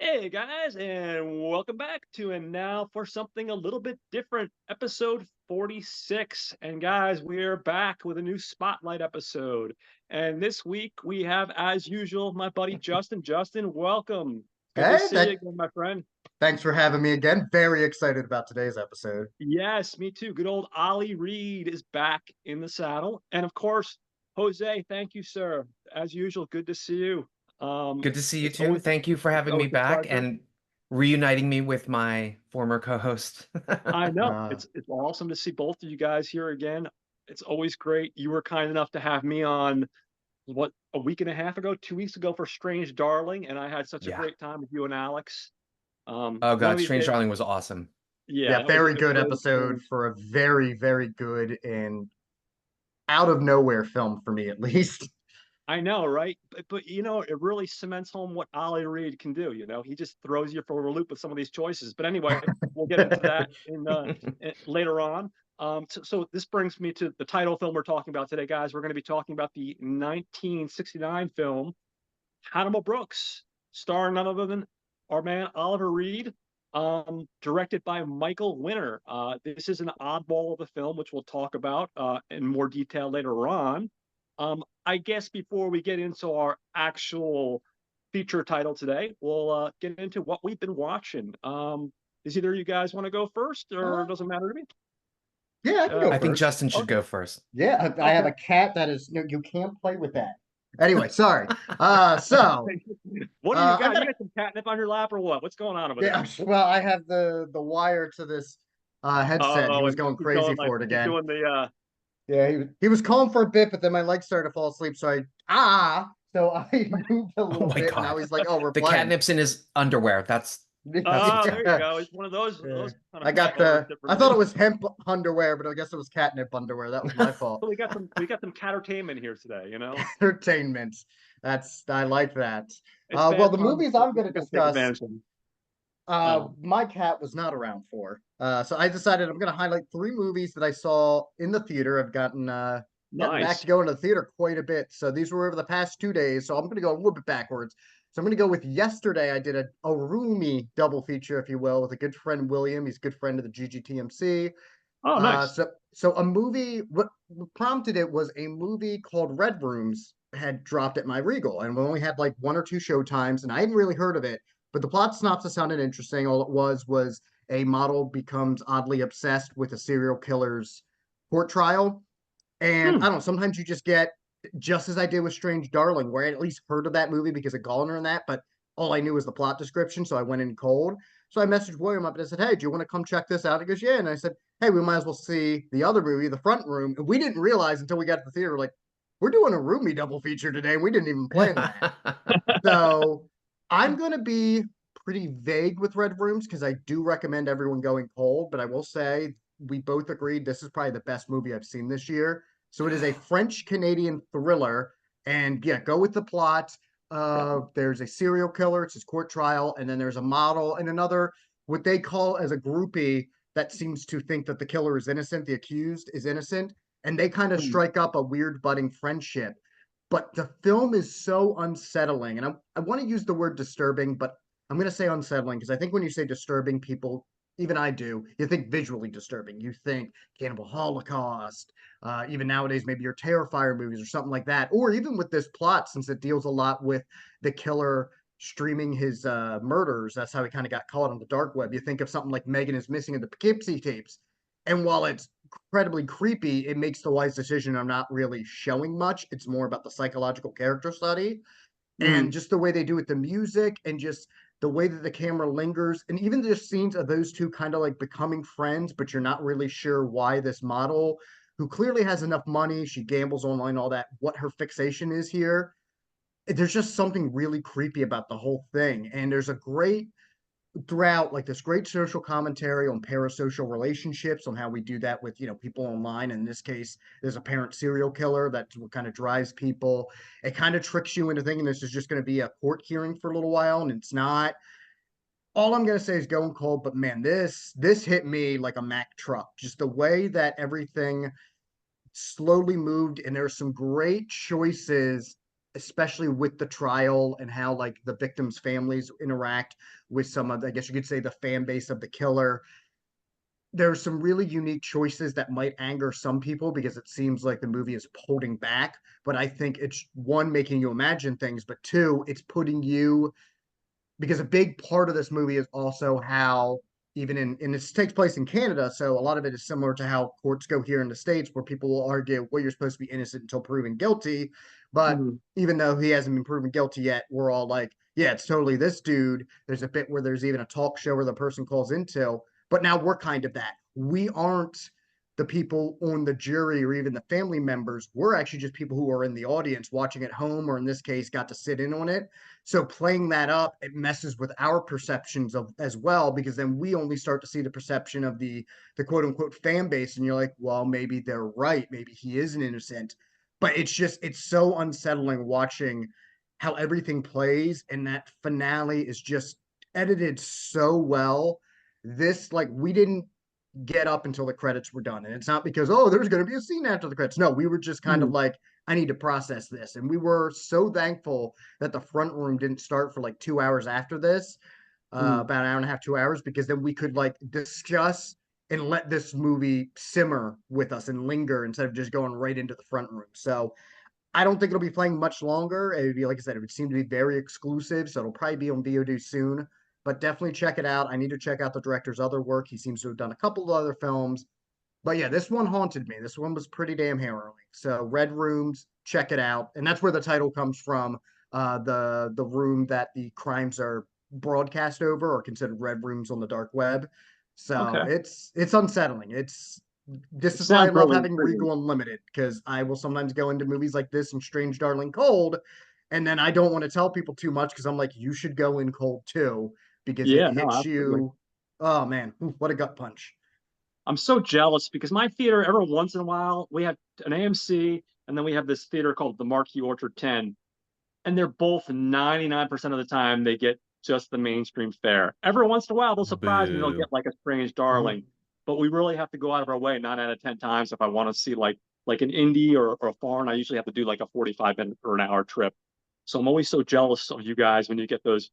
Hey guys, and welcome back to And Now for Something a Little Bit Different, episode 46. And guys, we're back with a new spotlight episode. And this week we have, as usual, my buddy Justin. Justin, welcome. Good to Hey, see you again, my friend. thanks for having me again. Very excited about today's episode. Yes, me too. Good old Ollie Reed is back in the saddle. And of course, Jose, thank you, sir. As usual, good to see you. Good to see you It's too. always Thank you for it's having me always a back pleasure. and reuniting me with my former co-host. I know. Uh, It's awesome to see both of you guys here again. It's always great. You were kind enough to have me on, what, a week and a half ago, 2 weeks ago for Strange Darling, and I had such a Yeah. great time with you and Alex. Oh One of God, these Strange days, Darling was awesome. yeah, yeah, that was very a good great episode experience. for a very, very good and out of nowhere film for me, at least. I know, right? But it really cements home what Ollie Reed can do. He just throws you for a loop with some of these choices. But anyway, we'll get into that later on. So this brings me to the title film we're talking about today, guys. We're going to be talking about the 1969 film Hannibal Brooks, starring none other than our man Oliver Reed, directed by Michael Winner. This is an oddball of a film, which we'll talk about in more detail later on. I guess before we get into our actual feature title today, we'll get into what we've been watching. Does either of you guys want to go first, or Uh, doesn't matter to me? yeah, I can go I think first. Justin should Okay, go first. Yeah, I have okay. a cat that is no, you can't play with that. Anyway, sorry. So What do you I got? You got a got some catnip on your lap or what? What's going on over there? yeah. Well, I have the wire to this headset, and he Oh, was and going keep crazy going like for it keep again. doing the Yeah, he was calm for a bit, but then my legs started to fall asleep. So I moved a Oh little my bit, and now God. he's like, "Oh, we're The playing." catnip's in his underwear. That's what's there you up. go. It's one of those Yeah. those kind I of pet got owners the. that I thought relate. it was hemp underwear, but I guess it was catnip underwear. That was my fault. So we got some catertainment here today. Entertainment. I like that. It's Well, bad the times, movies but I'm we're going to gonna take discuss. advantage of them. Um, My cat was not around for. So I decided I'm going to highlight three movies that I saw in the theater. I've gotten back nice. to going to the theater quite a bit. So these were over the past 2 days. So I'm going to go a little bit backwards. So I'm going to go with yesterday. I did a roomy double feature, if you will, with a good friend William. He's a good friend of the GGTMC. Oh, Uh, nice. so so a movie. What prompted it was a movie called Red Rooms had dropped at my Regal, and we only had like one or two show times, and I hadn't really heard of it. But the plot synopsis sounded interesting. All it was a model becomes oddly obsessed with a serial killer's court trial. And I Hmm. don't know, sometimes you just get, just as I did with Strange Darling, where I at least heard of that movie because of Gallner and that, but all I knew was the plot description. So I went in cold. So I messaged William up and I said, "Hey, do you want to come check this out?" He goes, "Yeah." And I said, "Hey, we might as well see the other movie, The Front Room." And we didn't realize until we got to the theater, like, we're doing a roomy double feature today. And we didn't even plan that. So I'm going to be pretty vague with Red Rooms because I do recommend everyone going cold, but I will say we both agreed this is probably the best movie I've seen this year. So it is a French Canadian thriller. And yeah, go with the plot. Yeah. There's a serial killer, it's his court trial, and then there's a model and another, what they call as a groupie that seems to think that the killer is innocent, the accused is innocent. And they kind of Hmm. strike up a weird budding friendship, but the film is so unsettling. And I want to use the word disturbing, but I'm going to say unsettling because I think when you say disturbing, people, even I do, you think visually disturbing. You think Cannibal Holocaust, even nowadays, maybe your Terrifier movies or something like that. Or even with this plot, since it deals a lot with the killer streaming his murders, that's how he kind of got caught on the dark web. You think of something like Megan is Missing in the Poughkeepsie tapes. And while it's incredibly creepy, it makes the wise decision of not really showing much. It's more about the psychological character study and Hmm. just the way they do it, the music and just the way that the camera lingers, and even just scenes of those two kind of like becoming friends, but you're not really sure why this model, who clearly has enough money, she gambles online, all that, what her fixation is here. There's just something really creepy about the whole thing. And there's a great throughout like this great social commentary on parasocial relationships, on how we do that with people online. In this case, there's a parent serial killer. That's what kind of drives people. It kind of tricks you into thinking this is just going to be a court hearing for a little while, and it's not. All I'm going to say is going cold, but man, this hit me like a Mack truck. Just the way that everything slowly moved, and there's some great choices especially with the trial and how like the victims' families interact with some of, I guess you could say, the fan base of the killer. There's some really unique choices that might anger some people because it seems like the movie is holding back. But I think it's one, making you imagine things, but two, it's putting you, because a big part of this movie is also how, even in this takes place in Canada, so a lot of it is similar to how courts go here in the States, where people will argue, well, you're supposed to be innocent until proven guilty. But Mhm. even though he hasn't been proven guilty yet, we're all like, yeah, it's totally this dude. There's a bit where there's even a talk show where the person calls into, but now we're kind of that. We aren't the people on the jury or even the family members. We're actually just people who are in the audience watching at home, or in this case, got to sit in on it. So playing that up, it messes with our perceptions of as well, because then we only start to see the perception of the quote unquote fan base, and you're like, well, maybe they're right, maybe he isn't innocent. But it's so unsettling watching how everything plays, and that finale is just edited so well. This, like, we didn't get up until the credits were done. And it's not because, oh, there's going to be a scene after the credits. No, we were just kind of Mhm. like, I need to process this. And we were so thankful that the front room didn't start for like 2 hours after this, Mhm. about an hour and a half, 2 hours, because then we could like discuss and let this movie simmer with us and linger instead of just going right into the front room. So I don't think it'll be playing much longer. It would be, like I said, it would seem to be very exclusive, so it'll probably be on VOD soon. But definitely check it out. I need to check out the director's other work. He seems to have done a couple of other films. But yeah, this one haunted me. This one was pretty damn harrowing. So Red Rooms, check it out. And that's where the title comes from. The room that the crimes are broadcast over are considered red rooms on the dark web. So Okay. it's unsettling. This It is why I sounds love really having intriguing. Regal Unlimited, because I will sometimes go into movies like this and Strange Darling Cold, and then I don't want to tell people too much because I'm like, you should go in cold too, because it Yeah, no, hits absolutely. you. Oh man, what a gut punch. I'm so jealous because my theater, every once in a while, we have an AMC and then we have this theater called the Marquee Orchard 10. And they're both 99% of the time they get just the mainstream fare. Every once in a while, they'll surprise me. They'll Boo. get like a Strange Mhm. Darling. But we really have to go out of our way 9 out of 10 times if I want to see like an indie or a foreign. I usually have to do like a 45 minute or an hour trip. So I'm always so jealous of you guys when you get those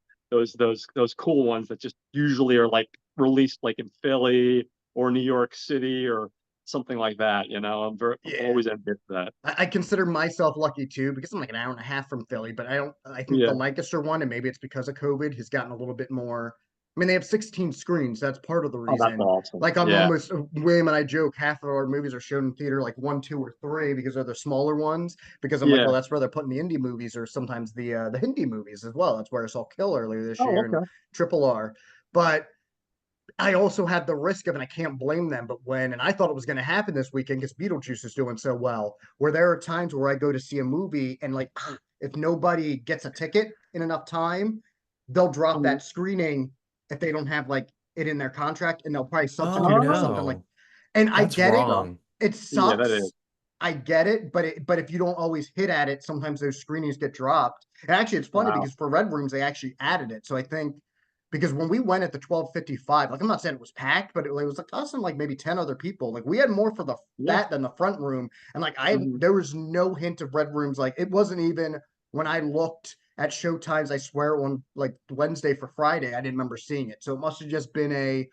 cool ones that just usually are like released like in Philly or New York City or something like that. I'm Yeah. always envious of that. I consider myself lucky too, because I'm like an hour and a half from Philly, but I think the Yeah. Lancaster one, and maybe it's because of COVID, has gotten a little bit more. I mean, they have 16 screens. That's part of the Oh, that's reason. awesome. Like, I'm Yeah. almost, William and I joke, half of our movies are shown in theater like one, two, or three because they're the smaller ones. Because I'm like, Yeah. well, that's where they're putting the indie movies, or sometimes the Hindi movies as well. That's where I saw Kill earlier this Oh, year and okay. Triple R. But I also had the risk of, and I can't blame them, but and I thought it was going to happen this weekend because Beetlejuice is doing so well, where there are times where I go to see a movie and like, if nobody gets a ticket in enough time, they'll drop Mhm. that screening if they don't have like it in their contract, and they'll probably Oh substitute it for something like, no, and I that's get it. Well, wrong. It yeah, that is. sucks. I get it, but if you don't always hit at it, sometimes those screenings get dropped. And actually, it's funny Wow. because for Red Rooms they actually added it. So I think, because when we went at the 12:55, like, I'm not saying it was packed, but it was like us and like maybe 10 other people. Like, we had more for the Yeah. that than the front room. And like, Mhm. there was no hint of Red Rooms. Like, it wasn't even when I looked at show times, I swear, on like Wednesday for Friday, I didn't remember seeing it. So it must have just been a,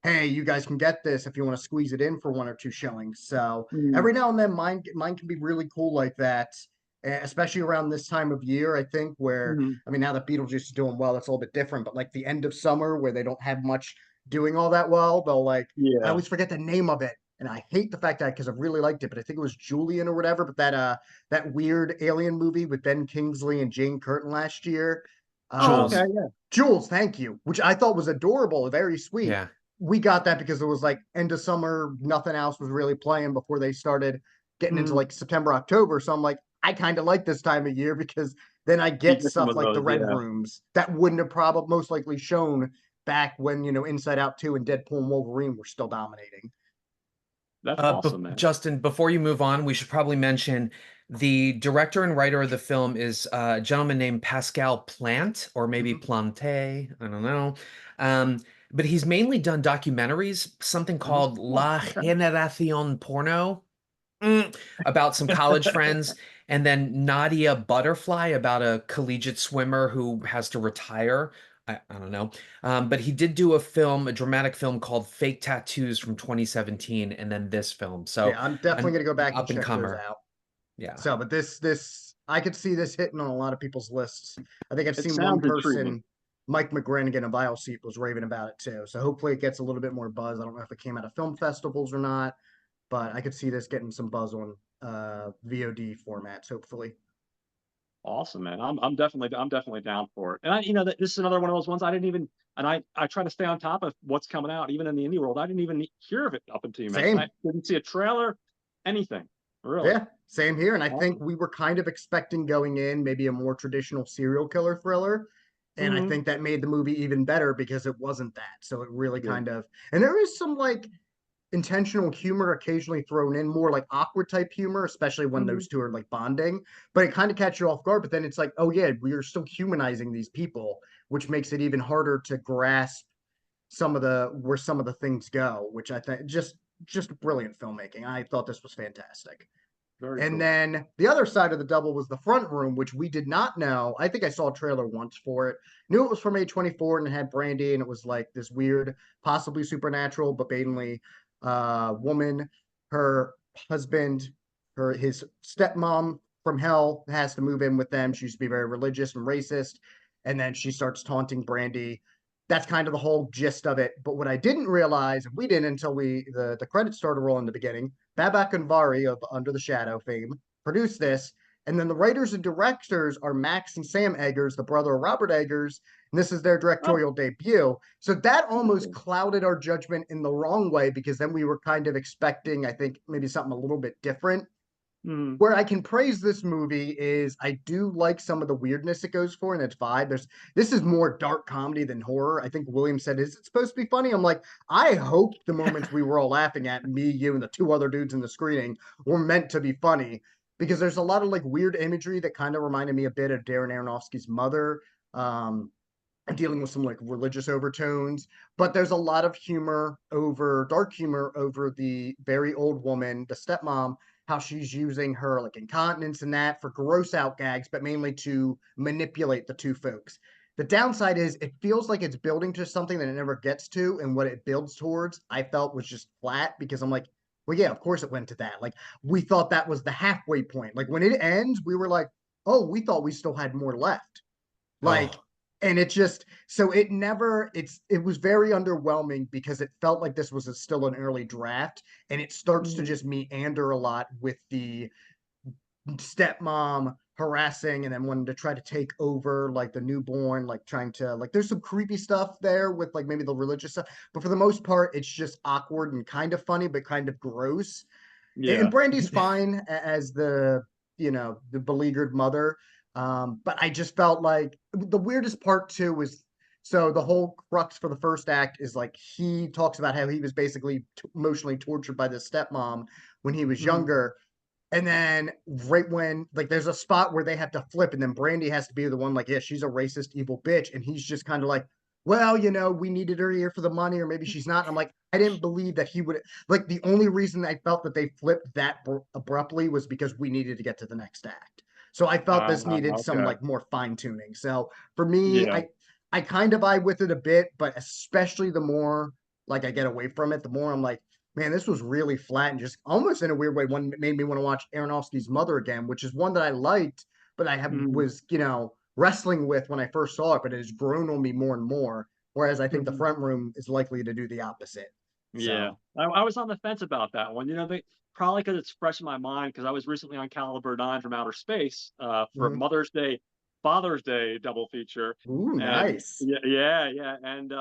hey, you guys can get this if you want to squeeze it in for one or two showings. So Mhm. every now and then, mine can be really cool like that, especially around this time of year. I think, where, Mhm. I mean, now that Beetlejuice is doing well, it's a little bit different. But like the end of summer, where they don't have much doing all that well, they'll like, I Yeah. always forget the name of it. And I hate the fact that, because I really liked it, but I think it was Julian or whatever. But that weird alien movie with Ben Kingsley and Jane Curtin last year. Oh, okay. Um, Jules. Yeah. Jules, thank you, which I thought was adorable, very sweet. Yeah. We got that because it was like end of summer, nothing else was really playing before they started getting into Mhm. like September, October. So I'm like, I kind of like this time of year because then I You get get some stuff of like the those. Red Yeah. Rooms that wouldn't have probably most likely shown back when, Inside Out 2 and Deadpool and Wolverine were still dominating. That's awesome, man. Justin, before you move on, we should probably mention the director and writer of the film is a gentleman named Pascal Plante, or maybe Mhm. Plante, I don't know. Um, but he's mainly done documentaries, something Mhm. called Oh, La okay. Generación Porno, about some college friends. And then Nadia Butterfly about a collegiate swimmer who has to retire. I don't know. But he did do a film, a dramatic film called Fake Tattoos from 2017, and then this film. So Yeah, I'm definitely an gonna go back and up and check those comer. out. Yeah. So, but this I could see this hitting on a lot of people's lists. I think I've It seen one sounds intriguing. person, Mike McGranigan of Vile Seat, was raving about it too. So hopefully it gets a little bit more buzz. I don't know if it came out of film festivals or not, but I could see this getting some buzz on VOD formats, hopefully. Awesome, man. I'm definitely down for it. And this is another one of those ones I didn't even. And I try to stay on top of what's coming out, even in the indie world. I didn't even hear of it up until you mentioned. I Same. didn't see a trailer, anything, really. Yeah, same here. And I think Awesome. we were kind of expecting going in maybe a more traditional serial killer thriller. And I Hmm. think that made the movie even better because it wasn't that. So it really Yeah. kind of, and there is some like intentional humor occasionally thrown in, more like awkward type humor, especially when Hmm. those two are like bonding. But it kind of catches you off guard. But then it's like, oh yeah, we are still humanizing these people, which makes it even harder to grasp some of the where some of the things go, which I think just brilliant filmmaking. I thought this was fantastic. Very And cool. then the other side of the double was the front room, which we did not know. I think I saw a trailer once for it. Knew it was from A24 and it had Brandy, and it was like this weird, possibly supernatural, but mainly woman. Her husband, his stepmom from hell has to move in with them. She used to be very religious and racist, and then she starts taunting Brandy. That's kind of the whole gist of it. But what I didn't realize, and we didn't until the credits started rolling in the beginning, Babak Anvari of Under the Shadow fame produced this. And then the writers and directors are Max and Sam Eggers, the brother of Robert Eggers. And this is their Oh, directorial debut. So that very almost cool. clouded our judgment in the wrong way because then we were kind of expecting, I think, maybe something a little bit different. Hmm. Where I can praise this movie is I do like some of the weirdness it goes for and its vibe. This is more dark comedy than horror. I think William said, "Is it supposed to be funny?" I'm like, I hope the moments we were all laughing at, me, you, and the two other dudes in the screening, were meant to be funny because there's a lot of like weird imagery that kind of reminded me a bit of Darren Aronofsky's Mother. Um, Dealing with some like religious overtones, but there's a lot of dark humor over the very old woman, the stepmom, how she's using her like incontinence and that for gross out gags, but mainly to manipulate the two folks. The downside is it feels like it's building to something that it never gets to, and what it builds towards, I felt was just flat because I'm like, well, yeah, of course it went to that. Like we thought that was the halfway point. Like when it ends, we were like, oh, we thought we still had more left. Like, Oh. and it just so it never it was very underwhelming because it felt like this was still an early draft, and it starts to Hmm. just meander a lot with the stepmom harassing and then wanting to try to take over like the newborn, like trying to like there's some creepy stuff there with like maybe the religious stuff, but for the most part it's just awkward and kind of funny but kind of gross. And Yeah. Brandy's fine as the beleaguered mother. But I just felt like the weirdest part too was so the whole crux for the first act is like he talks about how he was basically emotionally tortured by the stepmom when he was Hmm. younger. And then right when like there's a spot where they have to flip, and then Brandy has to be the one like, yeah, she's a racist, evil bitch. And he's just kind of like, well, we needed her here for the money, or maybe she's not. And I'm like, I didn't believe that he would like the only reason I felt that they flipped that abruptly was because we needed to get to the next act. So I felt this needed some Okay. like more fine tuning. So for me, Yeah. I kind of vibe with it a bit, but especially the more like I get away from it, the more I'm like, man, this was really flat and just almost in a weird way. One made me want to watch Aronofsky's Mother again, which is one that I liked, but I have Hmm. was wrestling with when I first saw it, but it has grown on me more and more. Whereas I think the Hmm. front room is likely to do the opposite. Yeah, So, I was on the fence about that one. They probably because it's fresh in my mind because I was recently on Caliber 9 from Outer Space for mhm. Mother's Day, Father's Day double feature, Ooh, and nice. yeah. And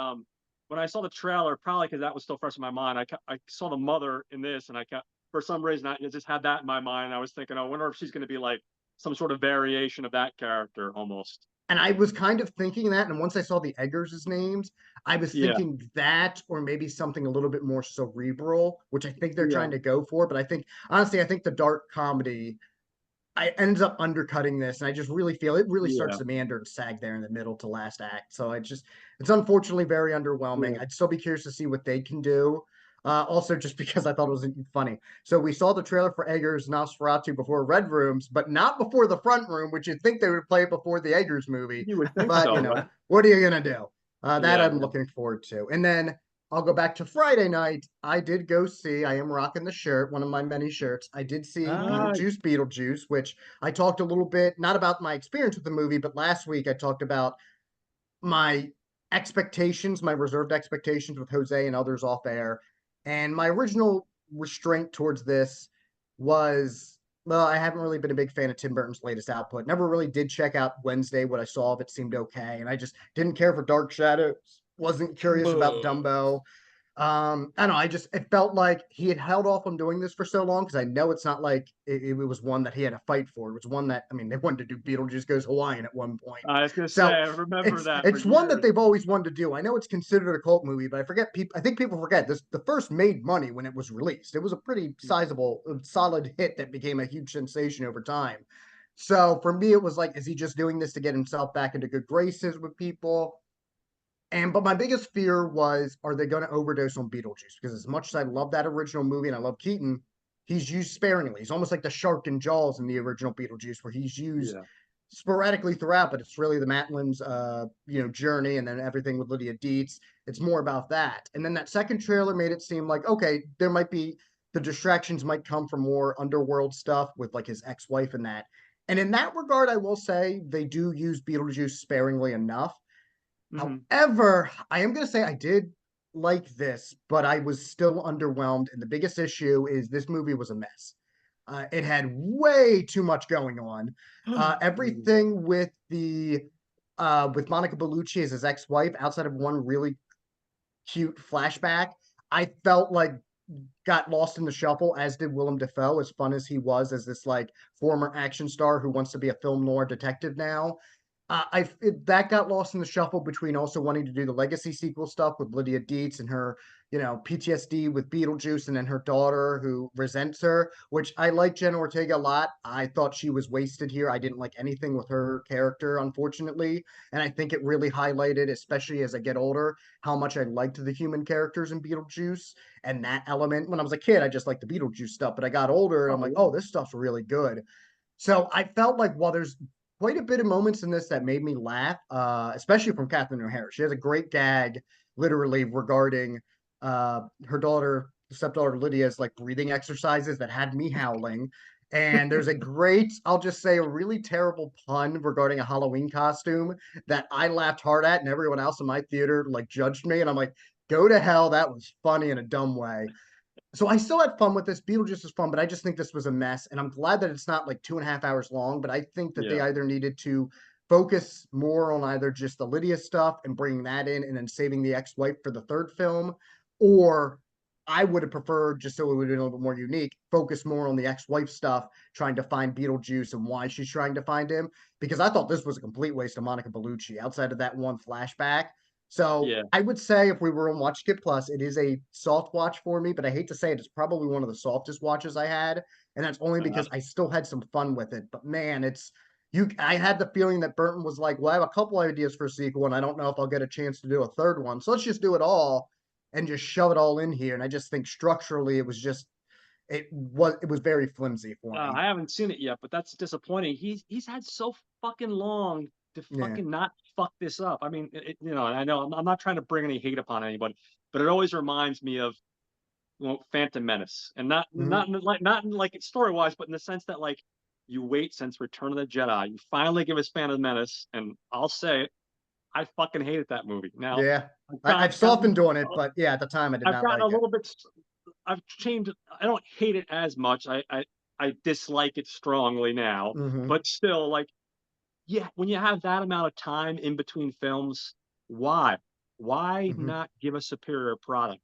when I saw the trailer, probably because that was still fresh in my mind, I saw the mother in this, and I kept for some reason I just had that in my mind. I was thinking, oh, I wonder if she's going to be like some sort of variation of that character almost. And I was kind of thinking that, and once I saw the Eggers' names, I was Yeah, thinking that, or maybe something a little bit more cerebral, which I think they're yeah, trying to go for. But I think, honestly, I think the dark comedy I ends up undercutting this, and I just really feel it really starts yeah, to meander and sag there in the middle to last act. So it's unfortunately very underwhelming. yeah. I'd still be curious to see what they can do. Also, just because I thought it was funny. So we saw the trailer for Eggers Nosferatu before Red Rooms, but not before the Front Room, which you'd think they would play it before the Eggers movie. You would think But, so, right? what are you going to do? That Yeah, I'm looking forward to. And then I'll go back to Friday night. I did go see, I am rocking the shirt, one of my many shirts. I did see nice. Beetlejuice, which I talked a little bit, not about my experience with the movie, but last week I talked about my expectations, my reserved expectations with Jose and others off air. And my original restraint towards this was, well, I haven't really been a big fan of Tim Burton's latest output. Never really did check out Wednesday. What I saw of it seemed okay. And I just didn't care for Dark Shadows, wasn't curious about Boo. Dumbo. I don't know. It felt like he had held off on doing this for so long because I know it's not like it was one that he had to fight for. It was one that, I mean, they wanted to do Beetlejuice Goes Hawaiian at one point. I was gonna say, So I remember that for it's one that years. they've always wanted to do. I know it's considered a cult movie, but I think people forget this. The first made money when it was released. It was a pretty sizable, solid hit that became a huge sensation over time. So for me, it was like, is he just doing this to get himself back into good graces with people? But my biggest fear was, are they going to overdose on Beetlejuice? Because as much as I love that original movie and I love Keaton, he's used sparingly. He's almost like the shark in Jaws in the original Beetlejuice, where he's used Yeah, sporadically throughout, but it's really the Matlin's journey, and then everything with Lydia Dietz. It's more about that. And then that second trailer made it seem like, okay, there might be the distractions might come from more underworld stuff with like his ex-wife and that. And in that regard, I will say they do use Beetlejuice sparingly enough. hmm However, I am going to say I did like this, but I was still underwhelmed. And the biggest issue is this movie was a mess. It had way too much going on. Everything with Monica Bellucci as his ex-wife, outside of one really cute flashback, I felt like got lost in the shuffle, as did Willem Dafoe, as fun as he was as this like former action star who wants to be a film noir detective now. That got lost in the shuffle between also wanting to do the legacy sequel stuff with Lydia Dietz and her, PTSD with Beetlejuice, and then her daughter who resents her. Which I like Jenna Ortega a lot. I thought she was wasted here. I didn't like anything with her character, unfortunately, and I think it really highlighted, especially as I get older, how much I liked the human characters in Beetlejuice and that element. When I was a kid, I just liked the Beetlejuice stuff, but I got older and I'm Oh like, yeah. oh, this stuff's really good. So I felt like while there's quite a bit of moments in this that made me laugh, especially from Catherine O'Hara. She has a great gag, literally regarding her daughter, stepdaughter Lydia's like breathing exercises that had me howling. And there's a great, I'll just say, a really terrible pun regarding a Halloween costume that I laughed hard at, and everyone else in my theater like judged me. And I'm like, go to hell. That was funny in a dumb way. So I still had fun with this. Beetlejuice was fun, but I just think this was a mess. And I'm glad that it's not like 2.5 hours long. But I think that they Yeah. either needed to focus more on either just the Lydia stuff and bringing that in and then saving the ex-wife for the third film, or I would have preferred, just so it would have been a little bit more unique, focus more on the ex-wife stuff, trying to find Beetlejuice and why she's trying to find him. Because I thought this was a complete waste of Monica Bellucci outside of that one flashback. So Yeah. I would say if we were on Watch Skip Plus, it is a soft watch for me, but I hate to say it, it's probably one of the softest watches I had. And that's only Uh, because I still had some fun with it. But man, I had the feeling that Burton was like, well, I have a couple ideas for a sequel, and I don't know if I'll get a chance to do a third one. So let's just do it all and just shove it all in here. And I just think structurally it was very flimsy for me. I haven't seen it yet, but that's disappointing. He's had so fucking long to Yeah. fucking not fuck this up. I mean, and I know I'm not trying to bring any hate upon anybody, but it always reminds me of, Phantom Menace, and Hmm. not in like story wise, but in the sense that like you wait since Return of the Jedi, you finally give us Phantom Menace, and I'll say it, I fucking hated that movie. Now Yeah. I've I've gotten softened on it, but yeah, at the time I did I've not gotten a like it. little bit. I've changed. I don't hate it as much. I dislike it strongly now, Hmm. but still, like, yeah, when you have that amount of time in between films, why? Why Hmm. not give a superior product?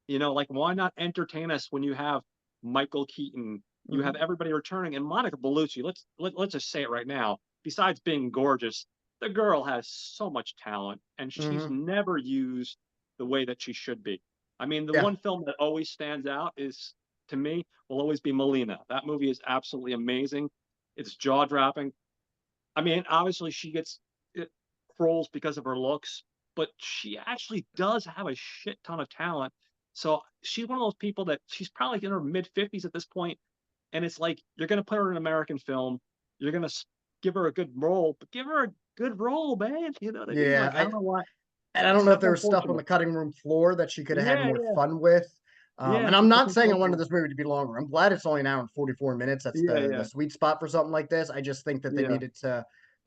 Like, why not entertain us when you have Michael Keaton, you have Hmm. everybody returning, and Monica Bellucci. Let's just say it right now. Besides being gorgeous, the girl has so much talent, and she's Hmm. never used the way that she should be. I mean, the Yeah. one film that always stands out is, to me, will always be Melina. That movie is absolutely amazing. It's jaw dropping. I mean, obviously she gets trolls because of her looks, but she actually does have a shit ton of talent. So she's one of those people that she's probably in her mid-50s at this point, and it's like you're gonna put her in an American film, you're gonna give her a good role, but give her a good role, man. You know what I mean? Yeah, Like I don't know why. and I don't It's know if that's there was stuff on unfortunate. the cutting room floor that she could have had Yeah, more yeah, fun with. yeah. And I'm I not think saying so I wanted too. this movie to be longer. I'm glad it's only an hour and 44 minutes. That's Yeah, the yeah, sweet spot for something like this. I just think that they yeah, needed to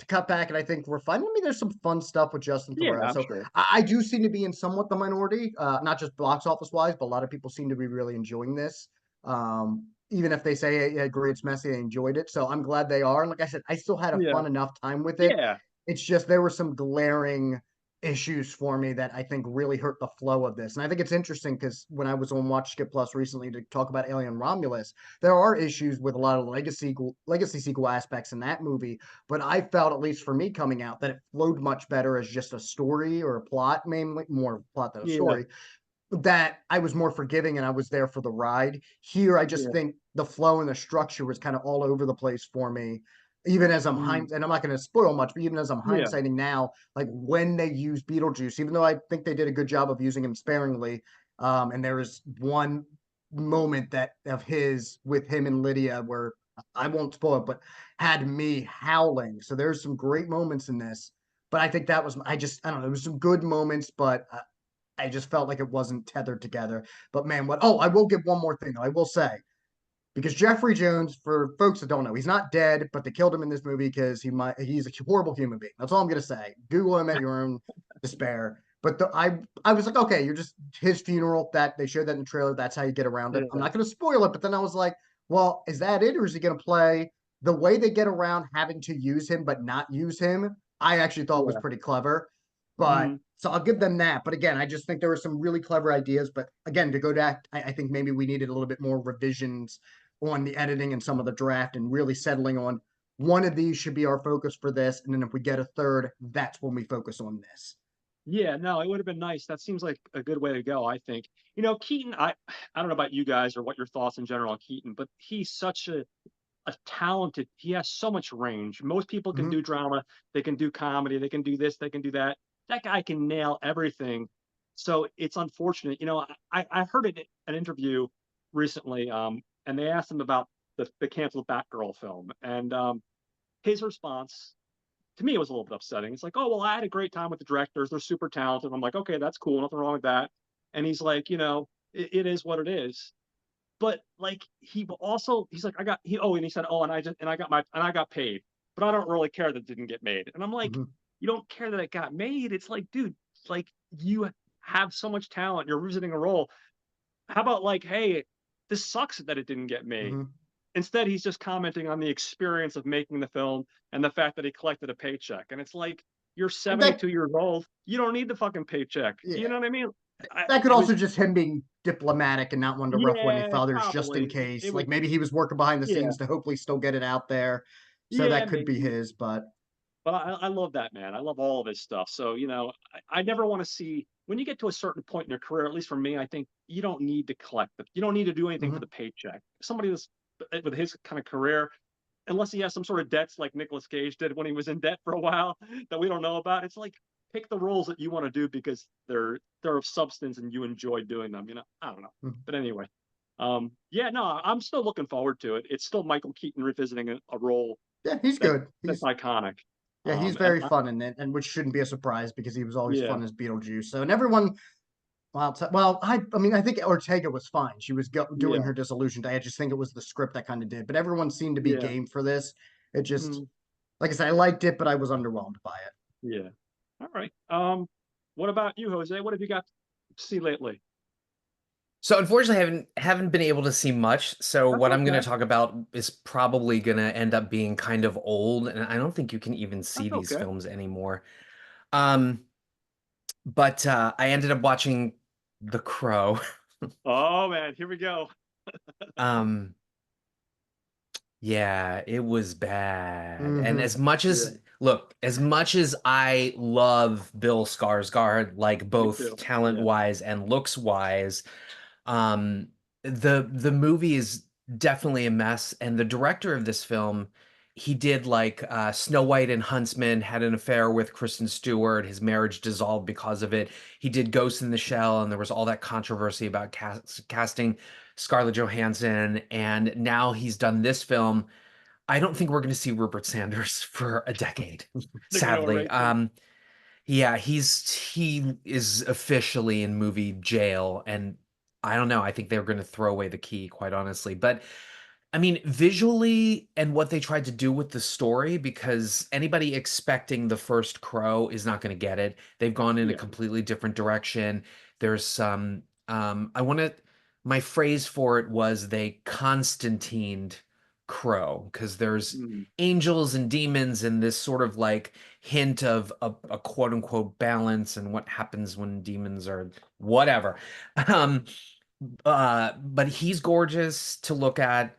cut back, and I think we're fine. I mean, there's some fun stuff with Justin yeah. Theroux. I'm So sure. I do seem to be in somewhat the minority, not just box office wise, but a lot of people seem to be really enjoying this. Even if they say, hey, I agree it's messy, they enjoyed it. So I'm glad they are. And like I said, I still had a Yeah, fun enough time with it. yeah. It's just there were some glaring issues for me that I think really hurt the flow of this. And I think it's interesting because when I was on Watch Skip Plus recently to talk about Alien Romulus, there are issues with a lot of legacy sequel aspects in that movie. But I felt, at least for me coming out, that it flowed much better as just a story or a plot, mainly more plot than a Yeah, story, that I was more forgiving and I was there for the ride. Here, I just yeah. think the flow and the structure was kind of all over the place for me. Even as Mm, and I'm not going to spoil much, but even as I'm yeah, hindsighting now, like when they use Beetlejuice, even though I think they did a good job of using him sparingly, and there is one moment that of his with him and Lydia where I won't spoil it, but had me howling. So there's some great moments in this, but I think that was I don't know, there was some good moments, but I just felt like it wasn't tethered together. But man, what? Oh, I will give one more thing though. I will say, because Jeffrey Jones, for folks that don't know, he's not dead, but they killed him in this movie because he's a horrible human being. That's all I'm gonna say. Google him at your own despair. But I was like, okay, you're just his funeral. That they showed that in the trailer. That's how you get around it. I'm yeah, not gonna spoil it, but then I was like, well, is that it, or is he gonna play the way they get around having to use him but not use him? I actually thought was yeah. pretty clever. But Mm, so I'll give them that. But again, I just think there were some really clever ideas. But again, to go back, I think maybe we needed a little bit more revisions on the editing and some of the draft and really settling on one of these should be our focus for this. And then if we get a third, that's when we focus on this. yeah, no, it would have been nice. That seems like a good way to go, I think. Keaton, I don't know about you guys or what your thoughts in general on Keaton, but he's such a talented, he has so much range. Most people can Mm-hmm. do drama, they can do comedy, they can do this, they can do that. That guy can nail everything. So it's unfortunate. I heard an interview recently, and they asked him about the canceled Batgirl film, and his response to me it was a little bit upsetting. It's like, oh well, I had a great time with the directors; they're super talented. I'm like, okay, that's cool, nothing wrong with that. And he's like, it is what it is. But like he's like, and he said, oh, and I got paid, but I don't really care that it didn't get made. And I'm like, Mm-hmm. you don't care that it got made. It's like, dude, like you have so much talent, you're visiting a role. How about like, hey, this sucks that it didn't get made. Mm-hmm. Instead, he's just commenting on the experience of making the film and the fact that he collected a paycheck. And it's like, you're And that 72 years old. You don't need the fucking paycheck. You yeah. know what I mean? That could It also was, just him being diplomatic and not wanting to ruffle any yeah, feathers just in probably. It case. was, Like maybe he was working behind the yeah, scenes to hopefully still get it out there. So yeah, that could be maybe. his, but But I love that man. I love all of his stuff. So, I never want to see when you get to a certain point in your career, at least for me, I think you don't need to you don't need to do anything for mm-hmm. the paycheck. Somebody that's with his kind of career, unless he has some sort of debts like Nicolas Cage did when he was in debt for a while that we don't know about. It's like pick the roles that you want to do because they're of substance and you enjoy doing them. I don't know. Mm-hmm. But anyway, yeah, no, I'm still looking forward to it. It's still Michael Keaton revisiting a role Yeah, he's that good. that's iconic. Yeah, he's And very fun in it, and which shouldn't be a surprise because he was always yeah, fun as Beetlejuice. So, and everyone, I mean, I think Ortega was fine. She was doing yeah, her disillusioned. I just think it was the script that kind of did, but everyone seemed to be yeah, game for this. It just, mm, like I said, I liked it, but I was underwhelmed by it. yeah. All right. What about you, Jose? What have you got to see lately? So unfortunately, I haven't been able to see much. So That's what I'm going okay. to talk about is probably going to end up being kind of old, and I don't think you can even see That's these okay. films anymore. Um, but I ended up watching The Crow. Oh man, here we go. Um, yeah, it was bad. And Mm-hmm. as much Yeah, as look, as much as I love Bill Skarsgård, like me both too. Yeah, talent-wise and looks-wise, the movie is definitely a mess. And the director of this film, he did like Snow White and Huntsman, had an affair with Kristen Stewart. His marriage dissolved because of it. He did Ghost in the Shell, and there was all that controversy about casting Scarlett Johansson. And now he's done this film. I don't think we're going to see Rupert Sanders for a decade, They're gonna sadly. erase him. Yeah, he is officially in movie jail, and I don't know. I think they're going to throw away the key, quite honestly. But I mean, visually and what they tried to do with the story, because anybody expecting the first Crow is not going to get it. They've gone in a Yeah. completely different direction. There's some, I want to, my phrase for it was they Constantined Crow, because there's Mm. angels and demons and this sort of like hint of a quote unquote balance and what happens when demons are whatever. Um, but he's gorgeous to look at.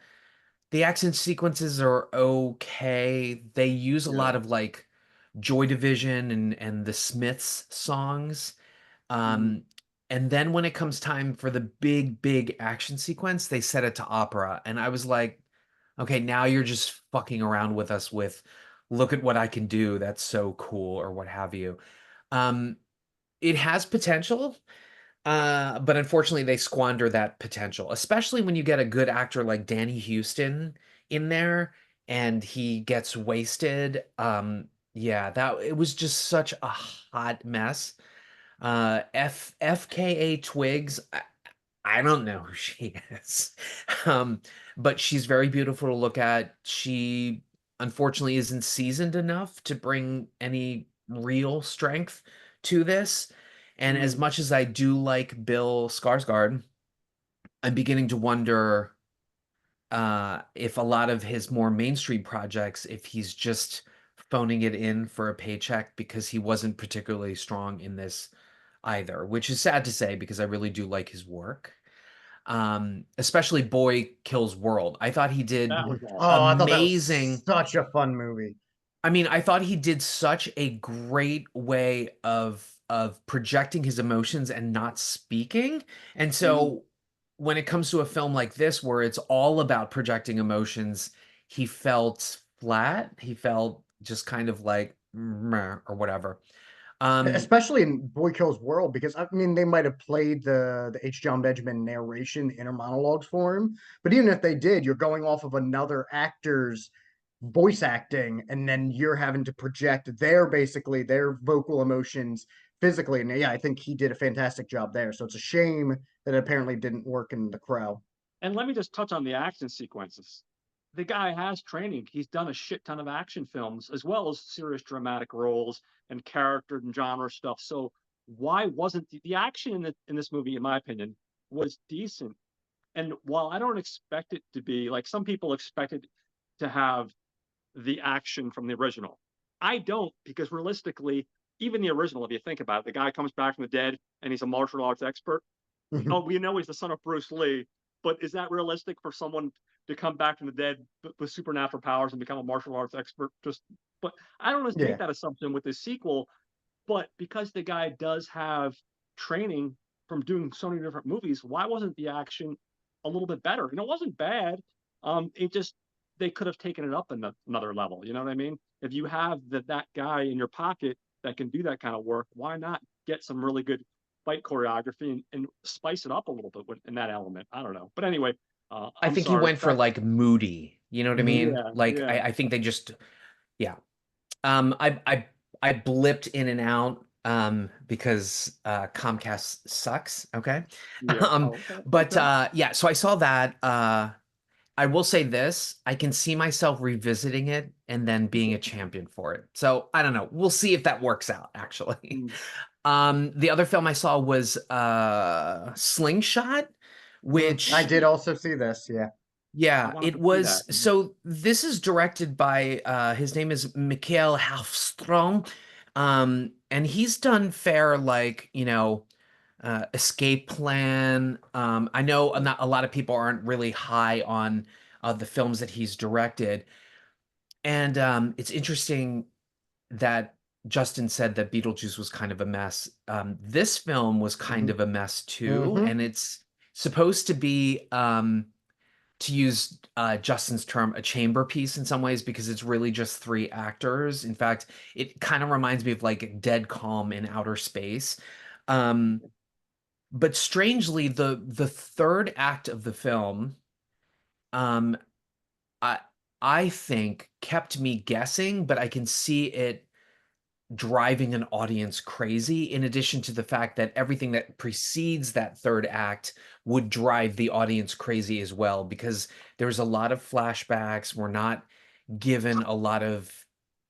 The action sequences are okay. They use a Yeah. lot of like Joy Division and the Smiths songs. Mm. Um, and then when it comes time for the big action sequence, they set it to opera. And I was like, okay, now you're just fucking around with us with look at what I can do. That's so cool, or what have you. Um, it has potential. But unfortunately, they squander that potential, especially when you get a good actor like Danny Houston in there and he gets wasted. Yeah, that it was just such a hot mess. FKA Twigs, I don't know who she is. Um, but she's very beautiful to look at. She unfortunately isn't seasoned enough to bring any real strength to this. And as Mm. much as I do like Bill Skarsgård, I'm beginning to wonder if a lot of his more mainstream projects, if he's just phoning it in for a paycheck because he wasn't particularly strong in this either, which is sad to say because I really do like his work. Especially Boy Kills World. I thought he did That Mhm. was awesome. Oh, I thought that was amazing. such a fun movie. I mean, I thought he did such a great way of projecting his emotions and not speaking. And Mm. so when it comes to a film like this where it's all about projecting emotions, he felt flat. He felt just kind of like meh, or whatever. Um Especially in Boy Kills World, because I mean they might have played the H. John Benjamin narration inner monologues for him, but even if they did, you're going off of another actor's voice acting, and then you're having to project their vocal emotions physically. And yeah, I think he did a fantastic job there. So it's a shame that it apparently didn't work in The Crow. And let me just touch on the action sequences. The guy has training. He's done a shit ton of action films as well as serious dramatic roles and character and genre stuff. So why wasn't the action in this movie, in my opinion, was decent. And while I don't expect it to be like some people expected to have the action from the original, I don't, because realistically, even the original, if you think about it, the guy comes back from the dead and he's a martial arts expert. We know he's the son of Bruce Lee, but is that realistic for someone to come back from the dead with supernatural powers and become a martial arts expert? But I don't make Yeah. that assumption with the sequel. But because the guy does have training from doing so many different movies, why wasn't the action a little bit better? It wasn't bad. It just they could have taken it up another level. You know what I mean? If you have that guy in your pocket that can do that kind of work, why not get some really good fight choreography and spice it up a little bit in that element? I don't know. But anyway, I I'm think he sorry. went for like moody, you know what I mean? Yeah, Like yeah. I think they just yeah. I blipped in and out because Comcast sucks, okay? Yeah. Um Oh, okay. but Okay. yeah, so I saw that. I will say this, I can see myself revisiting it and then being a champion for it. So I don't know. We'll see if that works out actually. Mm. The other film I saw was Slingshot, I which did also see this. Yeah. I yeah, wanted it to see was. that. So this is directed by his name is Mikael Halfstrom. And he's done fare like, Escape Plan. I know not a lot of people aren't really high on the films that he's directed. And it's interesting that Justin said that Beetlejuice was kind of a mess. This film was kind hmm of a mess too, hmm and it's supposed to be to use Justin's term, a chamber piece in some ways because it's really just three actors. In fact, it kind of reminds me of like Dead Calm in Outer Space. Um, but strangely, the third act of the film, um, I I think kept me guessing, but I can see it driving an audience crazy, in addition to the fact that everything that precedes that third act would drive the audience crazy as well, because there's a lot of flashbacks. We're not given a lot of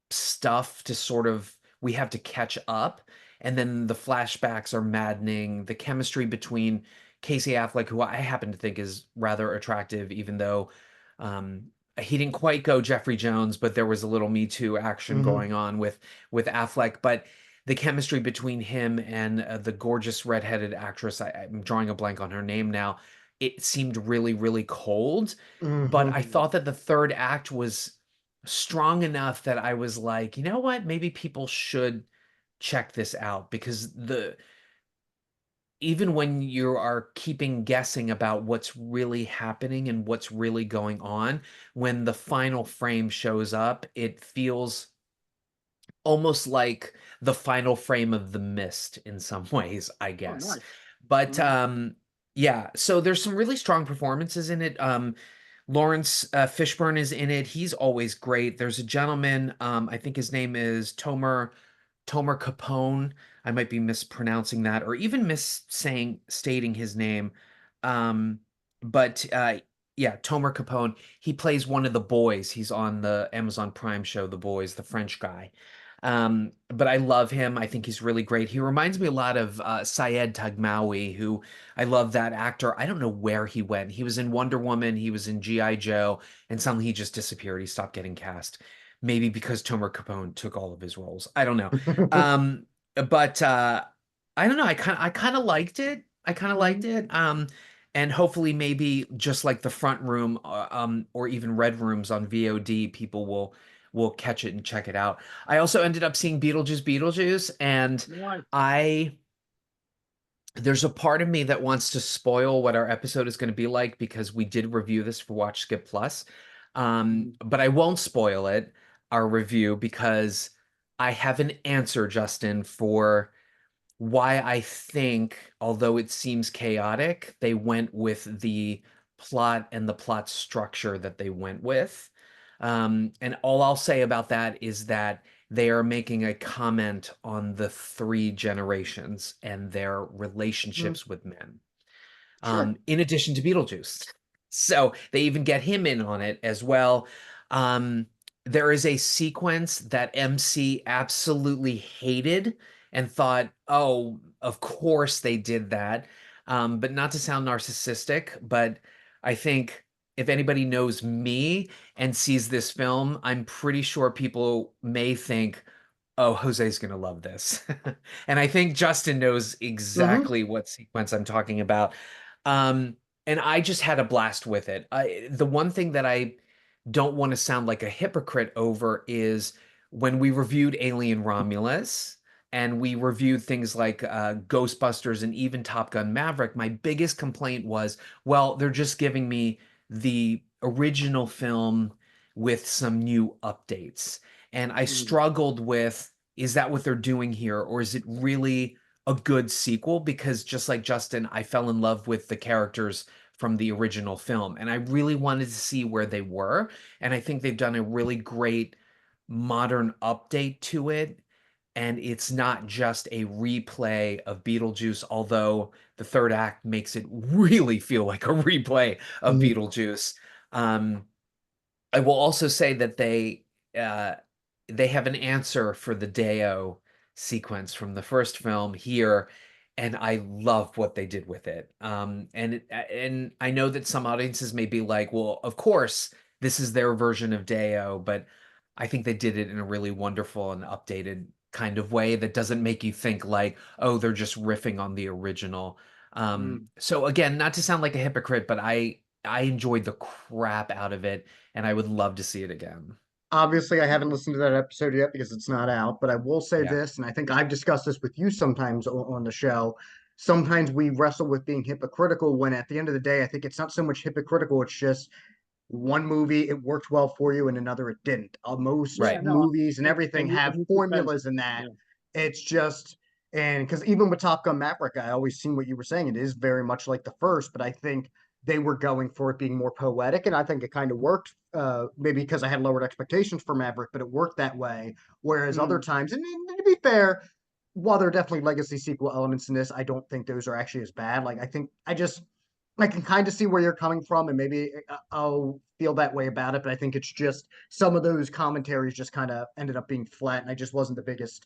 stuff to sort of we have to catch up, and then the flashbacks are maddening. The chemistry between Casey Affleck, who I happen to think is rather attractive, even though um, he didn't quite go Jeffrey Jones, but there was a little Me Too action Hmm. going on with Affleck. But the chemistry between him and the gorgeous redheaded actress, I'm drawing a blank on her name now. It seemed really, really cold. But Hmm. I thought that the third act was strong enough that I was like, you know what? Maybe people should check this out, because the even when you are keeping guessing about what's really happening and what's really going on, when the final frame shows up, it feels almost like the final frame of The Mist in some ways, I Oh, guess. nice. But Mm, yeah, so there's some really strong performances in it. Lawrence Fishburne is in it. He's always great. There's a gentleman, I think his name is Tomer Capone. I might be mispronouncing that or even missaying stating his name. Um, but yeah, Tomer Capone. He plays one of the boys. He's on the Amazon Prime show, The Boys, the French guy. But I love him. I think he's really great. He reminds me a lot of Syed Tagmawi, who I love that actor. I don't know where he went. He was in Wonder Woman, he was in G.I. Joe, and suddenly he just disappeared. He stopped getting cast. Maybe because Tomer Capone took all of his roles. I don't know. But I don't know. I kind of liked it. I kind of liked mhm. it. And hopefully maybe just like the front room, or even red rooms on VOD, people will catch it and check it out. I also ended up seeing Beetlejuice, and Nice. I there's a part of me that wants to spoil what our episode is going to be like because we did review this for Watch Skip Plus. Mhm, But I won't spoil it, our review, because I have an answer, Justin, for why I think, although it seems chaotic, they went with the plot and the plot structure that they went with. And all I'll say about that is that they are making a comment on the three generations and their mm, relationships with men, Sure. in addition to Beetlejuice. So they even get him in on it as well. Um, there is a sequence that MC absolutely hated and thought, oh, of course they did that. But not to sound narcissistic, but I think if anybody knows me and sees this film, I'm pretty sure people may think, oh, Jose's gonna love this. And I think Justin knows Hmm. exactly what sequence I'm talking about. Um, and I just had a blast with it. The one thing that I don't want to sound like a hypocrite over is when we reviewed Alien Romulus and we reviewed things like Ghostbusters and even Top Gun Maverick, my biggest complaint was, well, they're just giving me the original film with some new updates. And I mm, struggled with, is that what they're doing here? Or is it really a good sequel? Because just like Justin, I fell in love with the characters from the original film, and I really wanted to see where they were. And I think they've done a really great modern update to it. And it's not just a replay of Beetlejuice, although the third act makes it really feel like a replay of Hmm. Beetlejuice. Um, I will also say that uh, they have an answer for the Deo sequence from the first film here, and I love what they did with it. And I know that some audiences may be like, "Well, of course, this is their version of Deo," but I think they did it in a really wonderful and updated kind of way that doesn't make you think like, "Oh, they're just riffing on the original." mm. So again, not to sound like a hypocrite, but I enjoyed the crap out of it, and I would love to see it again. Obviously, I haven't listened to that episode yet because it's not out, but I will say Yeah. this, and I think I've discussed this with you sometimes on the show. sometimes we wrestle with being hypocritical when at the end of the day, I think it's not so much hypocritical, it's just one movie it worked well for you and another it didn't. Most Yeah, Right. no, movies and everything and have you keep mentioning, formulas in that. yeah. It's just, and because even with Top Gun Maverick, I always seen what you were saying. It is very much like the first, but I think they were going for it being more poetic, and I think it kind of worked. Maybe because I had lowered expectations for Maverick, but it worked that way. Whereas other Mm, times, and to be fair, while there are definitely legacy sequel elements in this, I don't think those are actually as bad. Like I think I can kind of see where you're coming from, and maybe I'll feel that way about it. But I think it's just some of those commentaries just kind of ended up being flat, and I just wasn't the biggest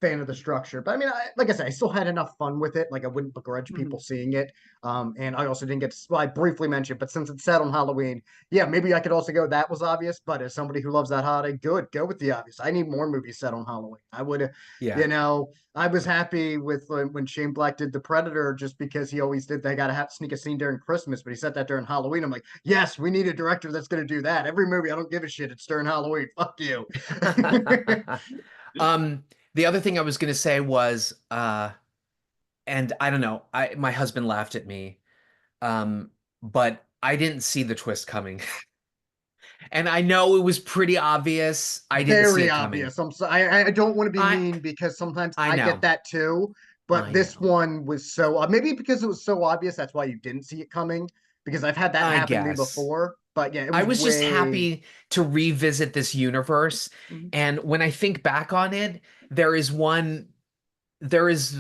fan of the structure. But I mean, like I said, I still had enough fun with it. Like I wouldn't begrudge mm, people seeing it. And I also didn't get to, well, I briefly mentioned, but since it's set on Halloween, yeah, maybe I could also go, that was obvious. But as somebody who loves that holiday, good, go with the obvious. I need more movies set on Halloween. I would, Yeah. I was happy with when Shane Black did The Predator just because he always did, they got to have sneak a scene during Christmas, but he said that during Halloween. I'm like, yes, we need a director that's going to do that. Every movie, I don't give a shit. It's during Halloween. Fuck you. um, the other thing I was gonna say was, and I don't know, my husband laughed at me, but I didn't see the twist coming. And I know it was pretty obvious. I didn't see Very it coming. obvious. I'm sorry. I don't want to be I mean because sometimes I I get know. that too. But I this know. one was so maybe because it was so obvious that's why you didn't see it coming. Because I've had that I happen to me guess. before. But yeah, it I was was just way. happy to revisit this universe. Mhm. And when I think back on it, there is one there is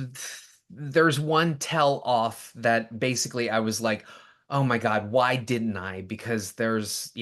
there's one tell off that basically I was like, "Oh my God, why didn't I?" Because there's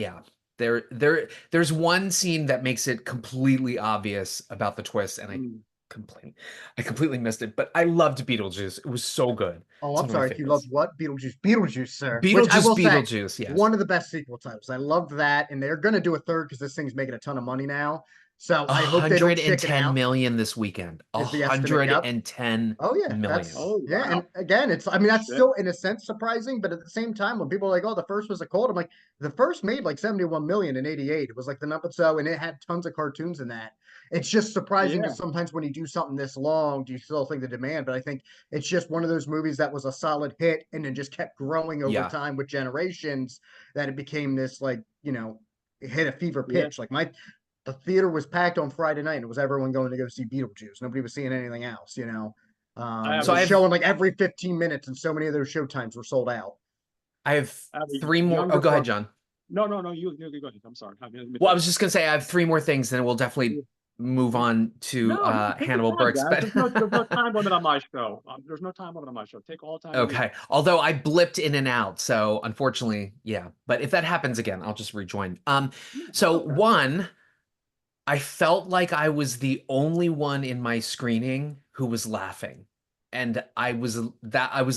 one scene that makes it completely obvious about the twist, and mm. completely I completely missed it. But I loved Beetlejuice. It was so good. Oh, It's I'm one of my sorry if you loved favorites. what? Beetlejuice. Beetlejuice, sir. Which I Beetlejuice, will say, Beetlejuice, yes. one of the best sequel titles. I loved that. And they're gonna do a third because this thing's making a ton of money now. So I hope they don't chicken 110 out, million this weekend. is the estimate. Yep. 110 Oh yeah, million. that's Oh, yeah, and wow. again, it's I mean that's Shit. still in a sense surprising, but at the same time, when people are like, "Oh, the first was a cult," I'm like, the first made like 71 million in '88. It was like the number so, and it had tons of cartoons in that. It's just surprising Yeah, because sometimes when you do something this long, do you still think the demand? But I think it's just one of those movies that was a solid hit and then just kept growing over Yeah. time with generations that it became this like it hit a fever yeah. pitch. Like the theater was packed on Friday night and it was everyone going to go see Beetlejuice. Nobody was seeing anything else. I It have So a, was I have showing like every 15 minutes, and so many of those show times were sold out. I have I have a three more. Oh, younger go ahead, brother. John. No, no, no. You go ahead. I'm sorry. Let me Well, I finish. was just gonna say I have three more things, and we'll definitely move on to No, no. Take your Hannibal time, Brooks. guys. But There's no time limit on my show. There's no time limit on my show. Take all the time you need. okay, although I blipped in and out, so unfortunately, yeah. But if that happens again, I'll just rejoin. Yeah, it's So okay. one, I felt like I was the only one in my screening who was laughing. And I was a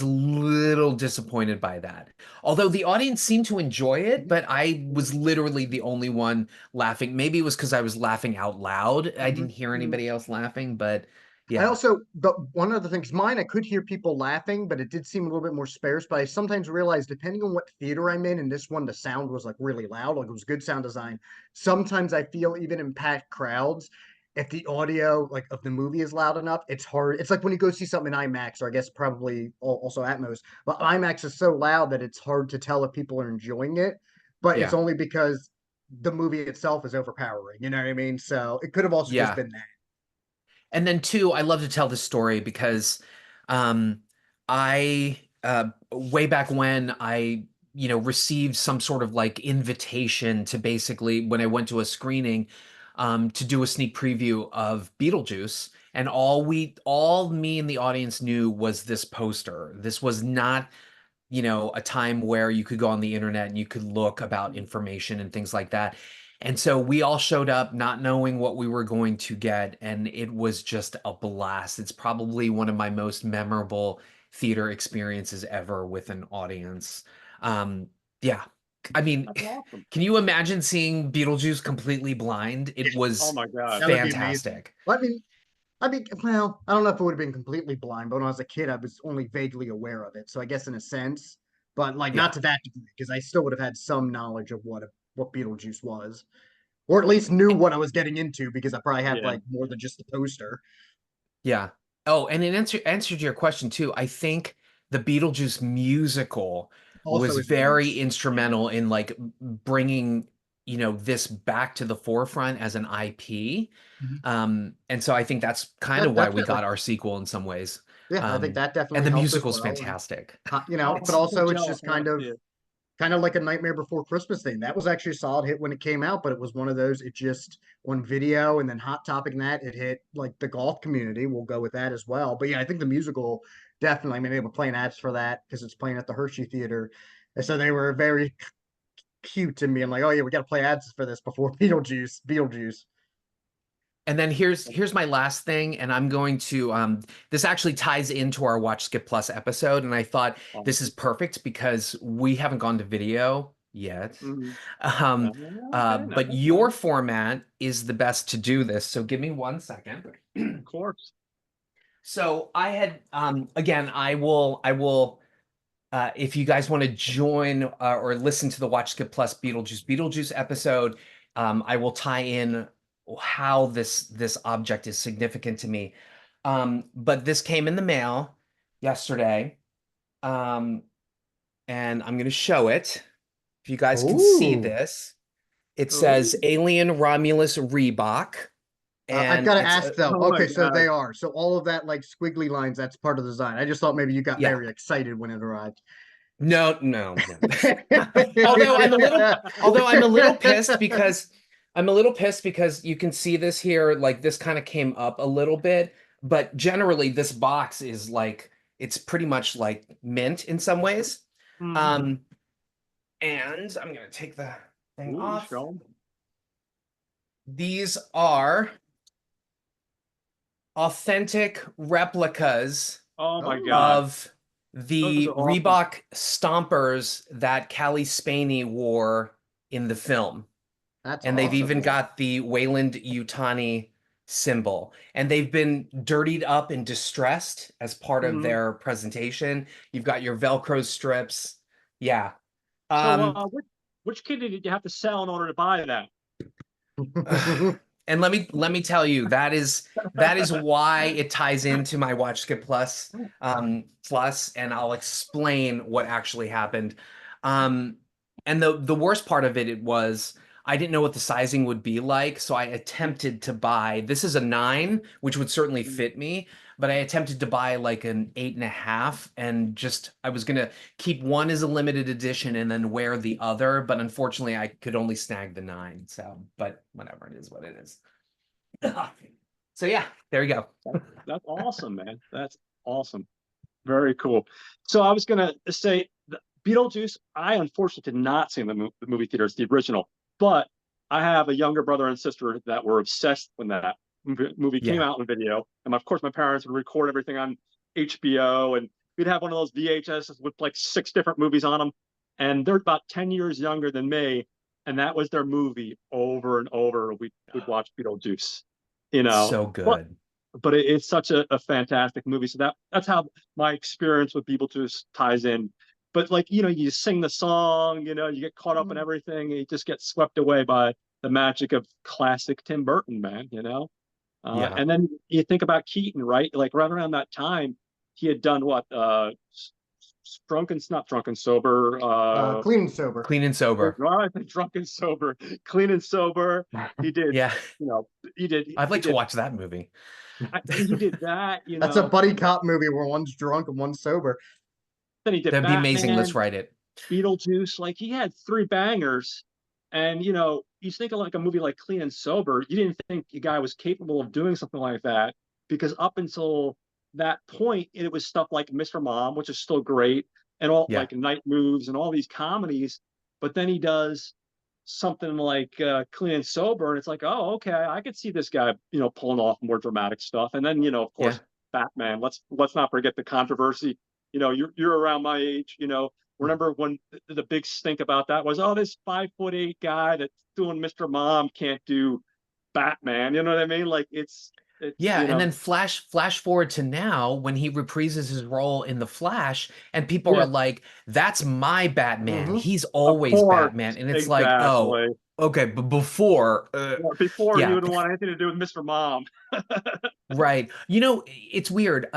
little disappointed by that. Although the audience seemed to enjoy it, but I was literally the only one laughing. Maybe it was because I was laughing out loud. I Mm-hmm. didn't hear Mm, anybody else laughing, but I yeah. also, but one other thing, 'cause mine, I could hear people laughing, but it did seem a little bit more sparse. But I sometimes realize, depending on what theater I'm in, and this one, the sound was like really loud, like it was good sound design. Sometimes I feel even in packed crowds, if the audio like of the movie is loud enough, it's hard. It's like when you go see something in IMAX, or I guess probably also Atmos, but IMAX is so loud that it's hard to tell if people are enjoying it. But it's Yeah. only because the movie itself is overpowering. You know what I mean? So it could have also just Yeah. been that. And then two, I love to tell this story because um I way back when I received some sort of like invitation to basically when I went to a screening to do a sneak preview of Beetlejuice, and all me and the audience knew was this poster. This was not a time where you could go on the internet and you could look about mm, information and things like that. And so we all showed up not knowing what we were going to get, and it was just a blast. It's probably one of my most memorable theater experiences ever with an audience. Yeah. I mean, that's awesome. can you imagine seeing Beetlejuice completely blind? It Oh was my God. That would be amazing. fantastic. Well, I don't know if it would have been completely blind, but when I was a kid, I was only vaguely aware of it. So I guess in a sense, but like not Yeah. to that degree, because I still would have had some knowledge of what Beetlejuice was, or at least knew what I was getting into, because I probably had Yeah. like more than just the poster. Yeah. Oh, and in answer to your question too, I think the Beetlejuice musical Also was is really very nice. instrumental in like bringing, this back to the forefront as an IP. Mhm. And so I think that's kind Yeah, of why we definitely. got our sequel in some ways. Yeah, I think that And definitely the helped as musical's well. And fantastic. but I'm so also it's jealous. just I want to see it. kind of like a Nightmare Before Christmas thing. That was actually a solid hit when it came out, but it was one of those, it just on video and then Hot Topic and that, it hit like the golf community. We'll go with that as well. But yeah, I think the musical definitely, I mean, they were playing ads for that because it's playing at the Hershey Theater. And so they were very cute and being like, oh yeah, we got to play ads for this before Beetlejuice. And then here's my last thing, and I'm going to this actually ties into our Watch Skip Plus episode, and I thought this is Awesome. perfect because we haven't gone to video yet. Mhm. Um, Okay, no, but that's your fine. format is the best to do this. So give me 1 second. Of course. So I had again, I will if you guys want to join or listen to the Watch Skip Plus Beetlejuice episode, I will tie in how this object is significant to me. But this came in the mail yesterday, um, and I'm going to show it. If you guys can see Oh, this, it Oh, says Alien Romulus Reebok, I've and got to it's ask a though. oh my Okay, so God. they are. So all of that like squiggly lines, that's part of the design. I just thought maybe you got yeah. very excited when it arrived. No, no, no. Although I'm a little pissed because you can see this here, like this kind of came up a little bit, but generally this box is like it's pretty much like mint in some ways. Mhm. Um, and I'm gonna take the thing Ooh, off. show 'em. These are authentic replicas Oh my Oh, God. of Those are the awesome. Reebok stompers that Callie Spaney wore in the film. that's And they've awesome, even man. got the Wayland Yutani symbol. And they've been dirtied up and distressed as part of Mhm. their presentation. You've got your Velcro strips. Yeah. So, Um, which kidney did you have to sell in order to buy that? and let me tell you, that is why it ties into my Watch Skip Plus, and I'll explain what actually happened. Um, and the worst part of it was I didn't know what the sizing would be like, so I attempted to buy. This is a 9, which would certainly fit me, but I attempted to buy like an 8.5, and just I was gonna keep one as a limited edition and then wear the other, but unfortunately I could only snag the 9. So, but whatever, it is what it is. So yeah, there you go. That's awesome, man. That's awesome. Very cool. So I was gonna say Beetlejuice. I unfortunately did not see in the movie theaters the original, but I have a younger brother and sister that were obsessed when that movie came Yeah. out in video, and of course my parents would record everything on HBO, and we'd have one of those VHSs with like 6 different movies on them, and they're about 10 years younger than me, and that was their movie over and over. We'd watch Beetlejuice, you know. So But good. it's such a fantastic movie. So that's how my experience with Beetlejuice ties in. But like you sing the song, you get caught up in everything, and you just get swept away by the magic of classic Tim Burton, man. Yeah. And then you think about Keaton, right? Like right around that time, he had done what? Drunken, not drunken, sober. Clean and sober. Clean and sober. No, I think drunken, sober, clean and sober. He did, Yeah. you know, he did, I'd he like to did, watch that movie. he did that, That's a buddy cop movie where one's drunk and one's sober. Then he did That'd be amazing. Let's Batman, write it. Beetlejuice. Like he had 3 bangers, and you think of like a movie like Clean and Sober, you didn't think the guy was capable of doing something like that because up until that point, it was stuff like Mr. Mom, which is still great, and all Yeah. like Night Moves and all these comedies. But then he does something like Clean and Sober, and it's like, oh, okay, I could see this guy, pulling off more dramatic stuff. And then, of Yeah. course, Batman. Let's not forget the controversy. You're around my age. Remember when the big stink about that was, oh, this 5'8" guy that's doing Mr. Mom can't do Batman. You know what I mean? Like It's, Yeah, you and know, then flash forward to now when he reprises his role in The Flash, and people are yeah, like, "That's my Batman. Hmm. He's of always course, Batman." And it's like, "Oh, exactly. okay, but before, Yeah, before he yeah, wouldn't want anything to do with Mr. Mom. right." You know, it's weird.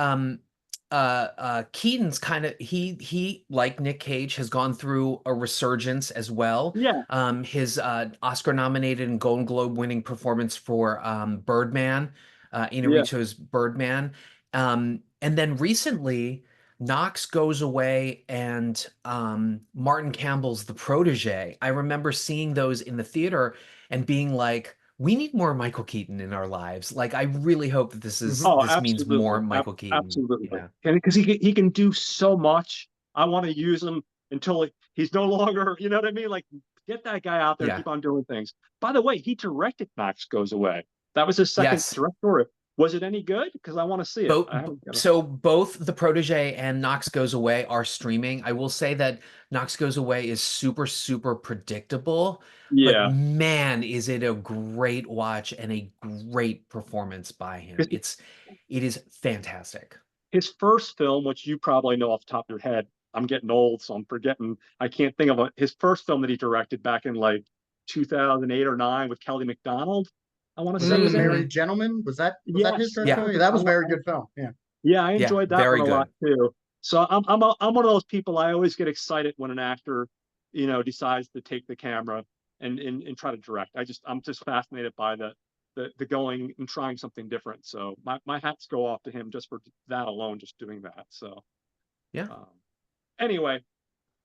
Keaton's kind of he like Nick Cage has gone through a resurgence as well. Yeah, His Oscar nominated and Golden Globe winning performance for Birdman, yeah. Inarritu's Birdman. And then recently Knox goes away and Martin Campbell's The Protege. I remember seeing those in the theater and being like, we need more Michael Keaton in our lives. Like, I really hope that Hmm. Oh, this means more absolutely. Michael Keaton. Absolutely. Yeah. And because he can do so much. I want to use him until he's no longer, you know what I mean? Like, get that guy out there, Yeah. keep on doing things. By the way, he directed Max Goes Away. That was his second Yes. director. Was it any good? Because I want to see it. Both, I haven't got it. so both The Protege and Knox Goes Away are streaming. I will say that Knox Goes Away is super, super predictable, but Yeah. man, is it a great watch and a great performance by him. 'Cause It is fantastic. his first film, which you probably know off the top of your head, I'm getting old, so I'm forgetting. I can't think of his first film that he directed back in like 2008 or nine with Kelly MacDonald. I want to Was say that he The was in. Married Gentleman? Was that his Yes, yeah, Yeah. directorial? Yeah, that was a very I, good film. Yeah. yeah, I Yeah. enjoyed that one Very a lot good. too. So I'm one of those people. I always get excited when an actor, decides to take the camera and try to direct. I'm just fascinated by the going and trying something different. So my hats go off to him just for that alone, just doing that. So Yeah. um, anyway,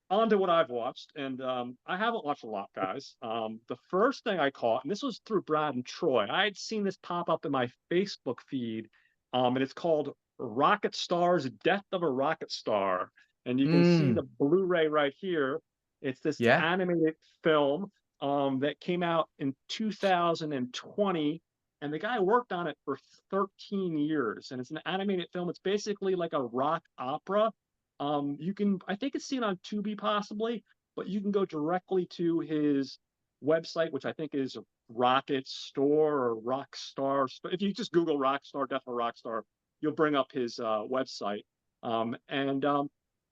on to what I've watched, and I haven't watched a lot, guys. The first thing I caught, and this was through Brad and Troy, I had seen this pop up in my Facebook feed, and it's called Rocket Star's Death of a Rocket Star, and you can see the Mm, Blu-ray right here. It's this yeah. animated film that came out in 2020, and the guy worked on it for 13 years, and it's an animated film. It's basically like a rock opera. I think it's seen on Tubi possibly, but you can go directly to his website, which I think is Rocket Store or Rockstar. If you just Google Rockstar, Death of a Rockstar, you'll bring up his website. And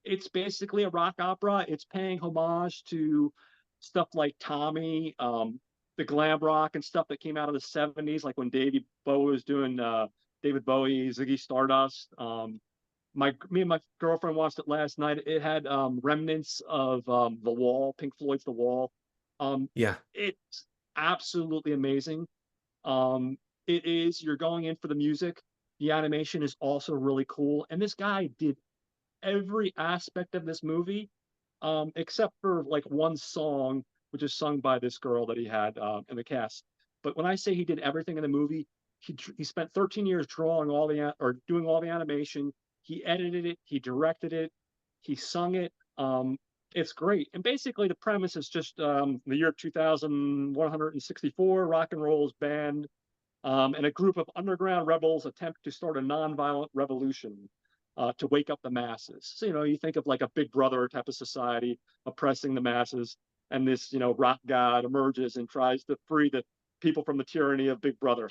It's basically a rock opera. It's paying homage to stuff like Tommy, the glam rock and stuff that came out of the 70s, like when David Bowie was doing David Bowie, Ziggy Stardust. Me and my girlfriend watched it last night. It had remnants of The Wall, Pink Floyd's The Wall. Yeah. It's absolutely amazing. You're going in for the music. The animation is also really cool. And this guy did every aspect of this movie, except for like one song, which is sung by this girl that he had in the cast. But when I say he did everything in the movie, he spent 13 years drawing or doing all the animation. He edited it, he directed it, he sung it. It's great. And basically, the premise is just the year 2164, rock and roll is banned, and a group of underground rebels attempt to start a nonviolent revolution to wake up the masses. So, you think of like a Big Brother type of society oppressing the masses, and this, rock god emerges and tries to free the people from the tyranny of Big Brother.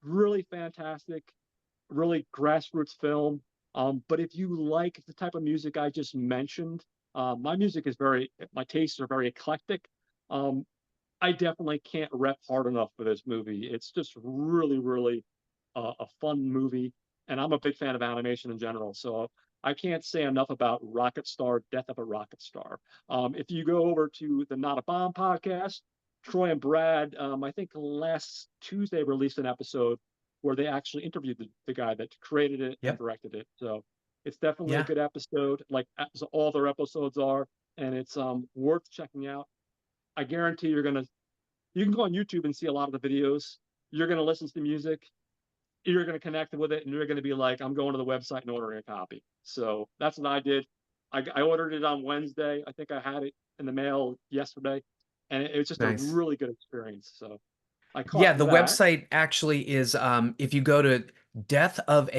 Really fantastic, really grassroots film. But if you like the type of music I just mentioned, my tastes are very eclectic. Um, I definitely can't rep hard enough for this movie. It's just really, really a fun movie, and I'm a big fan of animation in general. So I can't say enough about Rocket Star, Death of a Rocket Star. If you go over to the Not a Bomb podcast, Troy and Brad, I think last Tuesday released an episode where they actually interviewed the guy that created it and Yep. directed it. So it's definitely a Yeah. good episode, like as all their episodes are, and it's worth checking out. I guarantee you can go on YouTube and see a lot of the videos. You're gonna listen to the music, you're gonna connect with it, and you're gonna be like, I'm going to the website and ordering a copy. So that's what I did. I ordered it on Wednesday. I think I had it in the mail yesterday, and it was just a Nice. really good experience. So I Yeah, caught the that. website actually is if you go to That's what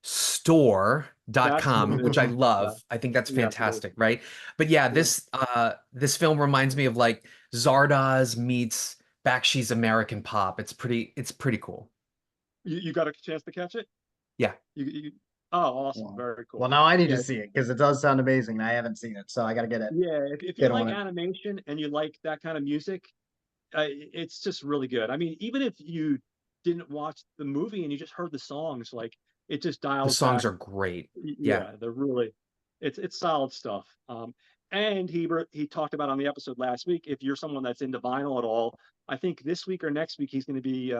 deathofarockstore.com, it is. which I Yeah, love. I think that's yes, it is. fantastic, right? But yeah, Yeah. this film reminds me of like Zardoz meets Bakshi's American Pop. It's pretty cool. You got a chance to catch it? Yeah. You oh, awesome, Well, very well, cool. now I need to Yeah, see it because it does sound amazing, and I haven't seen it, so I got to yeah. If you get like on it. animation and you like that kind of music, it's just really good. I mean, even if you didn't watch the movie and you just heard the songs, like it just The dials songs back. are great. Yeah. Yeah, they're really, it's solid stuff. And he talked about on the episode last week. If you're someone that's into vinyl at all, I think this week or next week he's going to be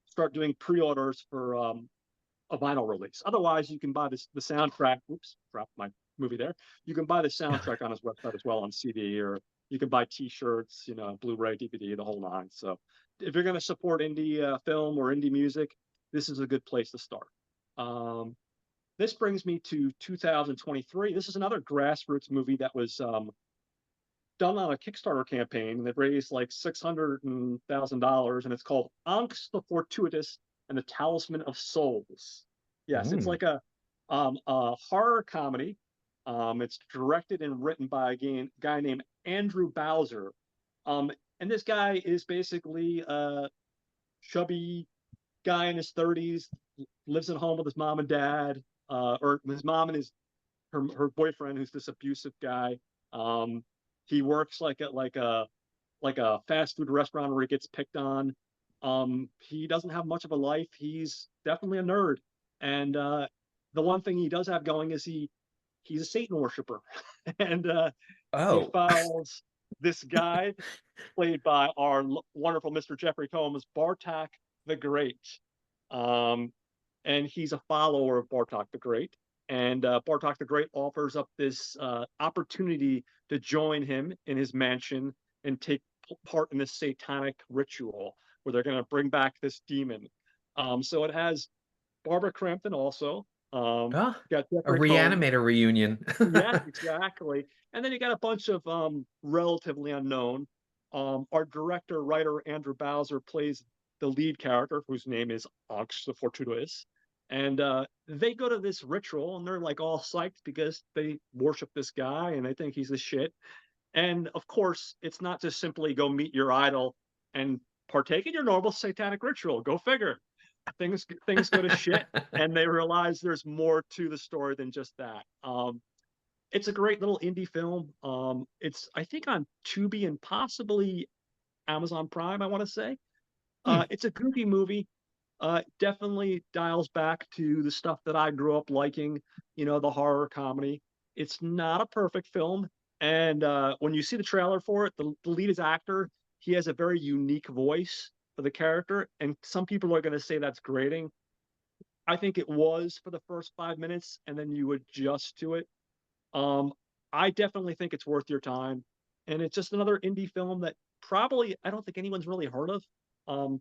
start doing pre-orders for a vinyl release. Otherwise, you can buy the soundtrack. Oops, dropped my movie there. You can buy the soundtrack on his website as well on CD, or you can buy T-shirts, Blu-ray, DVD, the whole nine. So if you're going to support indie film or indie music, this is a good place to start. Um, this brings me to 2023. This is another grassroots movie that was done on a Kickstarter campaign that raised like $600,000, and it's called Ankhs the Fortuitous and the Talisman of Souls. Yes, it's Mm. like a horror comedy. It's directed and written by a guy named Andrew Bowser. Um, and this guy is basically a chubby guy in his 30s, lives at home with his mom and dad, or his mom and her boyfriend, who's this abusive guy. Um, he works like a fast food restaurant where he gets picked on. He doesn't have much of a life. He's definitely a nerd, and the one thing he does have going is he's a Satan worshiper, and he Oh. follows this guy played by our wonderful Mr. Jeffrey Combs, Bartok the Great. Um, and he's a follower of Bartok the Great. And Bartok the Great offers up this opportunity to join him in his mansion and take part in this satanic ritual where they're going to bring back this demon. So it has Barbara Crampton also. Ah, Got a Jeffrey Combs. reanimator reunion. Yes, exactly. And then you got a bunch of relatively unknown. Our director, writer Andrew Bowser plays the lead character, whose name is Ankhs the Fortuitous. And they go to this ritual and they're like all psyched because they worship this guy and they think he's the shit. And of course, it's not just simply go meet your idol and partake in your normal satanic ritual. Go figure. Things go to shit, and they realize there's more to the story than just that. It's a great little indie film. It's I think on Tubi and possibly Amazon Prime, I want to say. Hmm. It's a goofy movie. Definitely dials back to the stuff that I grew up liking, the horror comedy. It's not a perfect film. And when you see the trailer for it, the lead is actor. He has a very unique voice for the character. And some people are going to say that's grating. I think it was for the first 5 minutes, and then you adjust to it. Um, I definitely think it's worth your time. And it's just another indie film that probably I don't think anyone's really heard of. Um,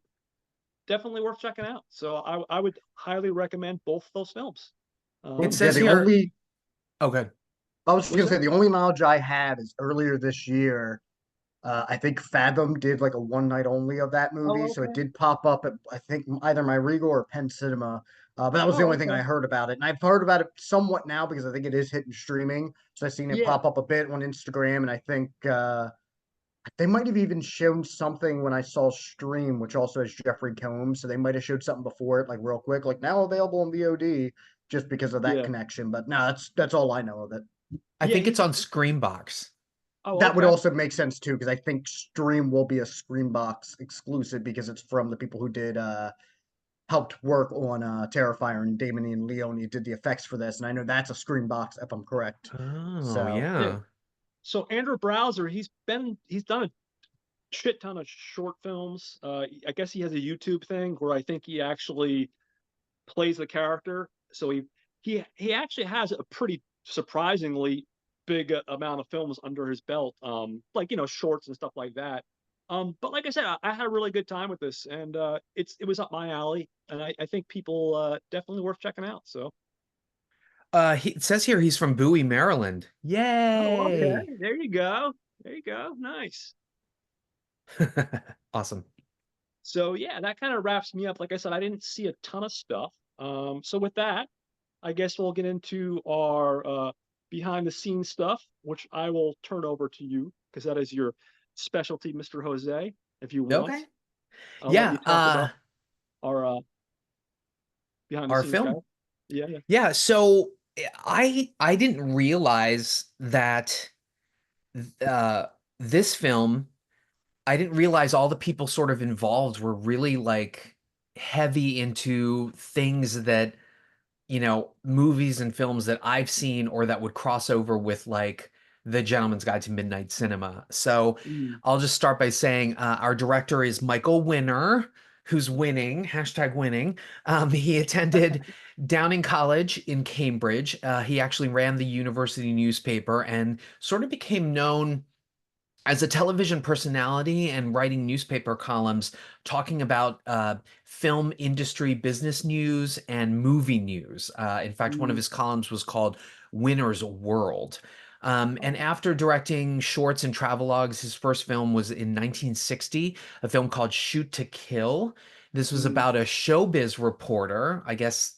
Definitely worth checking out. So I would highly recommend both those films. It Yeah, says the here. only Oh, good. I was just Was gonna say that? the only knowledge I have is earlier this year. I think Fathom did like a one night only of that movie, Oh, so it okay. did pop up at I think either my Regal or Penn Cinema. But that was the Oh, only thing I okay. heard about it, and I've heard about it somewhat now because I think it is hitting streaming. So I've seen it Yeah, pop up a bit on Instagram, and I think they might have even shown something when I saw Stream, which also has Jeffrey Combs. So they might have showed something before it, like real quick, like now available on VOD, just because of that yeah, connection. But no, that's all I know of it. I yeah. think it's He's. on Screambox. Oh, That would okay. also make sense too, because I think Stream will be a Screambox exclusive because it's from the people who did helped work on Terrifier, and Damon and Leone did the effects for this, and I know that's a Screambox if I'm correct. Oh, So Yeah. yeah. So Andrew Browser, he's done a shit ton of short films. I guess he has a YouTube thing where I think he actually plays the character. So he actually has a pretty surprisingly big amount of films under his belt, like shorts and stuff like that. But like I said, I had a really good time with this, and it was up my alley, and I think people definitely worth checking out. So, It says here he's from Bowie, Maryland. oh, okay, Yay. there you go, there you go, nice. Awesome. So yeah, that kind of wraps me up. Like I said, I didn't see a ton of stuff. So with that, I guess we'll get into our behind the scenes stuff, which I will turn over to you because that is your specialty, Mr. Jose. If you want, Okay. I'll let you Yeah, talk about our behind the Our scenes guy. film. Yeah, yeah. Yeah, so I didn't realize that uh this film, I didn't realize all the people sort of involved were really like heavy into things that, movies and films that I've seen or that would cross over with like The Gentleman's Guide to Midnight Cinema. So Mm, I'll just start by saying our director is Michael Winner, who's winning, hashtag winning. He attended Downing College in Cambridge. He actually ran the university newspaper and sort of became known as a television personality and writing newspaper columns talking about film industry business news and movie news. In fact, one of mm. his columns was called Winner's World. And after directing shorts and travelogues, his first film was in 1960, a film called Shoot to Kill. This was Mm, about a showbiz reporter, I guess,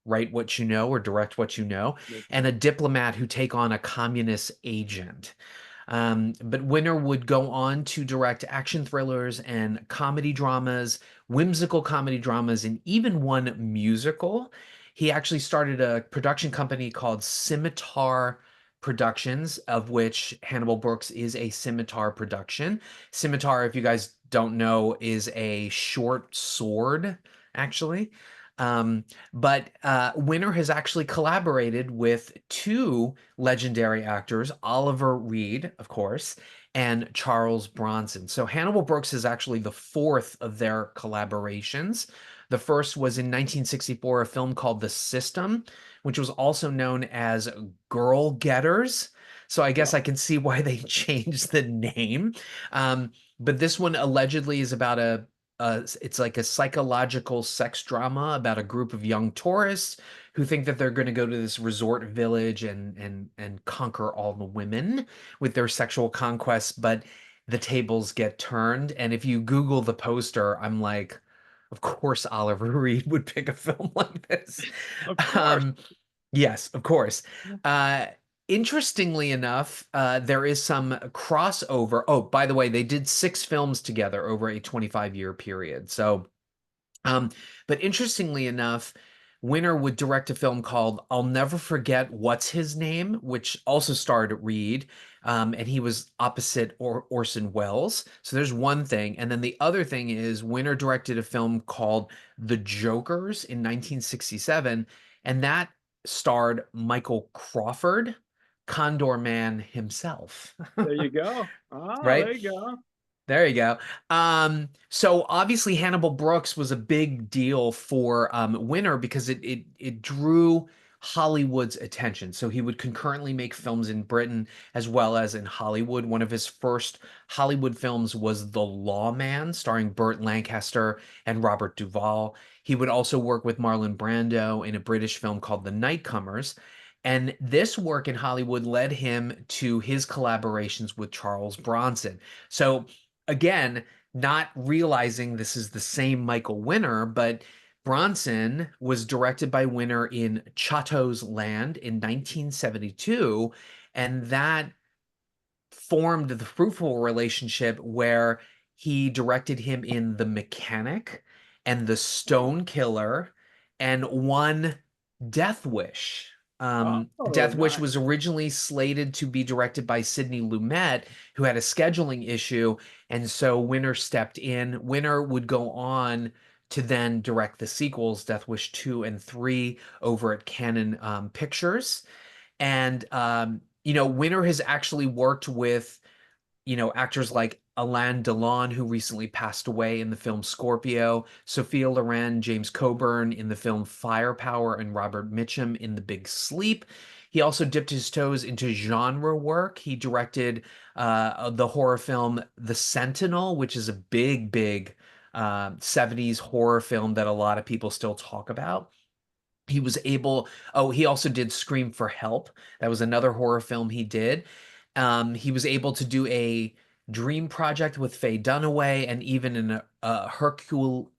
write what you know or direct what you know, that's and a diplomat who take on a communist agent. But Winner would go on to direct action thrillers and comedy dramas, whimsical comedy dramas, and even one musical. He actually started a production company called Scimitar Productions, of which Hannibal Brooks is a Scimitar production. Scimitar, if you guys don't know, is a short sword, actually. Um, but Winner has actually collaborated with two legendary actors, Oliver Reed, of course, and Charles Bronson. So Hannibal Brooks is actually the fourth of their collaborations. The first was in 1964, a film called The System, which was also known as Girl Getters. So I guess I can see why they changed the name. But this one allegedly is about it's like a psychological sex drama about a group of young tourists who think that they're going to go to this resort village and conquer all the women with their sexual conquests, but the tables get turned. And if you Google the poster, I'm like, of course Oliver Reed would pick a film like this. of course. Um, Yes, of course. Uh, Interestingly enough, there is some crossover. Oh, by the way, they did six films together over a 25-year period. So um, but interestingly enough, Winner would direct a film called I'll Never Forget What's His Name, which also starred Reed, and he was opposite Orson Welles. So there's one thing. And then the other thing is Winner directed a film called The Jokers in 1967, and that starred Michael Crawford, Condor Man himself, There you go. Ah, there right? you go. There you go. So obviously Hannibal Brooks was a big deal for Winner because it drew Hollywood's attention. So he would concurrently make films in Britain as well as in Hollywood. One of his first Hollywood films was The Lawman, starring Burt Lancaster and Robert Duvall. He would also work with Marlon Brando in a British film called The Nightcomers. And this work in Hollywood led him to his collaborations with Charles Bronson. So again, not realizing this is the same Michael Winner, but Bronson was directed by Winner in Chateau's Land in 1972, and that formed the fruitful relationship where he directed him in The Mechanic and The Oh, Stone Killer and one Death Wish. oh, Death Wish nice. was originally slated to be directed by Sidney Lumet, who had a scheduling issue, and so Winner stepped in. Winner would go on to then direct the sequels, Death Wish 2 and 3, over at Canon Pictures. And Winner has actually worked with actors like Alain Delon, who recently passed away in the film Scorpio, Sophia Loren, James Coburn in the film Firepower, and Robert Mitchum in The Big Sleep. He also dipped his toes into genre work. He directed the horror film The Sentinel, which is a big, big 70s horror film that a lot of people still talk about. He also did Scream for Help. That was another horror film he did. He was able to do a dream project with Faye Dunaway and even in a Hercule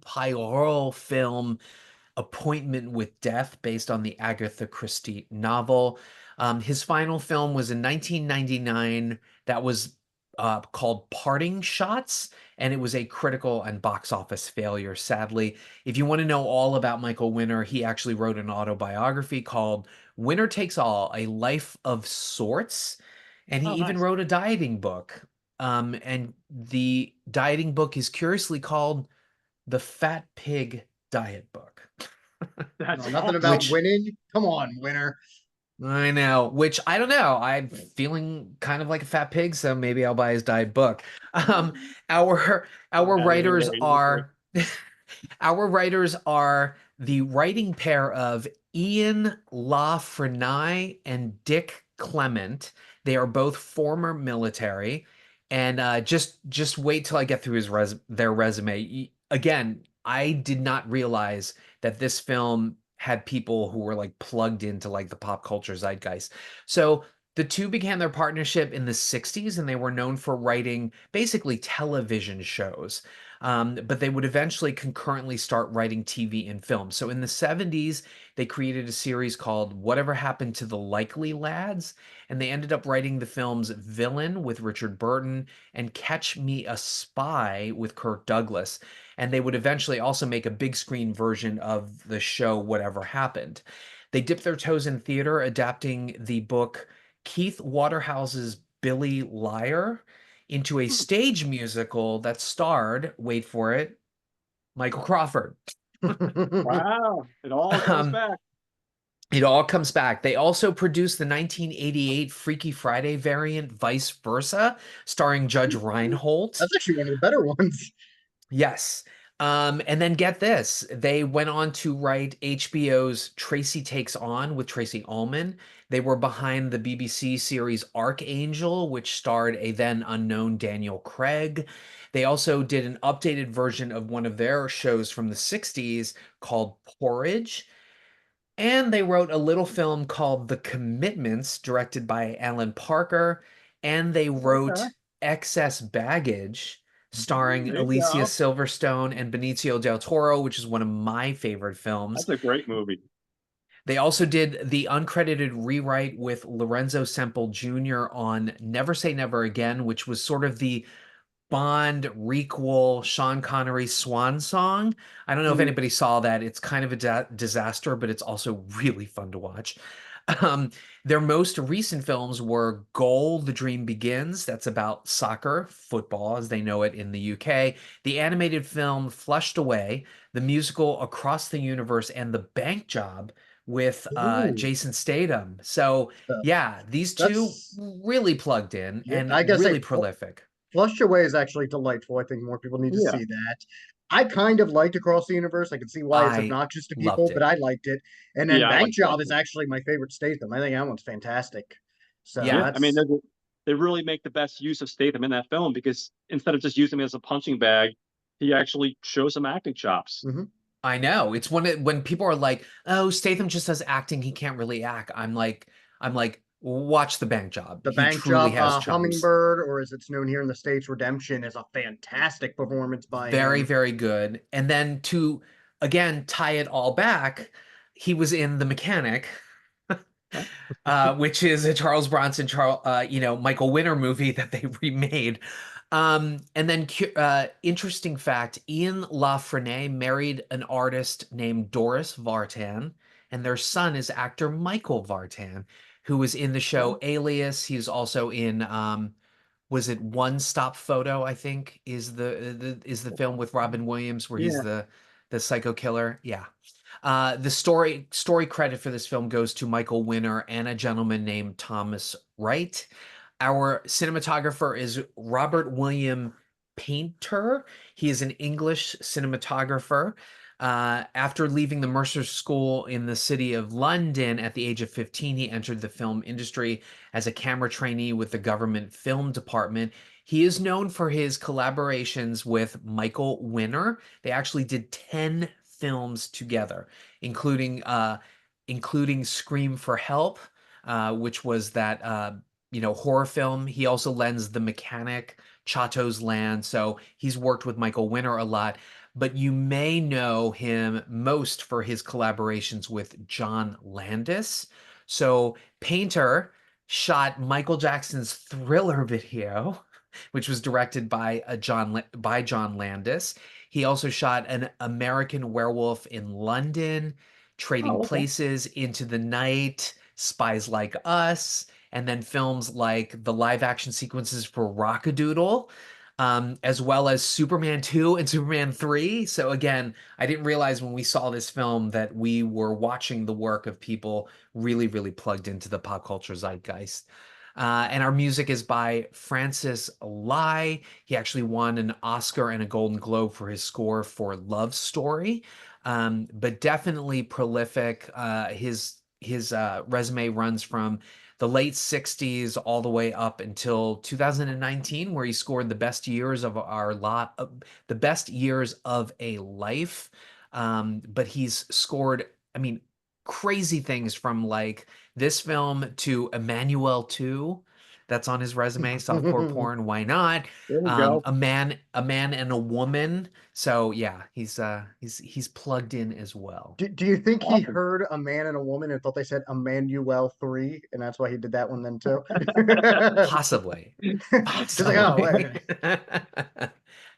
Poirot film, Appointment with Death, based on the Agatha Christie novel. His final film was in 1999. That was called Parting Shots, and it was a critical and box office failure, sadly. If you want to know all about Michael Winner, he actually wrote an autobiography called Winner Takes All, A Life of Sorts, and he Oh, even nice. wrote a dieting book. And the dieting book is curiously called The Fat Pig Diet Book. That's No, nothing awesome. about Which winning. Come on, winner. I know, which I don't know. I'm feeling kind of like a fat pig, so maybe I'll buy his diet book. Um, our Add it in writers there. You look great. are our writers are the writing pair of Ian LaFreniere and Dick Clement. They are both former military, and just wait till I get through their resume. Again, I did not realize that this film had people who were like plugged into like the pop culture zeitgeist. So the two began their partnership in the 60s and they were known for writing basically television shows. But they would eventually concurrently start writing TV and film. So in the 70s, they created a series called Whatever Happened to the Likely Lads, and they ended up writing the films Villain with Richard Burton and Catch Me a Spy with Kirk Douglas. And they would eventually also make a big screen version of the show Whatever Happened. They dipped their toes in theater, adapting the book Keith Waterhouse's Billy Liar into a Hmm. stage musical that starred, wait for it, Michael Crawford. Wow. It all comes Um, back. it all comes back. They also produced the 1988 Freaky Friday variant, Vice Versa, starring Judge Reinhold. That's actually one of the better ones. Yes. And then get this, they went on to write HBO's Tracy Takes On with Tracy Ullman. They were behind the BBC series Archangel, which starred a then unknown Daniel Craig. They also did an updated version of one of their shows from the 60s called Porridge. And they wrote a little film called The Commitments, directed by Alan Parker. And they Okay. wrote Excess Baggage, starring There you Alicia go. Silverstone and Benicio del Toro, which is one of my favorite That's films. a great movie. They also did the uncredited rewrite with Lorenzo Semple Jr. on Never Say Never Again, which was sort of the Bond requel Sean Connery swan song. I don't know if Mm. anybody saw that. It's kind of a disaster, but it's also really fun to watch. Their most recent films were Goal, The Dream Begins. That's about soccer, football as they know it in the UK. The animated film Flushed Away, the musical Across the Universe, and The Bank Job with Ooh, Jason Statham. So uh, yeah, these two that's really plugged in yeah. and I gotta say, really prolific. Flushed Away is actually delightful. I think more people need to Yeah. see that. I kind of liked Across the Universe. I can see why it's I obnoxious to loved people, but it. I liked it. And then Yeah, I Bank like that Job is too. actually my favorite Statham. I think that one's fantastic. So Yeah, Yeah, I mean, that's they really make the best use of Statham in that film because instead of just using him as a punching bag, he actually shows some acting chops. mhm. I know. It's when people are like, "Oh, Statham just does acting. He can't really act." I'm like, watch The Bank Job. The He Bank truly Job, has chops. Hummingbird, or as it's known here in the States, Redemption, is a fantastic performance by Very, him. very good. And then to again tie it all back, he was in The Mechanic, Huh? which is a Charles Bronson, Michael Winner movie that they remade. And then, interesting fact: Ian LaFreniere married an artist named Doris Vartan, and their son is actor Michael Vartan, who was in the show Oh, Alias. He's also in, was it One Stop Photo? I think is the film with Robin Williams where he's yeah. the psycho killer. Yeah. The story credit for this film goes to Michael Winner and a gentleman named Thomas Wright. Our cinematographer is Robert William Painter. He is an English cinematographer. After leaving the Mercer School in the city of London at the age of 15, he entered the film industry as a camera trainee with the government film department. He is known for his collaborations with Michael Winner. They actually did 10 films together, including including Scream for Help, which was that horror film. He also lends The Mechanic, Chato's Land. So he's worked with Michael Winner a lot, but you may know him most for his collaborations with John Landis. So Painter shot Michael Jackson's Thriller video. which was directed by John Landis. He also shot An American Werewolf in London, Trading Oh, okay. Places, Into the Night, Spies Like Us, and then films like the live action sequences for Rockadoodle, as well as Superman 2 and Superman 3. So again, I didn't realize when we saw this film that we were watching the work of people really, really plugged into the pop culture zeitgeist. And our music is by Francis Lai. He actually won an Oscar and a Golden Globe for his score for Love Story, but definitely prolific. His resume runs from the late 60s all the way up until 2019, where he scored the best years of the best years of a life. But he's scored, I mean, crazy things from like this film to Emmanuel 2. That's on his resume. Softcore porn. Why not? There you go. A man and a woman. So yeah, he's plugged in as well. Do you think he Awesome. heard a man and a woman and thought they said Emmanuel 3, and that's why he did that one then too? Possibly. He's like, oh, wait.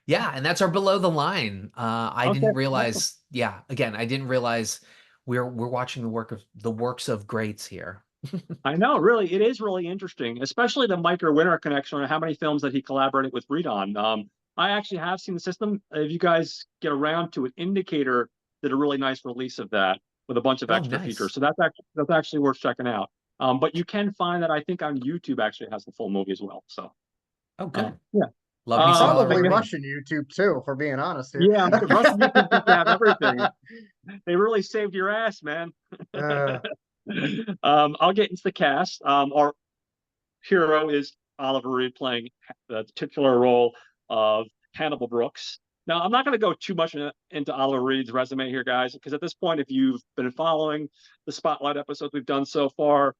Yeah, and that's our below the line. I Okay. didn't Awesome. realize. Yeah, again, I didn't realize we're watching the works of greats here. I know, really, it is really interesting, especially the Mike Winter connection and how many films that he collaborated with Reed on. I actually have seen the system. If you guys get around to it, Indicator did a really nice release of that with a bunch of Oh, extra features. nice. So that's actually worth checking out. But you can find that I think on YouTube actually has the full movie as well. So Oh, good. yeah. Love me some Oliver Probably Reed. Russian YouTube too, for being honest here. Yeah, Russian YouTube seems to have everything. They really saved your ass, man. Uh, I'll get into the cast. Our hero is Oliver Reed playing the titular role of Hannibal Brooks. Now, I'm not going to go too much into Oliver Reed's resume here, guys, because at this point, if you've been following the Spotlight episodes we've done so far,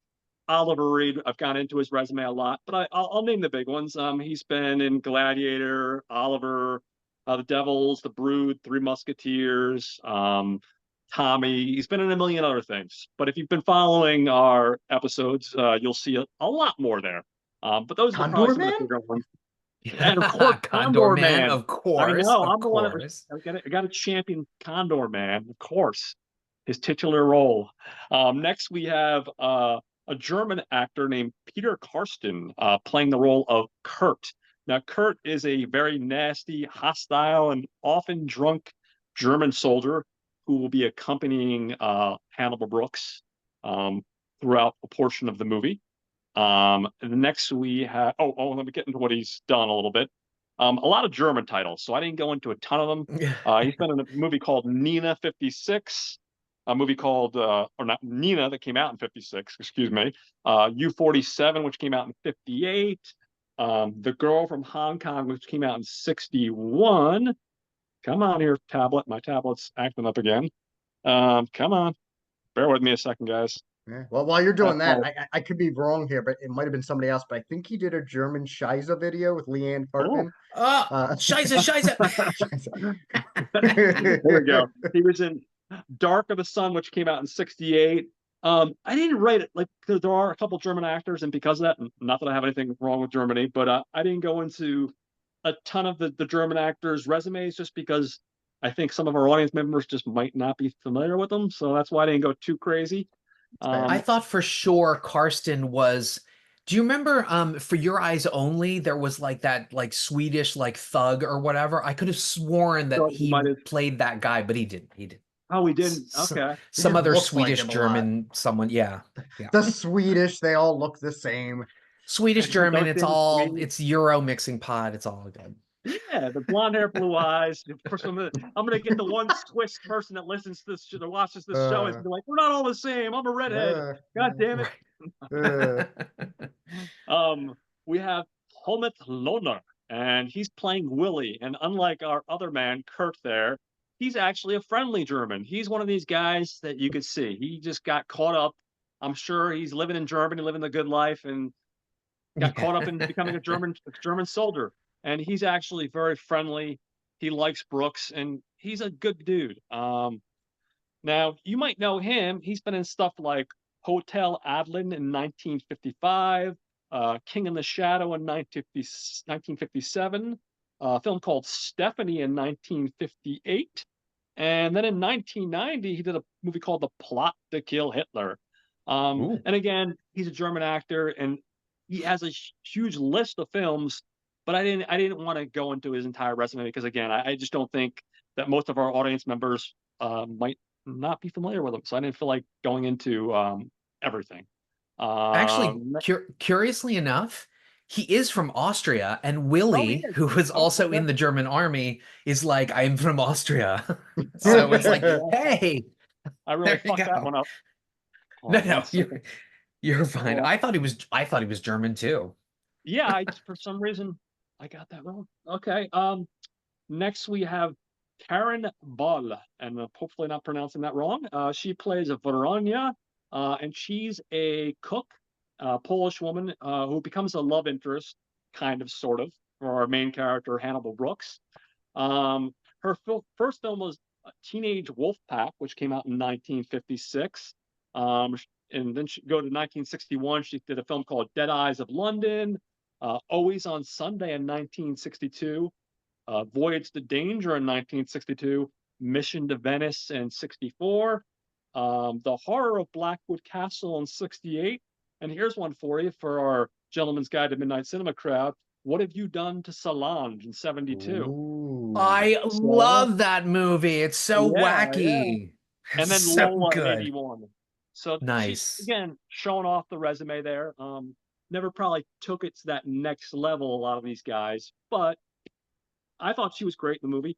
Oliver Reed, I've gone into his resume a lot, but I'll name the big ones. He's been in Gladiator, Oliver, The Devils, The Brood, Three Musketeers, Tommy. He's been in a million other things. But if you've been following our episodes, you'll see a lot more there. But those are probably Condor some of Man? the bigger ones. And of course, Condor Condor Man, Man. of I course, know. of I'm the one that course. I got to champion Condor Man, of course, his titular role. Next, we have a German actor named Peter Karsten playing the role of Kurt. Now, Kurt is a very nasty, hostile, and often drunk German soldier who will be accompanying Hannibal Brooks throughout a portion of the movie. Next we have, let me get into what he's done a little bit. A lot of German titles, so I didn't go into a ton of them. He's been in a movie called Nina 56, a movie called, or not Nina, that came out in 56, excuse me. U-47, which came out in 58. The Girl from Hong Kong, which came out in 61. Come on here, tablet. My tablet's acting up again. Come on. Bear with me a second, guys. Yeah. Well, while you're doing that, Oh, I could be wrong here, but it might have been somebody else. But I think he did a German Shiza video with Leanne oh. Cartman. Scheiße, Scheiße. There we go. He was in Dark of the Sun, which came out in 68. I didn't write it, like, because there are a couple German actors, and because of that, not that I have anything wrong with Germany, but I didn't go into a ton of the German actors' resumes just because I think some of our audience members just might not be familiar with them. So that's why I didn't go too crazy. I thought for sure Karsten was. Do you remember For Your Eyes Only, there was like that like Swedish like thug or whatever? I could have sworn that So he might he have. played that guy, but he didn't. He didn't. Oh, he didn't. S- Okay. He some just other looks like Swedish him a lot. German someone. Yeah. Yeah. The Swedish, they all look the same. Swedish German, Don't think Sweden. it's Euro mixing pot. It's all good. Yeah, the blonde hair, blue eyes. Of course, I'm gonna get the one Swiss person that listens to this, that watches this show, is Uh, gonna be like, "We're not all the same. I'm a redhead. God damn it." uh, We have Helmut Lohner, and he's playing Willie. And unlike our other man, Kurt, there, he's actually a friendly German. He's one of these guys that you could see. He just got caught up. I'm sure he's living in Germany, living the good life, and got caught up in becoming a German soldier. And he's actually very friendly. He likes Brooks, and he's a good dude. Now you might know him. He's been in stuff like Hotel Adlin in 1955, King in the Shadow in 1957, a film called Stephanie in 1958, and then in 1990 he did a movie called The Plot to Kill Hitler. Ooh. And again, he's a German actor, and he has a huge list of films. But I didn't want to go into his entire resume because again, I just don't think that most of our audience members might not be familiar with him. So I didn't feel like going into everything. Actually, Um, curiously enough, he is from Austria, and oh, he Willie, is. who was Oh, also okay. in the German army, is like, I'm from Austria. Oh, So it's okay. like, Well, hey, I really there you fucked that go. one up. No, Hold on one no, second. you're fine. Oh, I thought he was German too. yeah, for some reason I got that wrong. Okay. Next we have Karen Ball, and hopefully not pronouncing that wrong. She plays a Veronia, and she's a cook, a Polish woman who becomes a love interest, kind of, sort of, for our main character Hannibal Brooks. Her first film was Teenage Wolf Pack, which came out in 1956. Um, and then she go to 1961. She did a film called Dead Eyes of London, Always on Sunday in 1962, Voyage to Danger in 1962, Mission to Venice in 64, The Horror of Blackwood Castle in 68. And here's one for you for our Gentleman's Guide to Midnight Cinema crowd. What Have You Done to Solange in 72? Ooh. I So, love that movie. It's so yeah, yeah. wacky. And It's then so Lola in good. 81. So she, Nice. again, showing off the resume there. Never probably took it to that next level, a lot of these guys, but I thought she was great in the movie.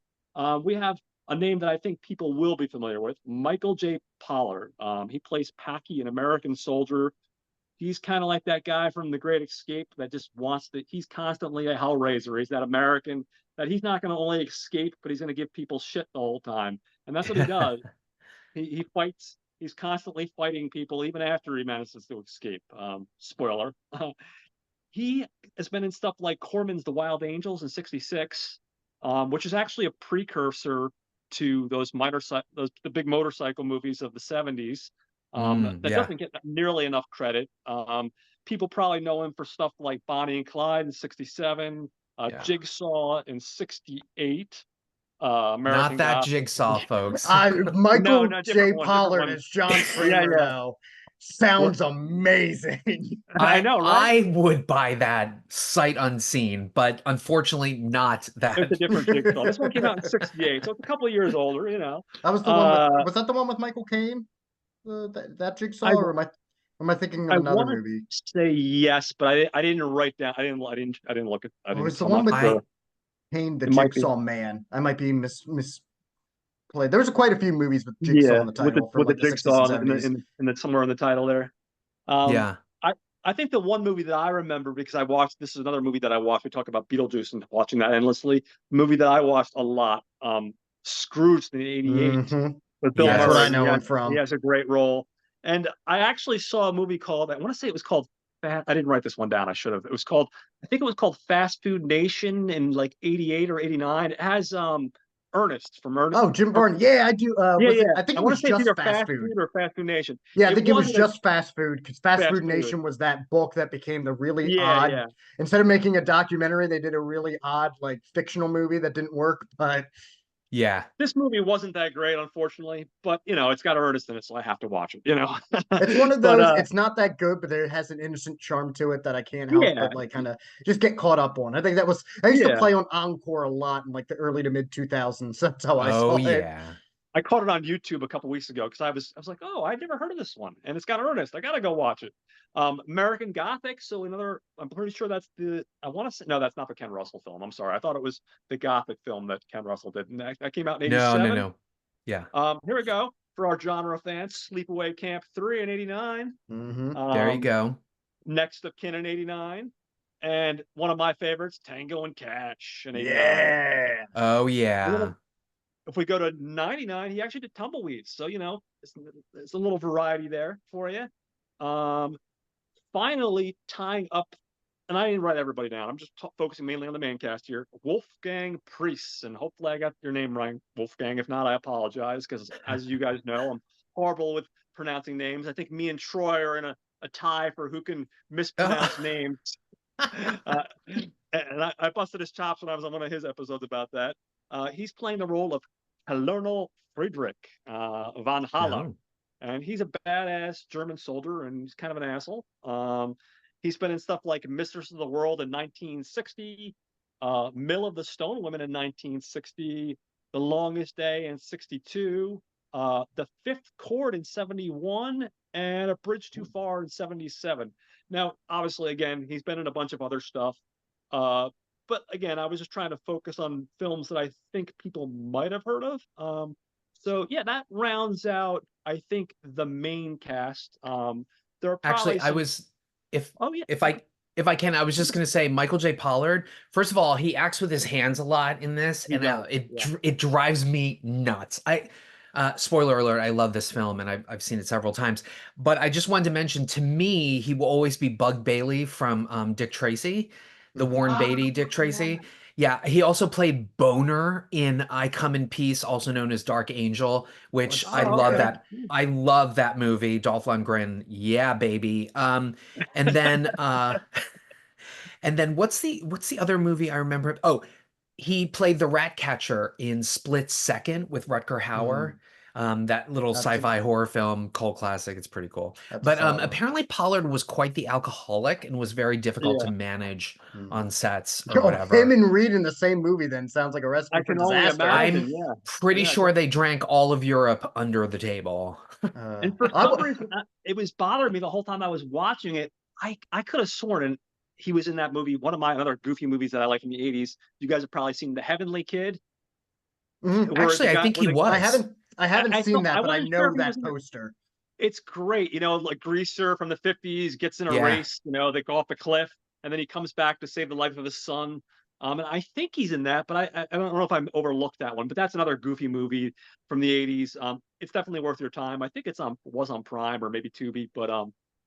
We have a name that I think people will be familiar with, Michael J. Pollard. He plays Packy, an American soldier. He's kind of like that guy from The Great Escape that just wants to, he's constantly a hellraiser. He's that American that he's not going to only escape, but he's going to give people shit the whole time. And that's what he does. He fights, he's constantly fighting people even after he manages to escape. Spoiler. He has been in stuff like Corman's The Wild Angels in '66, which is actually a precursor to those the big motorcycle movies of the '70s. That Yeah, doesn't get nearly enough credit. People probably know him for stuff like Bonnie and Clyde in '67, yeah. Jigsaw in '68, Not American that Gothic. Jigsaw, folks. I No, Michael no, different J. one, different Pollard one. as John Yeah, Kramer yeah. though What? sounds amazing. I know, right? I would buy that sight unseen, but unfortunately not It's a that. different Jigsaw. This one came out in '68, so it's a couple of years older, you know. That was the one with Uh, was that the one with Michael Caine? That I Jigsaw, or am I thinking of I another want to movie? say yes, but I didn't write down. I didn't look at. I Oh, didn't it's the come one up with with I Caine, the it might be. Jigsaw Man. I might be misplayed. There's quite a few movies with Jigsaw Yeah, in the title from with the like the 60s and Jigsaw in 70s. the somewhere in the title there. Um, yeah. I I think the one movie that I remember because I watched, this is another movie that I watched. We talk about Beetlejuice and watching that endlessly. Movie that I watched a lot. Scrooge in '88 Hmm. with Bill That's what I Murray. Yes. know him He from. has a great role. And I actually saw a movie called, I want to say it was called I didn't write this one down. I should have. It was called, I think it was called Fast Food Nation in like '88 or '89. It has Ernest from Ernest. Oh, Jim Varney. Yeah, I do. Yeah, Was it? yeah. I think I it want to was say it's just either Fast Fast Food. Food or Fast Food Nation. Yeah, I It think it was wasn't a just Fast Food because Fast fast Food food. Nation was that book that became the really Yeah, odd. yeah. Instead of making a documentary, they did a really odd, like fictional movie that didn't work. But Yeah. This movie wasn't that great, unfortunately, but you know, it's got Ernest in it, so I have to watch it, you know. it's one of But those. It's not that good, but it has an innocent charm to it that I can't help yeah, but like kind of just get caught up on. I think that was I used to yeah. play on Encore a lot in like the early to mid 2000s. That's how I Oh saw it. yeah. I caught it on YouTube a couple weeks ago because I was like, oh, I've never heard of this one, and it's got Ernest. I gotta go watch it. American Gothic. So another. I'm pretty sure that's the. I want to say no, that's not the Ken Russell film. I'm sorry. I thought it was the Gothic film that Ken Russell did, and that came out in No, no, '87. no. Yeah. Here we go for our genre fans. Sleepaway Camp 3 in '89. Hmm. There you Um, go. Next of Kin in '89, and one of my favorites, Tango and Cash in '89. Yeah. Oh A yeah. little If we go to '99, he actually did Tumbleweeds. So, you know, it's a little variety there for you. Um, Finally, tying up, and I didn't write everybody down. I'm just focusing mainly on the main cast here. Wolfgang Priest, and hopefully I got your name right, Wolfgang. If not, I apologize because, as you guys know, I'm horrible with pronouncing names. I think me and Troy are in a a tie for who can mispronounce names. Uh, and I busted his chops when I was on one of his episodes about that. He's playing the role of Colonel Friedrich von Haller, Oh. and he's a badass German soldier, and he's kind of an asshole. He's been in stuff like Mistress of the World in 1960, Mill of the Stone Women in 1960, The Longest Day in 62, The Fifth Chord in 71, and A Bridge Too Far in 77. Now, obviously, again, he's been in a bunch of other stuff. But again, I was just trying to focus on films that I think people might have heard of. So yeah, that rounds out, I think, the main cast. There are Actually, probably some. if Oh yeah, if I if I can, I was just gonna say Michael J. Pollard. First of all, he acts with his hands a lot in this, he and does. Yeah. it drives me nuts. Spoiler alert, I love this film and I've seen it several times. But I just wanted to mention, to me, he will always be Bug Bailey from Dick Tracy, the Warren Oh, Beatty Dick yeah. Tracy. Yeah, he also played Boner in I Come in Peace, also known as Dark Angel, which I Oh, love okay. that. I love that movie. Dolph Lundgren, yeah, baby. And then and then what's the other movie I remember? Oh, he played the rat catcher in Split Second with Rutger Hauer. That little That's sci-fi horror film, cult classic. It's pretty cool. that's a But solid one. apparently Pollard was quite the alcoholic and was very difficult to Yeah. manage Mm. on sets or Oh, him whatever. and Reed in the same movie then sounds like a I recipe for can only disaster. I'm imagine. Yeah. pretty Yeah. sure they drank all of Europe under the table. And for I some w- reason, it was bothering me the whole time I was watching it. I could have sworn, and he was in that movie, one of my other goofy movies that I like from the '80s. You guys have probably seen The Heavenly Kid, Mhm. where the Actually, I guy, think he I was. haven't I haven't seen I that, but I wasn't sure know if he was that in it. poster. It's great, like Greaser from the '50s gets in a Yeah. race, they go off the cliff, and then he comes back to save the life of his son. And I think he's in that, but I don't know if I overlooked that one. But that's another goofy movie from the '80s. It's definitely worth your time. I think was on Prime or maybe Tubi, but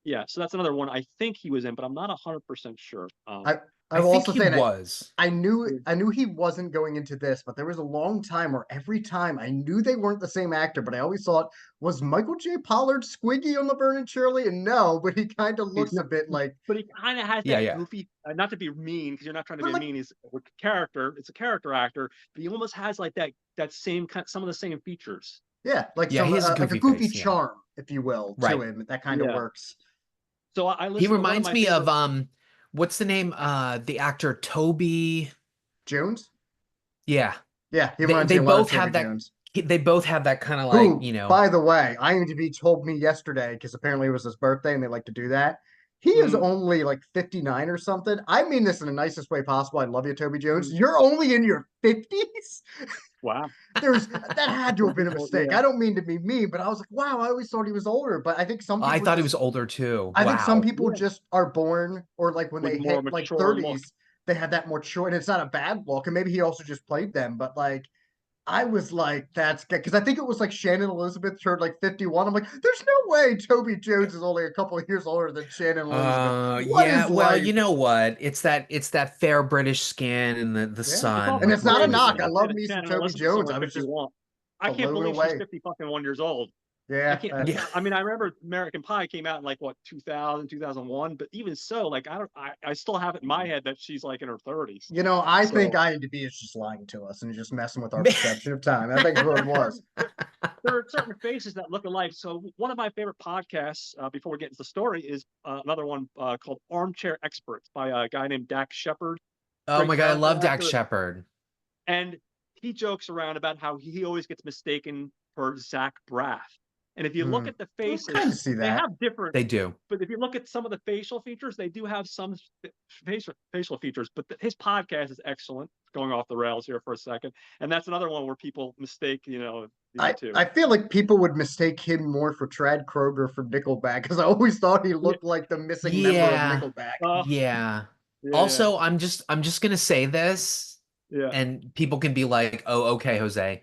yeah. So that's another one I think he was in, but I'm not 100% sure. I I will think also he say that was. I knew he wasn't going into this, but there was a long time where every time I knew they weren't the same actor, but I always thought, was Michael J. Pollard Squiggy on Laverne and Shirley? And no, but he kind of He's looks a not, bit like, but he kind of has Yeah, that yeah. goofy. Not to be mean, because you're not trying to but be like mean. He's a character. It's a character actor, but he almost has like that same kind, some of the same features. yeah, like Yeah, some he has a like a goofy goofy face. Yeah. charm, if you will, to Right. him. That kind of Yeah. works. So I He listened to one of reminds my me of favorite. what's the name? The actor Toby. Jones? Yeah. Yeah, he They reminds they me a lot of both Toby have that Jones. they both have that kind of like, Who, by the way, IMDb told me yesterday, because apparently it was his birthday and they like to do that. He is Mm, only like 59 or something. I mean this in the nicest way possible. I love you, Toby Jones. mm, You're only in your 50s? wow. That had to have been a Well, mistake. yeah. I don't mean to be mean, but I was like, wow, I always thought he was older. But I think some I people thought he was just older too. I think some Wow. people Yeah. just are born or like when With they more hit like mature look. 30s, they have that more mature, and it's not a bad look. And maybe he also just played them, but like I was like, that's good. Because I think it was like Shannon Elizabeth turned like 51. I'm like, there's no way Toby Jones is only a couple of years older than Shannon Elizabeth. What Yeah, is well, life? you know what? It's that fair British skin and the Yeah. It's sun, And also it's not a crazy which, knock. I to say love that me some Shannon Toby Elizabeth's Jones. only I was just 51. I can't blown believe she's away. 50 fucking 1 years old. I Yeah. can't. yeah. I mean, I remember American Pie came out in like what 2000, 2001, but even so, like I don't. I still have it in my head that she's like in her 30s. I think So IMDb is just lying to us and just messing with our perception of time. I think that's what it was. there are certain faces that look alike. So one of my favorite podcasts, before we get into the story, is another one called Armchair Experts by a guy named Dax Shepard, Oh great my God, I character love Dax actor, Shepard. and he jokes around about how he always gets mistaken for Zach Braff. And if you look Hmm. at the I kind of faces, see they that. have different. They do. But if you look at some of the facial features, they do have some facial features. But his podcast is excellent. Going off the rails here for a second, and that's another one where people mistake, the two. I feel like people would mistake him more for Trad Kroger from Nickelback because I always thought he Yeah. looked like the missing member of Yeah. Nickelback. Yeah. Yeah. Also, I'm just gonna say this, Yeah. and people can be like, "Oh, okay, Jose."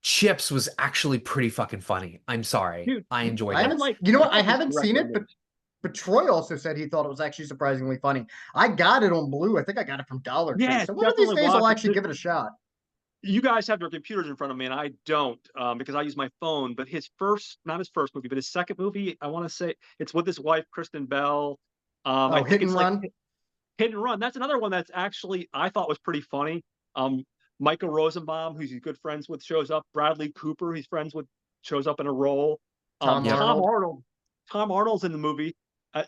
Chips was actually pretty fucking funny. I'm sorry. Dude, I enjoyed I I it. haven't, like you know I what? I like his haven't seen director it, moves. but Troy also said he thought it was actually surprisingly funny. I got it on Blue. I think I got it from Dollar Tree. Yeah, So one of these definitely days watch I'll it. actually give it a shot. you guys have your computers in front of me, and I don't, because I use my phone. But not his first movie, but his second movie, I want to say it's with his wife Kristen Bell. I Oh, think Hit it's and like Run. Hit and Run. That's another one that's actually I thought was pretty funny. Um, Michael Rosenbaum, who's he's good friends with, shows up. Bradley Cooper, he's friends with, shows up in a role. Tom Yep. Tom Arnold. Arnold, Tom Arnold's in the movie.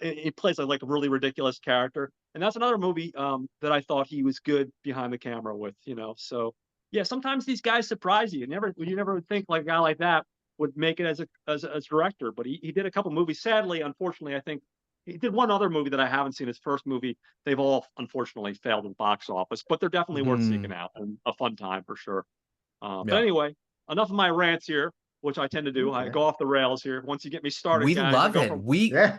He plays like a really ridiculous character, and that's another movie that I thought he was good behind the camera with. So yeah, sometimes these guys surprise you. You never would think like a guy like that would make it as director, but he did a couple movies. Sadly, unfortunately, I think he did one other movie that I haven't seen. His first movie, they've all unfortunately failed in the box office, but they're definitely worth seeking Mhm. out and a fun time for sure. But Yep. anyway, enough of my rants here, which I tend to do. I Okay. go off the rails here. Once you get me started, We guys, I love go it. from Yeah,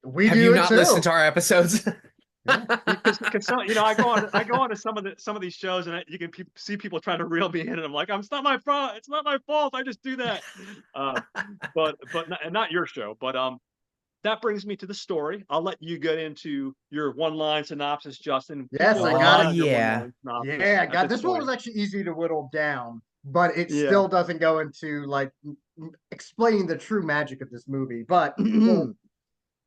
we Have you do it not listened too. to our episodes? Yeah. because I go on to some of these shows, and you can see people trying to reel me in, and I'm like, it's not my fault. It's not my fault. I just do that. Uh, but not your show. But that brings me to the story. I'll let you get into your one line synopsis, Justin. Yes, People I want to got Oh it. hear your one yeah. line synopsis Yeah, at God, this this one was point. actually easy to whittle down, but it Yeah. still doesn't go into like explaining the true magic of this movie. But Well,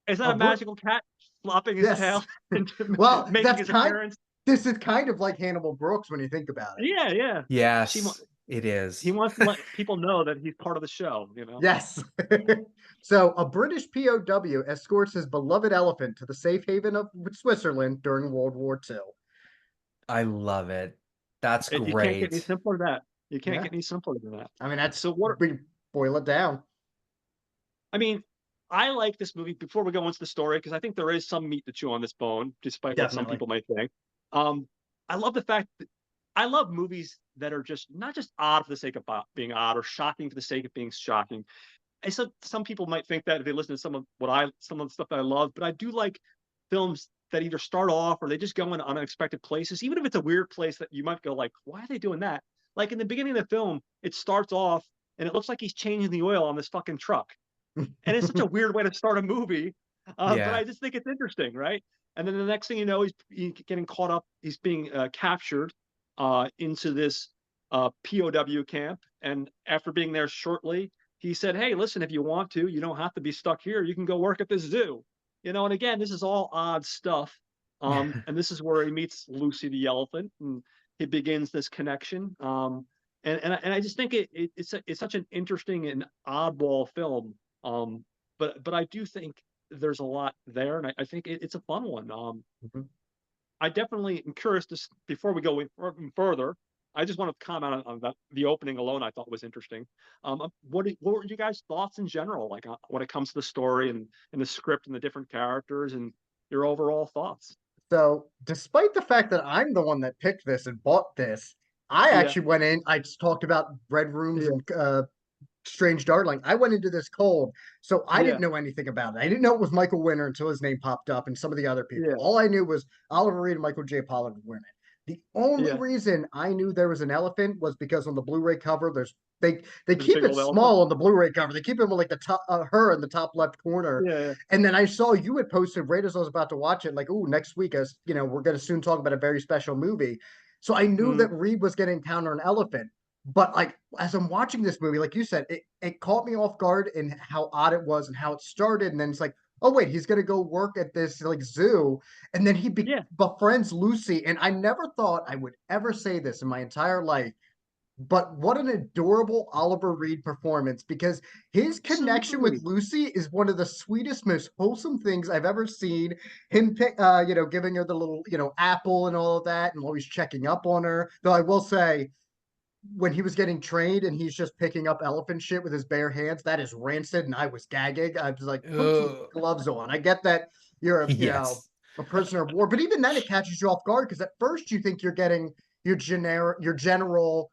is that a a br- magical cat flopping his yes, tail and well, making his appearance? this is kind of like Hannibal Brooks when you think about it. Yeah, yeah. She Yes, it he is. wants to let people know that he's part of the show. Yes. So, a British POW escorts his beloved elephant to the safe haven of Switzerland during World War II. I love it. That's You can't get any great. simpler than that. You can't Yeah, get any simpler than that. I mean that's So what we boil it down. I mean, I like this movie before we go into the story because I think there is some meat to chew on this bone, despite what some Definitely. people may think. I love the fact that I love movies that are just not just odd for the sake of being odd or shocking for the sake of being shocking. I said some people might think that if they listen to some of the stuff that I love, but I do like films that either start off or they just go in unexpected places, even if it's a weird place that you might go like, why are they doing that? Like in the beginning of the film, it starts off and it looks like he's changing the oil on this fucking truck, and it's such a weird way to start a movie. But Yeah. I just think it's interesting, right? And then the next thing you know, he's getting caught up. He's being captured into this POW camp, and after being there shortly, he said, "Hey, listen, if you want to, you don't have to be stuck here. You can go work at this zoo." And again, this is all odd stuff. And this is where he meets Lucy the elephant, and he begins this connection. And I just think it's such an interesting and oddball film. But I do think there's a lot there, and I think it's a fun one. Mhm. I definitely am curious before we go further. I just want to comment on that. The opening alone, I thought was interesting. What were you guys' thoughts in general, like when it comes to the story and the script and the different characters and your overall thoughts? So, despite the fact that I'm the one that picked this and bought this, I Yeah, actually went in. I just talked about Red Rooms yeah, and Strange Darling. I went into this cold, so I didn't yeah, know anything about it. I didn't know it was Michael Winner until his name popped up and some of the other people. yeah, All I knew was Oliver Reed and Michael J. Pollard were in it. The only yeah. reason I knew there was an elephant was because on the Blu-ray cover, they There's a keep big it old elephant. small on the Blu-ray cover. They keep him like the top, her in the top left corner. Yeah, And then I saw you had posted right as I was about to watch it, like, oh, next week, as you know, we're going to soon talk about a very special movie. So I knew mm, that Reed was going to encounter an elephant. But like as I'm watching this movie, like you said, it caught me off guard in how odd it was and how it started. And then it's like, oh wait, he's gonna go work at this like zoo, and then he yeah. befriends Lucy. And I never thought I would ever say this in my entire life, but what an adorable Oliver Reed performance, because his connection with Absolutely. Lucy is one of the sweetest, most wholesome things I've ever seen. Him giving her the little, apple and all of that, and always checking up on her. Though I will say, when he was getting trained and he's just picking up elephant shit with his bare hands, that is rancid, and I was gagging. I was like, put some Ugh. gloves on. I get that you're Yes. a prisoner of war, but even then it catches you off guard because at first you think you're getting your general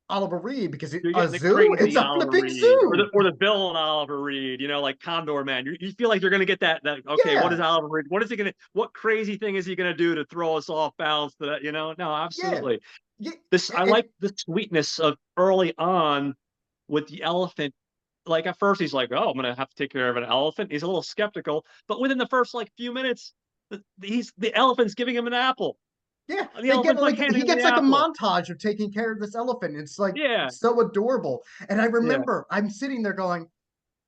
Oliver Reed because You're a getting the zoo, it's crazy a Oliver flipping Reed, or zoo. the villain Oliver Reed, like Condor Man. You feel like you're gonna get that. Okay, what is Yeah, Oliver Reed? What is he gonna? What crazy thing is he gonna do to throw us off balance? To that, no, yeah, absolutely. yeah. I And like the sweetness of early on with the elephant. Like at first he's like, "Oh, I'm gonna have to take care of an elephant." He's a little skeptical, but within the first like few minutes, the elephant's giving him an apple. Yeah, The they get elephant's like like handing he him the gets like a apple. montage of taking care of this elephant. It's like Yeah, so adorable. And I yeah, remember I'm sitting there going,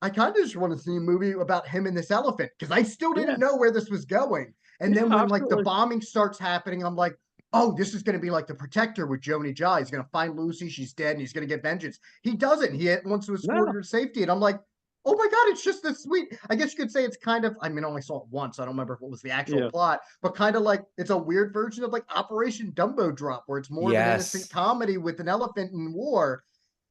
I kind of just want to see a movie about him and this elephant because I still yeah, didn't know where this was going. And yeah, then when like the absolutely. bombing starts happening, I'm like, oh, this is going to be like the Protector with Joni Jai. He's going to find Lucy, she's dead, and he's going to get vengeance. He doesn't. He wants to escort No, her to safety, and I'm like, oh my god, it's just this sweet. I guess you could say it's kind of. I mean, I only saw it once. So I don't remember if it was the actual yeah, plot, but kind of like it's a weird version of like Operation Dumbo Drop, where it's more of an innocent Yes. comedy with an elephant in war.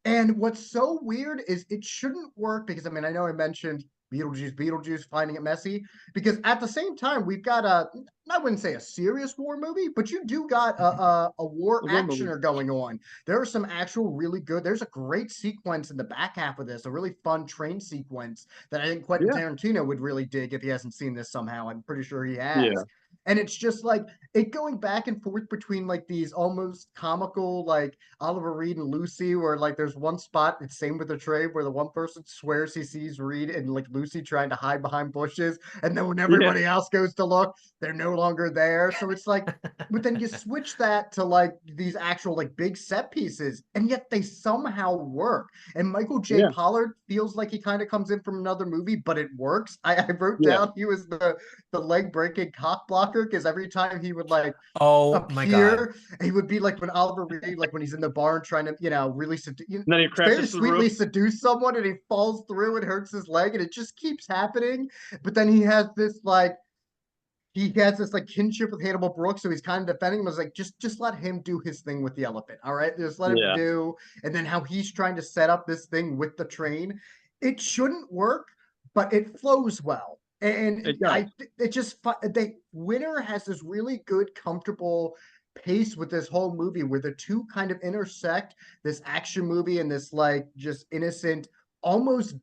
And what's so weird is it shouldn't work because I mean I know I mentioned Beetlejuice finding it messy because at the same time we've got a I wouldn't say a serious war movie, but you do got a war a war movie. actioner going on. There are some actual really good. There's a great sequence in the back half of this, a really fun train sequence that I think Quentin Yeah, Tarantino would really dig if he hasn't seen this somehow. I'm pretty sure he yeah, has. And it's just like it going back and forth between like these almost comical like Oliver Reed and Lucy, where like there's one spot, it's same with the trade, where the one person swears he sees Reed and like Lucy trying to hide behind bushes, and then when yeah, everybody else goes to look, they're no longer there. So it's like, but then you switch that to like these actual like big set pieces, and yet they somehow work. And Michael J. yeah, Pollard feels like he kind of comes in from another movie, but it works. I wrote yeah, down he was the leg breaking cock blocker because every time he would like Oh my God. appear. He would be like when Oliver Reed, like when he's in the barn trying to, really and then he very crashes through the sweetly roof. seduce someone and he falls through and hurts his leg and it just keeps happening. But then he has this like kinship with Hannibal Brooks, so he's kind of defending him. I was like, just let him do his thing with the elephant. All right. Just let him Yeah, do. And then how he's trying to set up this thing with the train. It shouldn't work, but it flows well. And it does. it just they Winter has this really good, comfortable pace with this whole movie where the two kind of intersect this action movie and this like just innocent, almost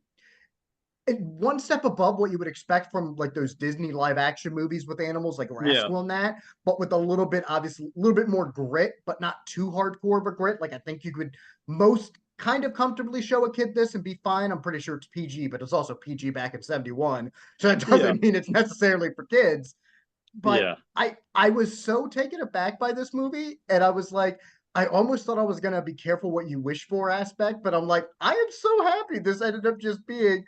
one step above what you would expect from like those Disney live action movies with animals like Yeah, Rascal and that, but with a little bit, obviously, a little bit more grit, but not too hardcore of a grit. Like I think you could most kind of comfortably show a kid this and be fine. I'm pretty sure it's PG, but it's also PG back in 71. So that yeah, doesn't mean it's necessarily for kids. But yeah, I was so taken aback by this movie, and I was like, I almost thought I was gonna be careful what you wish for aspect, but I'm like, I am so happy this ended up just being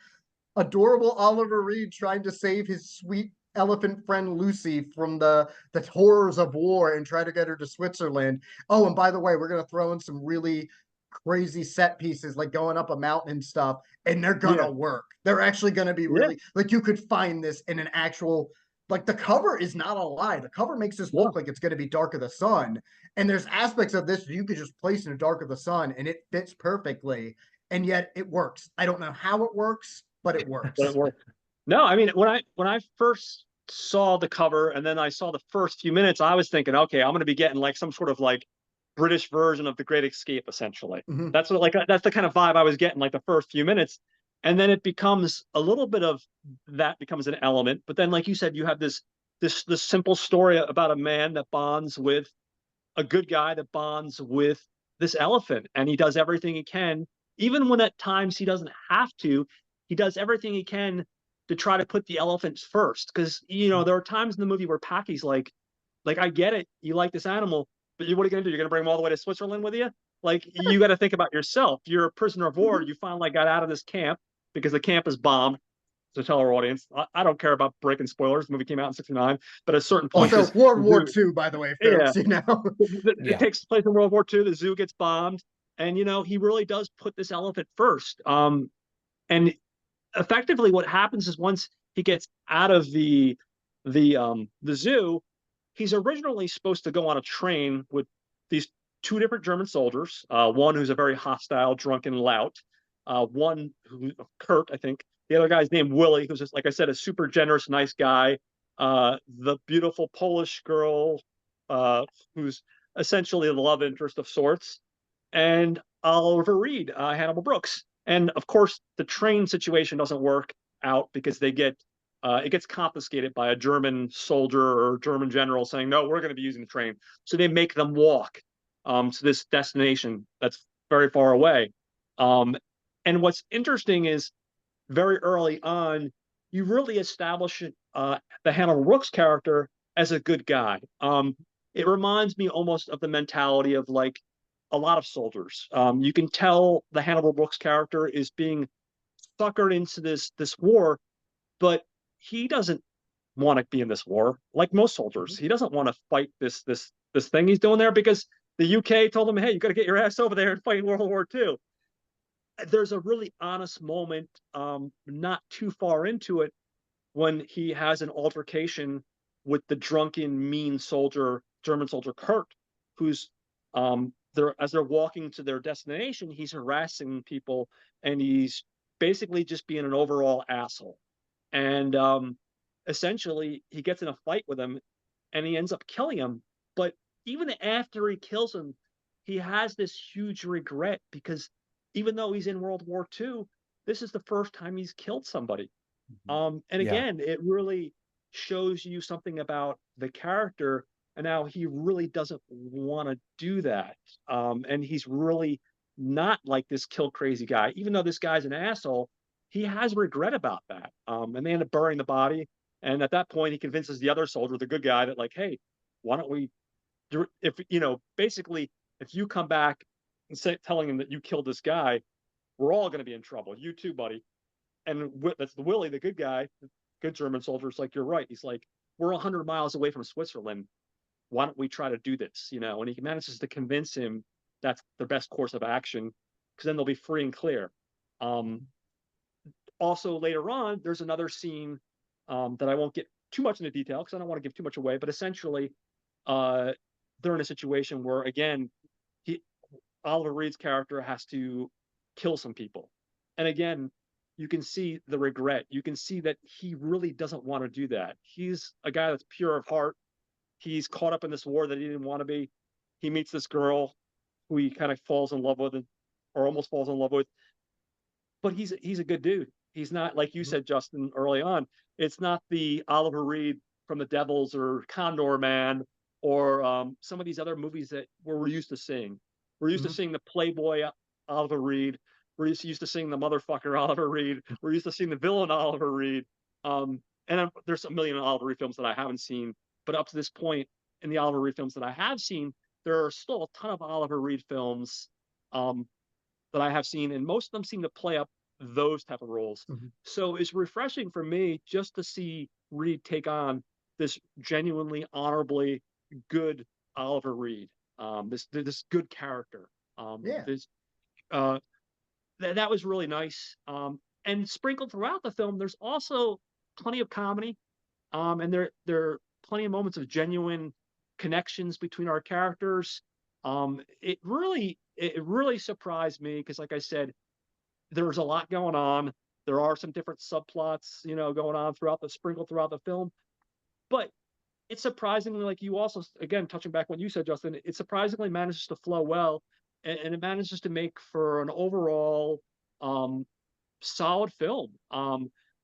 adorable Oliver Reed trying to save his sweet elephant friend Lucy from the horrors of war and try to get her to Switzerland. Oh, and by the way, we're gonna throw in some really crazy set pieces like going up a mountain and stuff, and they're yeah, gonna work. They're actually gonna be yeah. really like you could find this in an actual like the cover is not a lie. The cover makes this look No, like it's going to be Dark of the Sun, and there's aspects of this you could just place in a Dark of the Sun, and it fits perfectly, and yet it works. I don't know how it works, but it but it works. worked. No, I mean when I first saw the cover and then I saw the first few minutes, I was thinking, okay, I'm going to be getting like some sort of like British version of The Great Escape, essentially. Mm-hmm. That's what like that's the kind of vibe I was getting like the first few minutes, and then it becomes a little bit of that becomes an element. But then, like you said, you have this simple story about a man that bonds with a good guy that bonds with this elephant, and he does everything he can, even when at times he doesn't have to. He does everything he can to try to put the elephants first, because there are times in the movie where Packy's like I get it, you like this animal, but what are you gonna do? You're gonna bring him all the way to Switzerland with you? Like you got to think about yourself. You're a prisoner of war. You finally got out of this camp because the camp is bombed. To tell our audience, I don't care about breaking spoilers. The movie came out in '69, but at a certain point, Also, because World War II, by the way, yeah, folks. You know. it Yeah. takes place in World War II. The zoo gets bombed, and he really does put this elephant first. And effectively, what happens is once he gets out of the zoo, he's originally supposed to go on a train with these two different German soldiers. One who's a very hostile, drunken lout. One who Kurt, I think. The other guy's named Willie, who's just like I said, a super generous, nice guy. The beautiful Polish girl, who's essentially the love interest of sorts, and Oliver Reed, Hannibal Brooks. And of course, the train situation doesn't work out because it gets confiscated by a German soldier or German general saying, no, we're going to be using the train. So they make them walk to this destination that's very far away. Um, and what's interesting is very early on, you really establish the Hannibal Brooks character as a good guy. it reminds me almost of the mentality of like a lot of soldiers. You can tell the Hannibal Brooks character is being suckered into this war, but he doesn't want to be in this war like most soldiers. Mhm. He doesn't want to fight this thing he's doing there because the UK told him, "Hey, you got to get your ass over there and fight in World War II." There's a really honest moment, not too far into it, when he has an altercation with the drunken, mean soldier, German soldier Kurt, who's they're as they're walking to their destination, he's harassing people and he's basically just being an overall asshole. And essentially, he gets in a fight with him and he ends up killing him. But even after he kills him, he has this huge regret because even though he's in World War II, this is the first time he's killed somebody. Mhm. And Yeah. again, it really shows you something about the character and how he really doesn't want to do that. And he's really not like this kill crazy guy. Even though this guy's an asshole, he has regret about that. And they end up burying the body. And at that point, he convinces the other soldier, the good guy, that like, hey, why don't we do if basically if you come back and say telling him that you killed this guy, we're all going to be in trouble. You too, buddy. And that's the Willie, the good guy, the good German soldier. Is like, you're right. He's like, we're 100 miles away from Switzerland. Why don't we try to do this? And he manages to convince him that's the best course of action because then they'll be free and clear. Um, Also, later on, there's another scene that I won't get too much into detail because I don't want to give too much away. But essentially, uh, they're in a situation where, again, he, Oliver Reed's character has to kill some people. And again, you can see the regret. You can see that he really doesn't want to do that. He's a guy that's pure of heart. He's caught up in this war that he didn't want to be. He meets this girl who he kind of falls in love with, or almost falls in love with. But he's a good dude. He's not like you Mhm. said, Justin, early on. It's not the Oliver Reed from the Devils or Condor Man or some of these other movies that we're used to seeing. We're used to Mhm. seeing the Playboy Oliver Reed. We're used to seeing the motherfucker Oliver Reed. We're used to seeing the villain Oliver Reed. And there's a million Oliver Reed films that I haven't seen, but up to this point in the Oliver Reed films that I have seen, there are still a ton of Oliver Reed films um, that I have seen, and most of them seem to play up those type of roles. Mhm. So it's refreshing for me just to see Reed take on this genuinely honorably good Oliver Reed, this good character. Yeah. This uh, that was really nice. And sprinkled throughout the film, there's also plenty of comedy, and there are plenty of moments of genuine connections between our characters. It really surprised me because, like I said, there's a lot going on. There are some different subplots, going on sprinkled throughout the film. But it's surprisingly, like you also, again, touching back what you said, Justin, it surprisingly manages to flow well, and it manages to make for an overall um, solid film.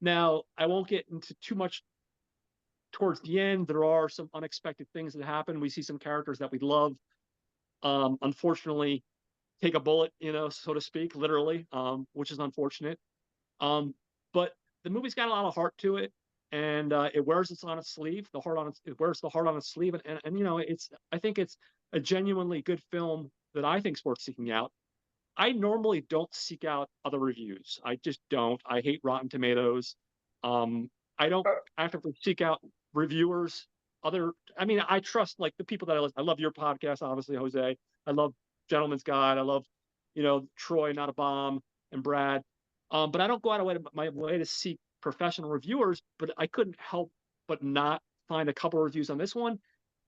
Now, I won't get into too much towards the end. There are some unexpected things that happen. We see some characters that we love, unfortunately, take a bullet, so to speak, literally, which is unfortunate. Um, but the movie's got a lot of heart to it, and it wears its on its sleeve. It wears the heart on its sleeve, and I think it's a genuinely good film that I think's worth seeking out. I normally don't seek out other reviews. I just don't. I hate Rotten Tomatoes. Um, I don't actively seek out reviewers. I mean, I trust like the people that I listen. I love your podcast, obviously, Jose. I love Gentleman's Guide. I love, Troy, Not a Bomb, and Brad. But I don't go out of my way to seek professional reviewers. But I couldn't help but not find a couple of reviews on this one,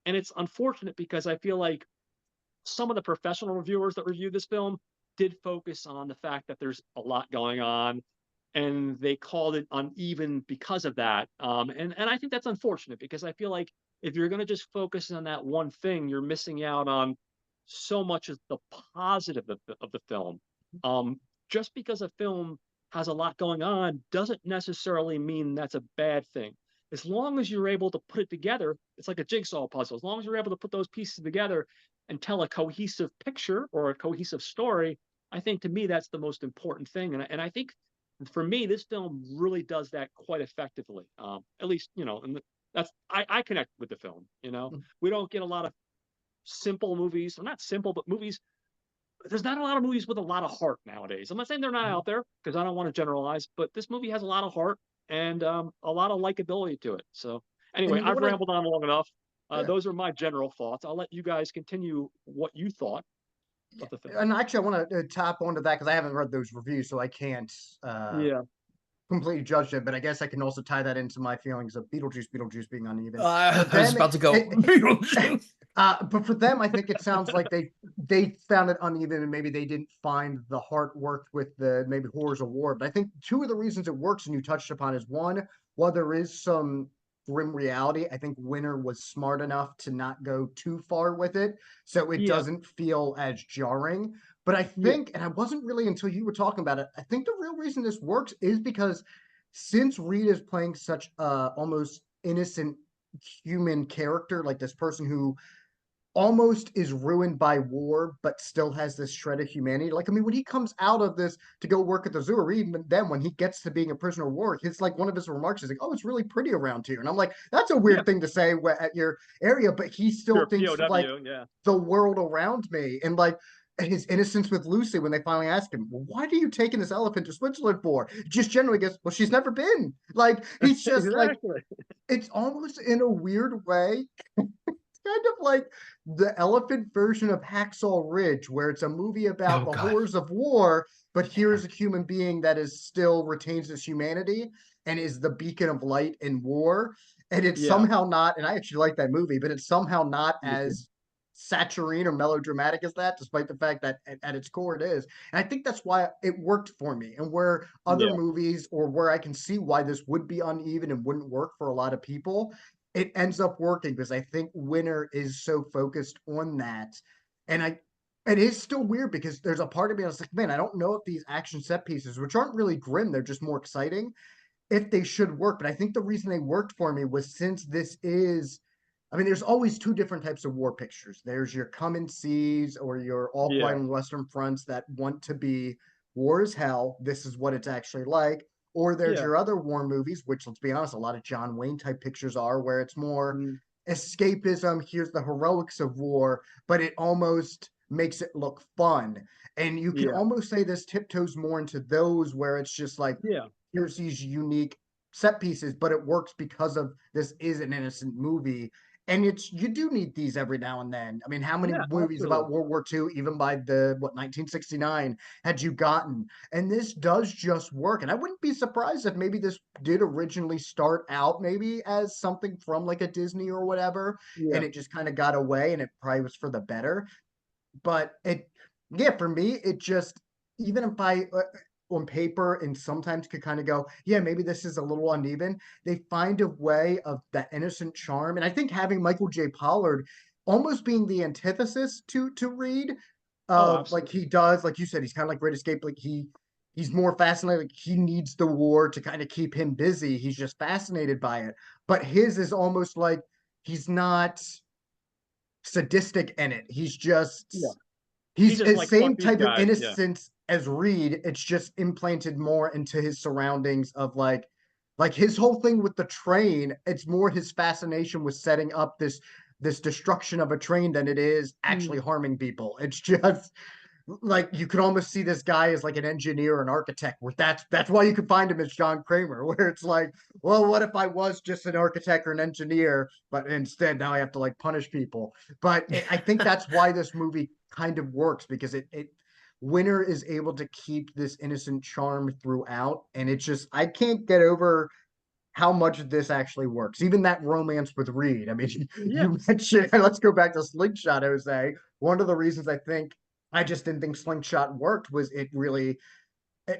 and it's unfortunate because I feel like some of the professional reviewers that reviewed this film did focus on the fact that there's a lot going on and they called it uneven because of that. And I think that's unfortunate because I feel like if you're going to just focus on that one thing, you're missing out on so much of the positive of the film. Um, just because a film has a lot going on doesn't necessarily mean that's a bad thing. As long as you're able to put it together, it's like a jigsaw puzzle. As long as you're able to put those pieces together and tell a cohesive picture or a cohesive story, I think to me that's the most important thing. And I think for me, this film really does that quite effectively. At least, and that's I connect with the film. Mhm. We don't get a lot of simple movies. Well, not simple, but movies. There's not a lot of movies with a lot of heart nowadays. I'm not saying they're not out there because I don't want to generalize, but this movie has a lot of heart and a lot of likability to it. So And anyway, you know I've what I rambled on long enough. yeah. Those are my general thoughts. I'll let you guys continue what you thought Yeah. of the film. And actually, I want to tap onto that because I haven't read those reviews, so I can't Yeah, completely judge it. But I guess I can also tie that into my feelings of Beetlejuice being uneven. For I was them, about to go. but for them, I think it sounds like they found it uneven, and maybe they didn't find the heart worked with the maybe horrors of war. But I think two of the reasons it works, and you touched upon, is one, while there is some grim reality, I think Winter was smart enough to not go too far with it, so it yeah, doesn't feel as jarring. But I yeah, think, and I wasn't really until you were talking about it, I think the real reason this works is because since Reed is playing such a almost innocent human character, like this person who almost is ruined by war, but still has this shred of humanity. Like, I mean, when he comes out of this to go work at the zoo, or even then when he gets to being a prisoner of war, it's like one of his remarks is like, "Oh, it's really pretty around here," and I'm like, "That's a yeah. weird thing to say at your area," but he still You're a thinks like POW. Yeah, the world around me, and like his innocence with Lucy when they finally ask him, well, "Why are you taking this elephant to Switzerland for?" Just generally goes, "Well, she's never been." Like he's just like exactly. it's almost in a weird way kind of like the elephant version of Hacksaw Ridge, where it's a movie about Oh the God. horrors of war, but Yeah. here's a human being that is still retains his humanity and is the beacon of light in war. And it's Yeah, somehow not, and I actually like that movie, but it's somehow not me too. as saturine or melodramatic as that, despite the fact that at its core it is. And I think that's why it worked for me. And where other Yeah, movies, or where I can see why this would be uneven and wouldn't work for a lot of people, it ends up working because I think Winner is so focused on that. And it is still weird because there's a part of me that's like, man, I don't know if these action set pieces, which aren't really grim, they're just more exciting, if they should work. But I think the reason they worked for me was since this is, I mean, there's always two different types of war pictures. There's your come and sees or your all quiet yeah, on the Western fronts that want to be war as hell. This is what it's actually like. Or there's yeah, your other war movies, which let's be honest, a lot of John Wayne type pictures are, where it's more mm, escapism. Here's the heroics of war, but it almost makes it look fun. And you can yeah, almost say this tiptoes more into those where it's just like, yeah, here's these unique set pieces, but it works because of this is an innocent movie. And it's you do need these every now and then. I mean, how many yeah. movies Absolutely. about World War II, even by the 1969, had you gotten? And this does just work. And I wouldn't be surprised if maybe this did originally start out maybe as something from like a Disney or whatever, Yeah, and it just kind of got away, and it probably was for the better. But it, yeah, for me, it just, even if I on paper and sometimes could kind of go, yeah, maybe this is a little uneven, they find a way of that innocent charm. And I think having Michael J. Pollard almost being the antithesis to Reed, oh, of like absolutely. he does, like you said, he's kind of like Great Escape, like he's more fascinated, like he needs the war to kind of keep him busy. He's just fascinated by it. But his is almost like he's not sadistic in it. He's Yeah, just he he's just the like fuck same these type of guys. Yeah, innocence as Reed. It's just implanted more into his surroundings of like his whole thing with the train. It's more his fascination with setting up this destruction of a train than it is mm, actually harming people. It's just like you could almost see this guy as like an engineer or an architect, where that's why you could find him as John Kramer, where it's like, well, what if I was just an architect or an engineer, but instead now I have to like punish people. But I think that's why this movie kind of works, because it Winner is able to keep this innocent charm throughout, and it's just I can't get over how much this actually works. Even that romance with Reed. I mean, yeah, you mentioned, let's go back to Slingshot, Jose. One of the reasons I think I just didn't think Slingshot worked was it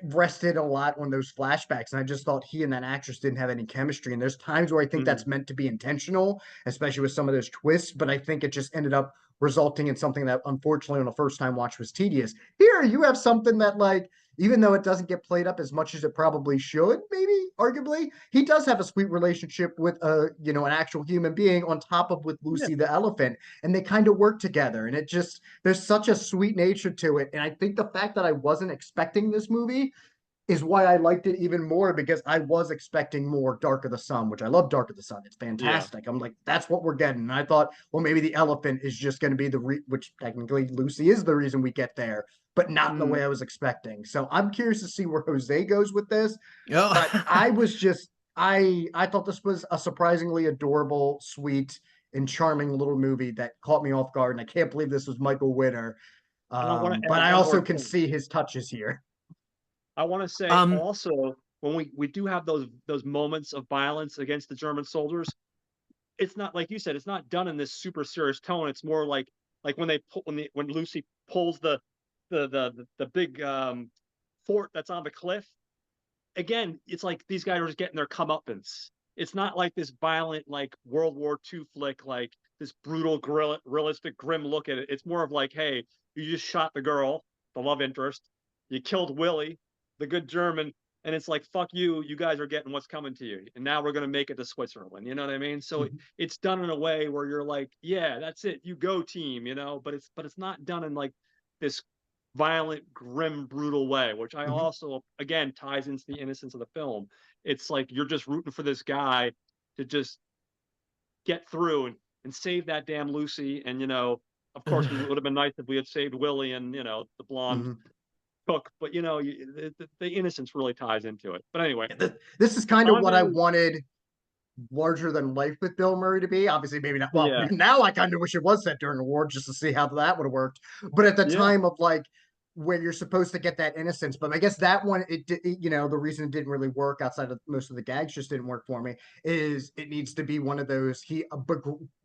rested a lot on those flashbacks. And I just thought he and that actress didn't have any chemistry. And there's times where I think mhm, that's meant to be intentional, especially with some of those twists, but I think it just ended up resulting in something that unfortunately on a first time watch was tedious. Here you have something that like, even though it doesn't get played up as much as it probably should, maybe arguably, he does have a sweet relationship with an actual human being on top of with yeah, Lucy the elephant, and they kind of work together. And it just there's such a sweet nature to it. And I think the fact that I wasn't expecting this movie is why I liked it even more, because I was expecting more Dark of the Sun, which I love. Dark of the Sun, it's Yeah. fantastic. I'm like, that's what we're getting. And I thought, well, maybe the elephant is just going to be which technically Lucy is the reason we get there, but not in the Mm. way I was expecting. So I'm curious to see where Jose goes with this. But Oh. I was just, I thought this was a surprisingly adorable, sweet, and charming little movie that caught me off guard, and I can't believe this was Michael Witter. And I want to But add I one more also can thing. see his touches here. I want to say Um, also, when we do have those moments of violence against the German soldiers, it's not like you said, it's not done in this super serious tone. It's more like when they pull when Lucy pulls the big fort that's on the cliff. Again, it's like these guys are just getting their comeuppance. It's not like this violent like World War II flick, like this brutal, realistic, grim look at it. It's more of like, hey, you just shot the girl, the love interest, you killed Willie, the good German, and it's like, fuck you, you guys are getting what's coming to you, and now we're gonna make it to Switzerland. You know what I mean? So it's done in a way where you're like, yeah, that's it, you go team, you know. But it's not done in like this violent, grim, brutal way, which I Mhm. also again ties into the innocence of the film. It's like you're just rooting for this guy to just get through and save that damn Lucy. And of course, we would have been nice if we had saved Willie and the blonde Mhm. cook. But the innocence really ties into it. But anyway, This is kind of on what I to wanted larger than life with Bill Murray to be. Obviously, maybe not. Well, yeah, now I kind of wish it was set during the war just to see how that would have worked. But at the yeah. time of like when you're supposed to get that innocence, but I guess that one, the reason it didn't really work outside of most of the gags just didn't work for me is it needs to be one of those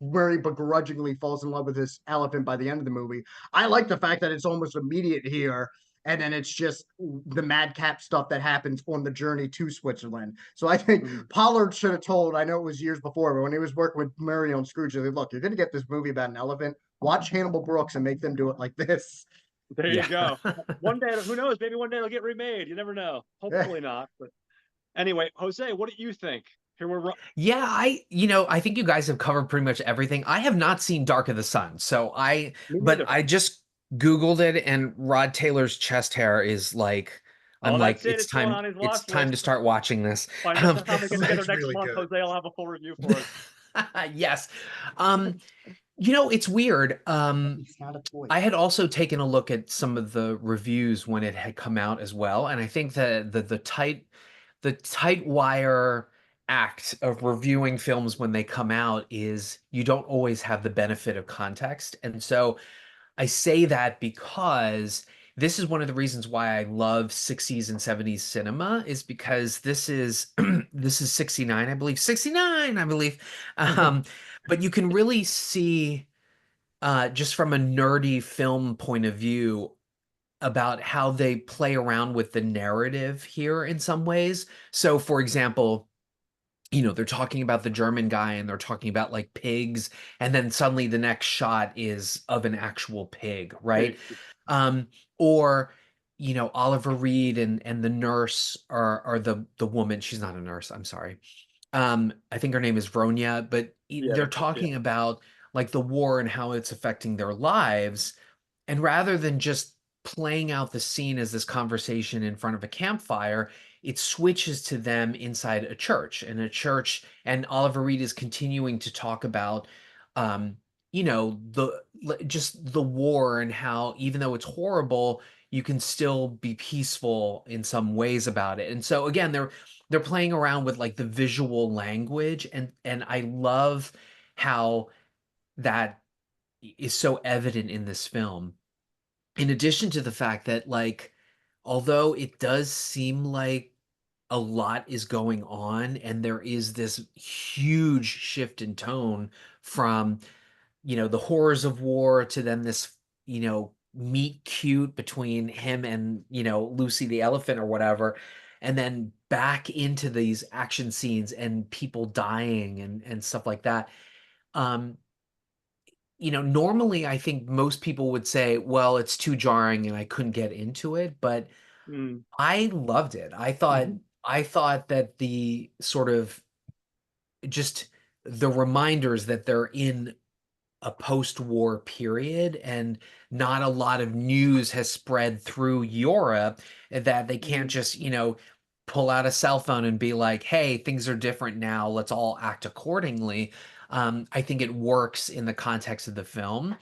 very begrudgingly falls in love with this elephant by the end of the movie. I like the fact that it's almost immediate here, and then it's just the madcap stuff that happens on the journey to Switzerland. So I think Mhm. Pollard should have told, I know it was years before, but when he was working with Murray on Scrooge, he said, look, you're going to get this movie about an elephant. Watch Hannibal Brooks and make them do it like this. There you yeah. go. One day, who knows? Maybe one day it'll get remade. You never know. Hopefully not. But anyway, Jose, what do you think? Here we're Yeah, I think you guys have covered pretty much everything. I have not seen Dark of the Sun, me but neither. I just Googled it, and Rod Taylor's chest hair is like, I'm Oh, like, that's it. It's going on his it's watch time to list. start watching this. By the time we get together It's next really month, good. Jose will have a full review for us. Yes. Um, it's weird. It's not a toy. I had also taken a look at some of the reviews when it had come out as well, and I think that the tight wire act of reviewing films when they come out is you don't always have the benefit of context. And so I say that because this is one of the reasons why I love 60s and 70s cinema is because this is this is 69, I believe. 69, I believe. Um, but you can really see just from a nerdy film point of view about how they play around with the narrative here in some ways. So, for example, they're talking about the German guy and they're talking about like pigs, and then suddenly the next shot is of an actual pig, right? Pig. Um, or Oliver Reed and the nurse are the woman. She's not a nurse. I'm sorry. I think her name is Vronya, but Yeah, they're yeah. talking about like the war and how it's affecting their lives. And rather than just playing out the scene as this conversation in front of a campfire, it switches to them inside a church. And and Oliver Reed is continuing to talk about, um, just the war and how even though it's horrible, you can still be peaceful in some ways about it. And so again, they're playing around with like the visual language, and I love how that is so evident in this film. In addition to the fact that, like, although it does seem like a lot is going on and there is this huge shift in tone from, the horrors of war to then this, meet cute between him and, Lucy the elephant or whatever, and then back into these action scenes and people dying and stuff like that. Um, normally I think most people would say, well, it's too jarring and I couldn't get into it, but Mm, I loved it. I thought that the sort of just the reminders that they're in a post-war period, and not a lot of news has spread through Europe, that they can't Mhm. just, pull out a cell phone and be like, hey, things are different now, let's all act accordingly. I think it works in the context of the film.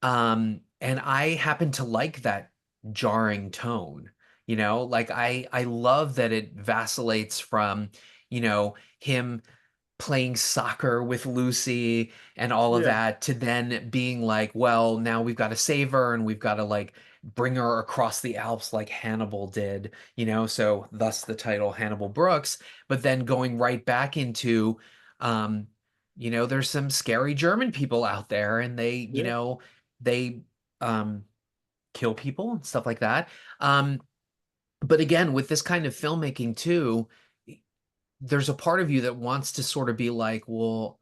And I happen to like that jarring tone, like I love that it vacillates from, him playing soccer with Lucy and all of Yeah, that, to then being like, well, now we've got to save her and we've got to like bring her across the Alps like Hannibal did, so thus the title Hannibal Brooks, but then going right back into, um, there's some scary German people out there, and yeah, they um kill people and stuff like that. But again, with this kind of filmmaking too, there's a part of you that wants to sort of be like, well,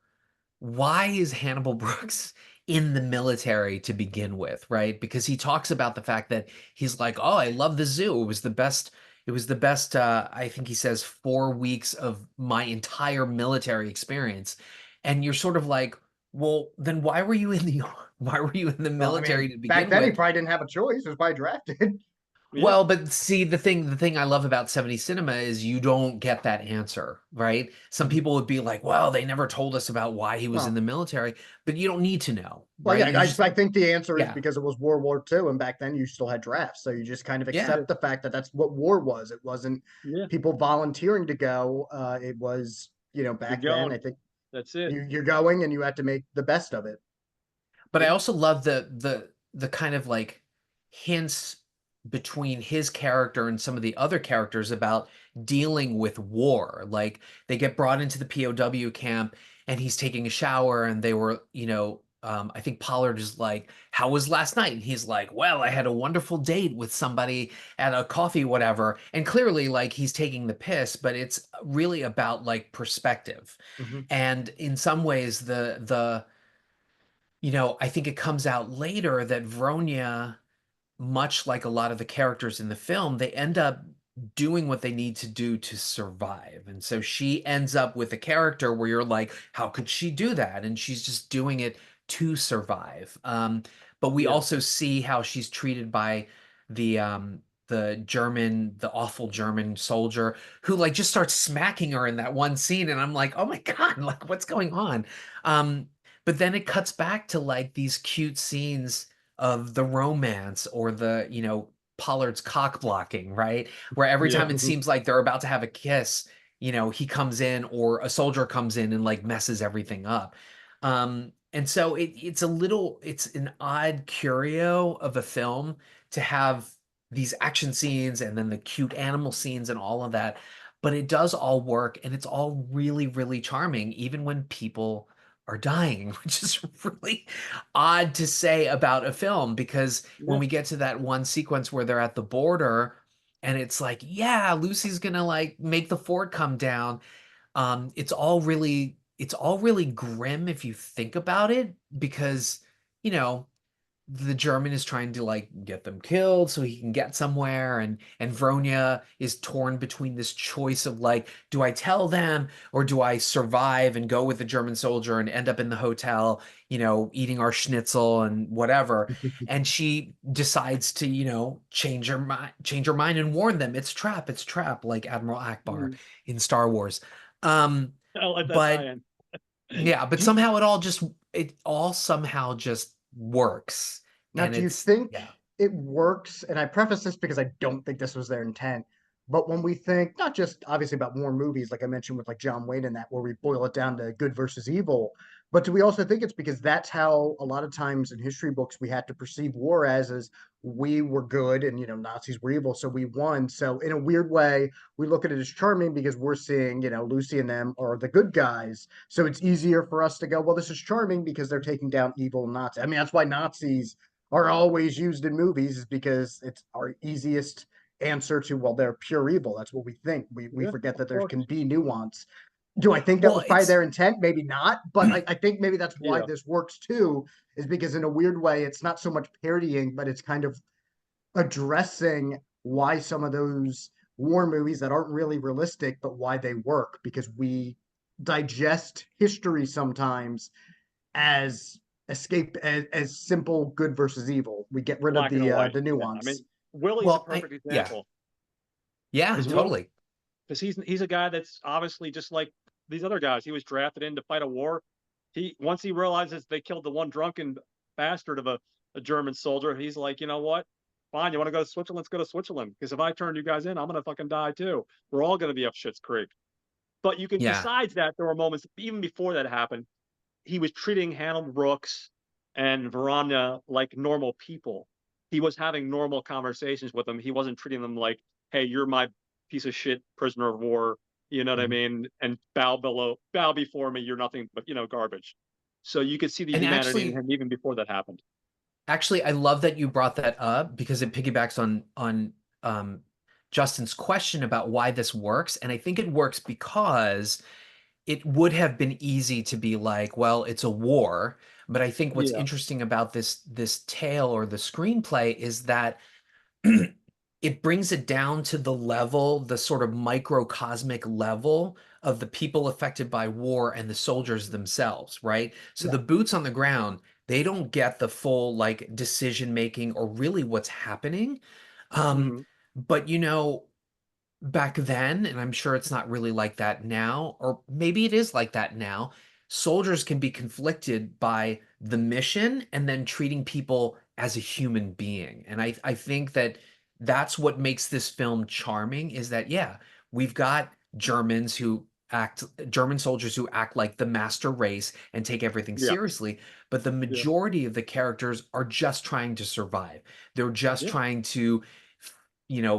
why is Hannibal Brooks in the military to begin with, right? Because he talks about the fact that he's like, oh, I love the zoo. It was the best, I think he says, 4 weeks of my entire military experience. And you're sort of like, well, then why were you in the Well, I military mean, to back begin then he with? probably didn't have a choice. He was probably drafted. yeah, Well, but see, the thing I love about 70s cinema is you don't get that answer, right? Some Mhm. people would be like, well, they never told us about why he was in Well, the military, but you don't need to know, well, right? yeah, You just, I think the answer is yeah, because it was World War II, and back then you still had drafts, so you just kind of yeah. yeah, accept the fact that that's what war was. It wasn't yeah. people volunteering to go. It was, You're back then. I going. think That's it. you're going, and you had to make the best of it. But I Yeah, also love the kind of like hints between his character and some of the other characters about dealing with war. Like they get brought into the POW camp and he's taking a shower, and they were, I think Pollard is like, how was last night? And he's like, well, I had a wonderful date with somebody at a coffee, whatever. And clearly like he's taking the piss, but it's really about like perspective. Mhm. And in some ways, I think it comes out later that Vronia, much like a lot of the characters in the film, they end up doing what they need to do to survive. And so she ends up with a character where you're like, how could she do that? And she's just doing it to survive. But we yeah, also see how she's treated by the awful German soldier who like just starts smacking her in that one scene. And I'm like, oh my God, like what's going on? Um, but then it cuts back to like these cute scenes of the romance, or Pollard's cock blocking, right? Where every yeah, time it seems like they're about to have a kiss, he comes in, or a soldier comes in and like messes everything up. And so it's an odd curio of a film to have these action scenes and then the cute animal scenes and all of that. But it does all work, and it's all really, really charming, even when people are dying, which is really odd to say about a film, because when yeah, we get to that one sequence where they're at the border and it's like, yeah, Lucy's gonna like make the fort come down. It's all really grim if you think about it, because, you know, the German is trying to like get them killed so he can get somewhere, and Vronia is torn between this choice of like, do I tell them or do I survive and go with the German soldier and end up in the hotel, eating our schnitzel and whatever. And she decides to, change her mind and warn them, it's trap, like Admiral Akbar mm. in Star Wars. Um, I like that but tie-in. yeah, but Do you, somehow it all somehow just works. Now, And do you it's, think yeah. it works? And I preface this because I don't think this was their intent. But when we think not just obviously about war movies, like I mentioned with like John Wayne and that, where we boil it down to good versus evil, but do we also think it's because that's how a lot of times in history books we had to perceive war as we were good and Nazis were evil, so we won. So in a weird way, we look at it as charming because we're seeing Lucy and them are the good guys. So it's easier for us to go, well, this is charming because they're taking down evil Nazis. I mean, that's why Nazis are always used in movies, is because it's our easiest answer to, well, they're pure evil. That's what we think. We Yeah, forget of that there course. can be nuance. Do I think that Well, was probably it's their intent? Maybe not, but I think maybe that's why Yeah, this works too, is because in a weird way, it's not so much parodying, but it's kind of addressing why some of those war movies that aren't really realistic, but why they work, because we digest history sometimes as escape as simple good versus evil. We get rid of Black and white. the Yeah, I nuance. mean, Willie's a Well, I perfect yeah. example Yeah, because Will totally. because he's a guy that's obviously just like these other guys. He was drafted in to fight a war. He once he realizes they killed the one drunken bastard of a German soldier, he's like, you know what? Fine, you want to go to Switzerland? Let's go to Switzerland. Because if I turn you guys in, I'm gonna fucking die too. We're all gonna be up shit's creek. But you can, Yeah. besides that, there were moments even before that happened. He was treating Hannibal Brooks and Verona like normal people. He was having normal conversations with them. He wasn't treating them like, "Hey, you're my piece of shit prisoner of war." You know what I Mhm. mean? And bow before me. You're nothing but garbage. So you could see the And humanity in actually, him even before that happened. I love that you brought that up because it piggybacks on Justin's question about why this works. And I think it works because it would have been easy to be like, well, it's a war. But I think what's Yeah. interesting about this tale or the screenplay is that it brings it down to the level, the sort of microcosmic level of the people affected by war and the soldiers themselves, right? So Yeah. the boots on the ground, they don't get the full like decision making or really what's happening. Um, Mhm. but back then, and I'm sure it's not really like that now, or maybe it is like that now, soldiers can be conflicted by the mission and then treating people as a human being. And I think that that's what makes this film charming is that, yeah, we've got German soldiers who act like the master race and take everything Yeah. seriously, but the Yeah. majority of the characters are just trying to survive. They're just Yeah. trying to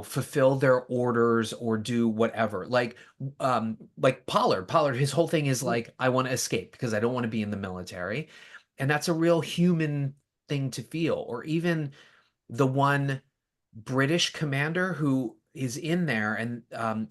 fulfill their orders or do whatever. Like Pollard, his whole thing is Yeah. like, I want to escape because I don't want to be in the military. And that's a real human thing to feel. Or even the one British commander who is in there and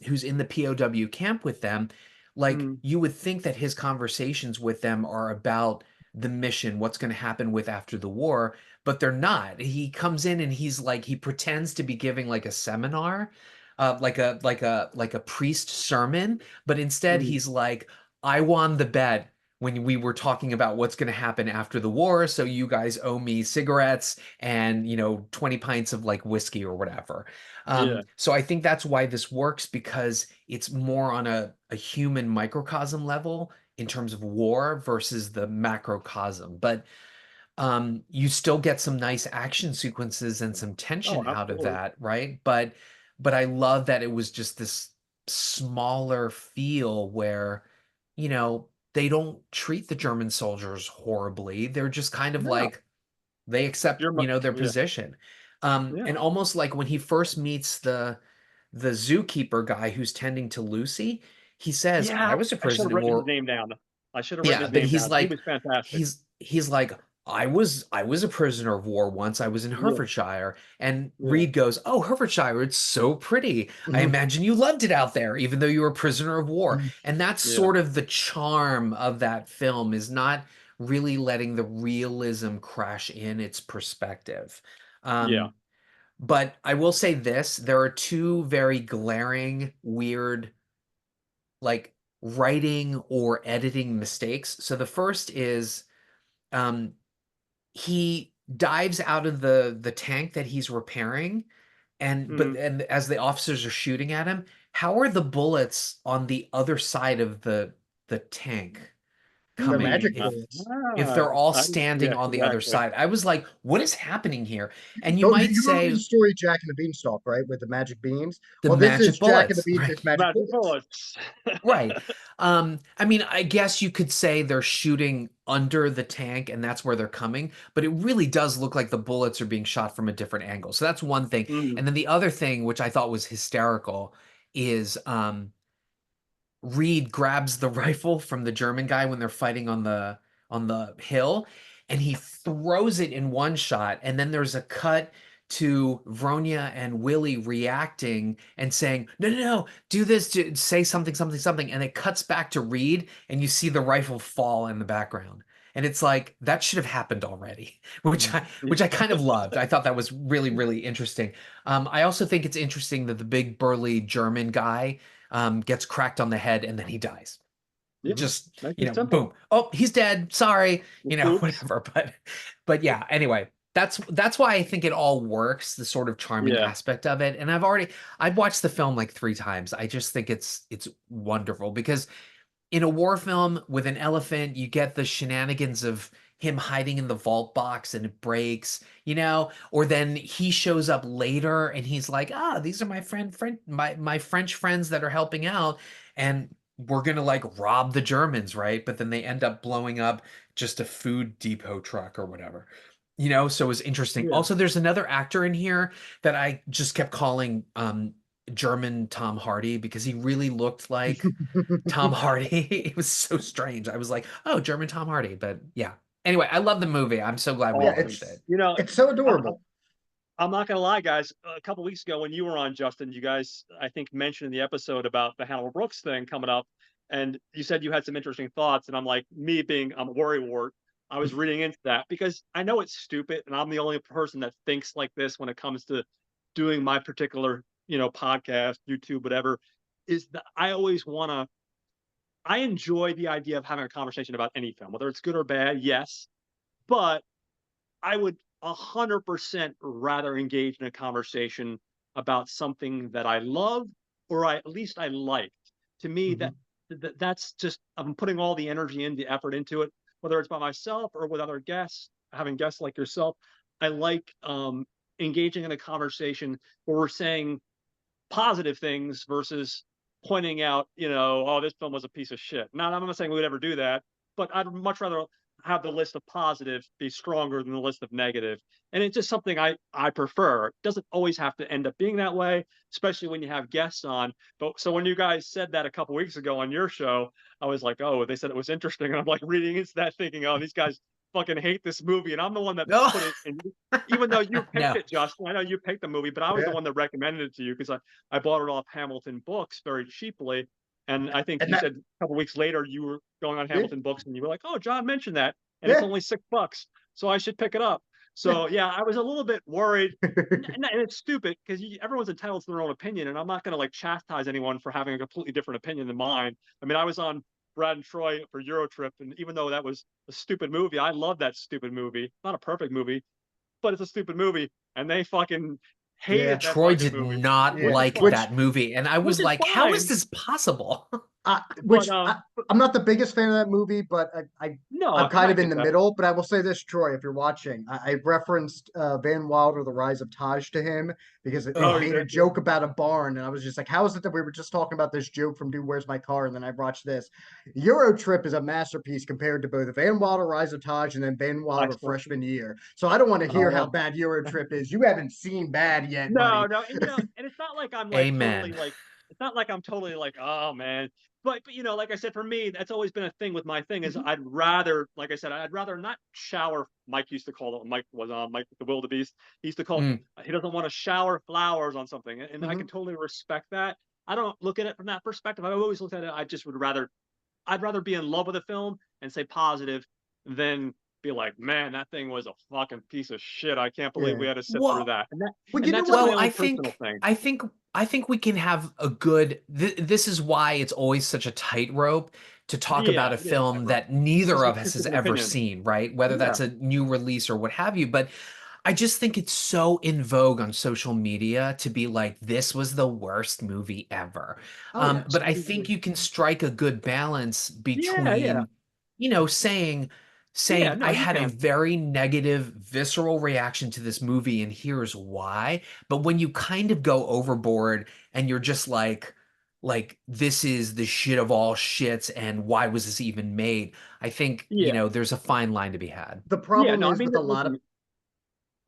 who's in the POW camp with them, like Mhm. you would think that his conversations with them are about the mission, what's going to happen with after the war, but they're not. He comes in and he's like he pretends to be giving like a seminar, like a priest sermon, but instead Mhm. he's like, I won the bet when we were talking about what's going to happen after the war, so you guys owe me cigarettes and 20 pints of like whiskey or whatever. Yeah. So I think that's why this works because it's more on a human microcosm level in terms of war versus the macrocosm. But you still get some nice action sequences and some Oh, tension out of absolutely. that, right? But I love that it was just this smaller feel where, they don't treat the German soldiers horribly. They're just kind of No. like they accept, their Yeah. position. Yeah. And almost like when he first meets the zookeeper guy who's tending to Lucy, he says, Yeah, I was a I should have prisoner of written his war. name down. I should have written Yeah, his but name he's down. He like was fantastic. he's like I was a prisoner of war once. I was in Yeah, Hertfordshire. And yeah, Reed goes, "Oh, Hertfordshire, it's so pretty. I Mhm. imagine you loved it out there even though you were a prisoner of war." Mhm. And that's yeah, sort of the charm of that film is not really letting the realism crash in its perspective. yeah. But I will say this, there are two very glaring, weird like writing or editing mistakes. So the first is um, he dives out of the tank that he's repairing, Mhm. and as the officers are shooting at him, how are the bullets on the other side of the tank They're coming magic bullets. if they're all Yeah, standing on the other exactly. side? I was like, what is happening here? And you So might you remember say the story Jack and the Beanstalk, right? With the magic beans. the Well, this magic is Jack and the bullets, Beans. right? It's magic Magic bullets. bullets. Right. I mean, I guess you could say they're shooting under the tank and that's where they're coming, but it really does look like the bullets are being shot from a different angle. So that's one thing. Mhm. And then the other thing, which I thought was hysterical, is Reed grabs the rifle from the German guy when they're fighting on the hill, and he throws it in one shot, and then there's a cut to Vronya and Willie reacting and saying, "No, no, no, do this, say something, something, something," and it cuts back to Reed, and you see the rifle fall in the background. And it's like that should have happened already, which Mhm. I kind of loved. I thought that was really, really interesting. I also think it's interesting that the big burly German guy gets cracked on the head and then he dies. Yeah, Just, nice you and know, simple. boom. Oh, he's dead. Sorry, you know, Oops. whatever. But yeah, anyway, that's why I think it all works, the sort of charming Yeah. aspect of it. And I've watched the film like 3 times. I just think it's wonderful because in a war film with an elephant, you get the shenanigans of him hiding in the vault box and it breaks, you know, or then he shows up later and he's like, ah, these are my my French friends that are helping out, and we're gonna like rob the Germans, right? But then they end up blowing up just a food depot truck or whatever. You know, so it was interesting. Yeah. Also, there's another actor in here that I just kept calling German Tom Hardy because he really looked like Tom Hardy. It was so strange. I was like, oh, German Tom Hardy. But yeah. Anyway, I love the movie. I'm so glad we Yeah, Awesome. watched it's it. You know, it's so I'm, adorable. I'm not gonna lie, guys. A couple weeks ago when you were on, Justin, you guys I think mentioned in the episode about the Hannibal Brooks thing coming up, and you said you had some interesting thoughts. And I'm like, me being I'm a worrywart, I was reading into that because I know it's stupid, and I'm the only person that thinks like this when it comes to doing my particular, podcast, YouTube, whatever. Is that I always want to. I enjoy the idea of having a conversation about any film, whether it's good or bad. Yes, but I would 100% rather engage in a conversation about something that I love or at least I liked. To me, Mhm. that's just I'm putting all the energy and the effort into it, whether it's by myself or with other guests, having guests like yourself. I like engaging in a conversation where we're saying positive things versus pointing out, oh, this film was a piece of shit. Now, I'm not saying we would ever do that, but I'd much rather have the list of positive be stronger than the list of negative. And it's just something I prefer. It doesn't always have to end up being that way, especially when you have guests on. But so when you guys said that a couple weeks ago on your show, I was like, oh, they said it was interesting. And I'm like reading into that thinking, oh, these guys fucking hate this movie. And I'm the one that No, put it in, even though you picked no. it, Justin. I know you picked the movie, but I was the Yeah, one that recommended it to you because I bought it off Hamilton Books very cheaply. And I think and you that said a couple weeks later you were going on yeah Hamilton Books and you were like, "Oh, John mentioned that, and it's yeah only $6, so I should pick it up." yeah. So yeah, I was a little bit worried, and it's stupid because everyone's entitled to their own opinion, and I'm not going to like chastise anyone for having a completely different opinion than mine. I mean, I was on Brad and Troy for Eurotrip, and even though that was a stupid movie, I love that stupid movie. Not a perfect movie, but it's a stupid movie, and they fucking Yeah, hated that Troy fucking did movie, not yeah. which is like fine. Which that movie. And I Which was is like, how is fine. this possible? Uh, But which I'm not the biggest fan of that movie, but no, I'm and kind I of in get the that. middle. But I will say this, Troy, if you're watching, I referenced Van Wilder, The Rise of Taj to him because it Oh, Ugh. you made a did? Yeah. joke about a barn, and I was just like, how is it that we were just talking about this joke from Dude, Where's My Car? And then I watched this. Euro Trip is a masterpiece compared to both Van Wilder, Rise of Taj, and then Van Wilder, Excellent. Freshman Year. So I don't want to hear how Oh, bad Euro Trip is. You haven't seen bad yet, no, buddy. no, and and it's not like I'm like totally Amen. like, it's not like I'm totally like, oh man. But like I said, for me, that's always been a thing with my thing is Mhm. I'd rather, like I said, I'd rather not shower. Mike used to call it. Mike was on Mike the Wildebeest. He used to call. Mm. He doesn't want to shower flowers on something, and I Mhm. can totally respect that. I don't look at it from that perspective. I've always looked at it. I just would rather I'd rather be in love with a film and say positive than be like, man, that thing was a fucking piece of shit. I can't believe we Yeah. had to sit through Well, that. And Well, you and know that's just what? my well, own personal thing. I think we can have a good this is why it's always such a tightrope to talk Yeah, about a it is a film tightrope. that neither Just of because us it's has an ever opinion. seen, right? Whether Yeah. that's a new release or what have you. But I just think it's so in vogue on social media to be like, this was the worst movie ever. Oh yeah. But I think you can strike a good balance Yeah, yeah. between, Yeah, saying no, I you had a can. very negative, visceral reaction to this movie, and here's why. But when you kind of go overboard and you're just like this is the shit of all shits, and why was this even made? I think, Yeah. there's a fine line to be had. The Yeah, problem no, I is mean, with a lot of listen,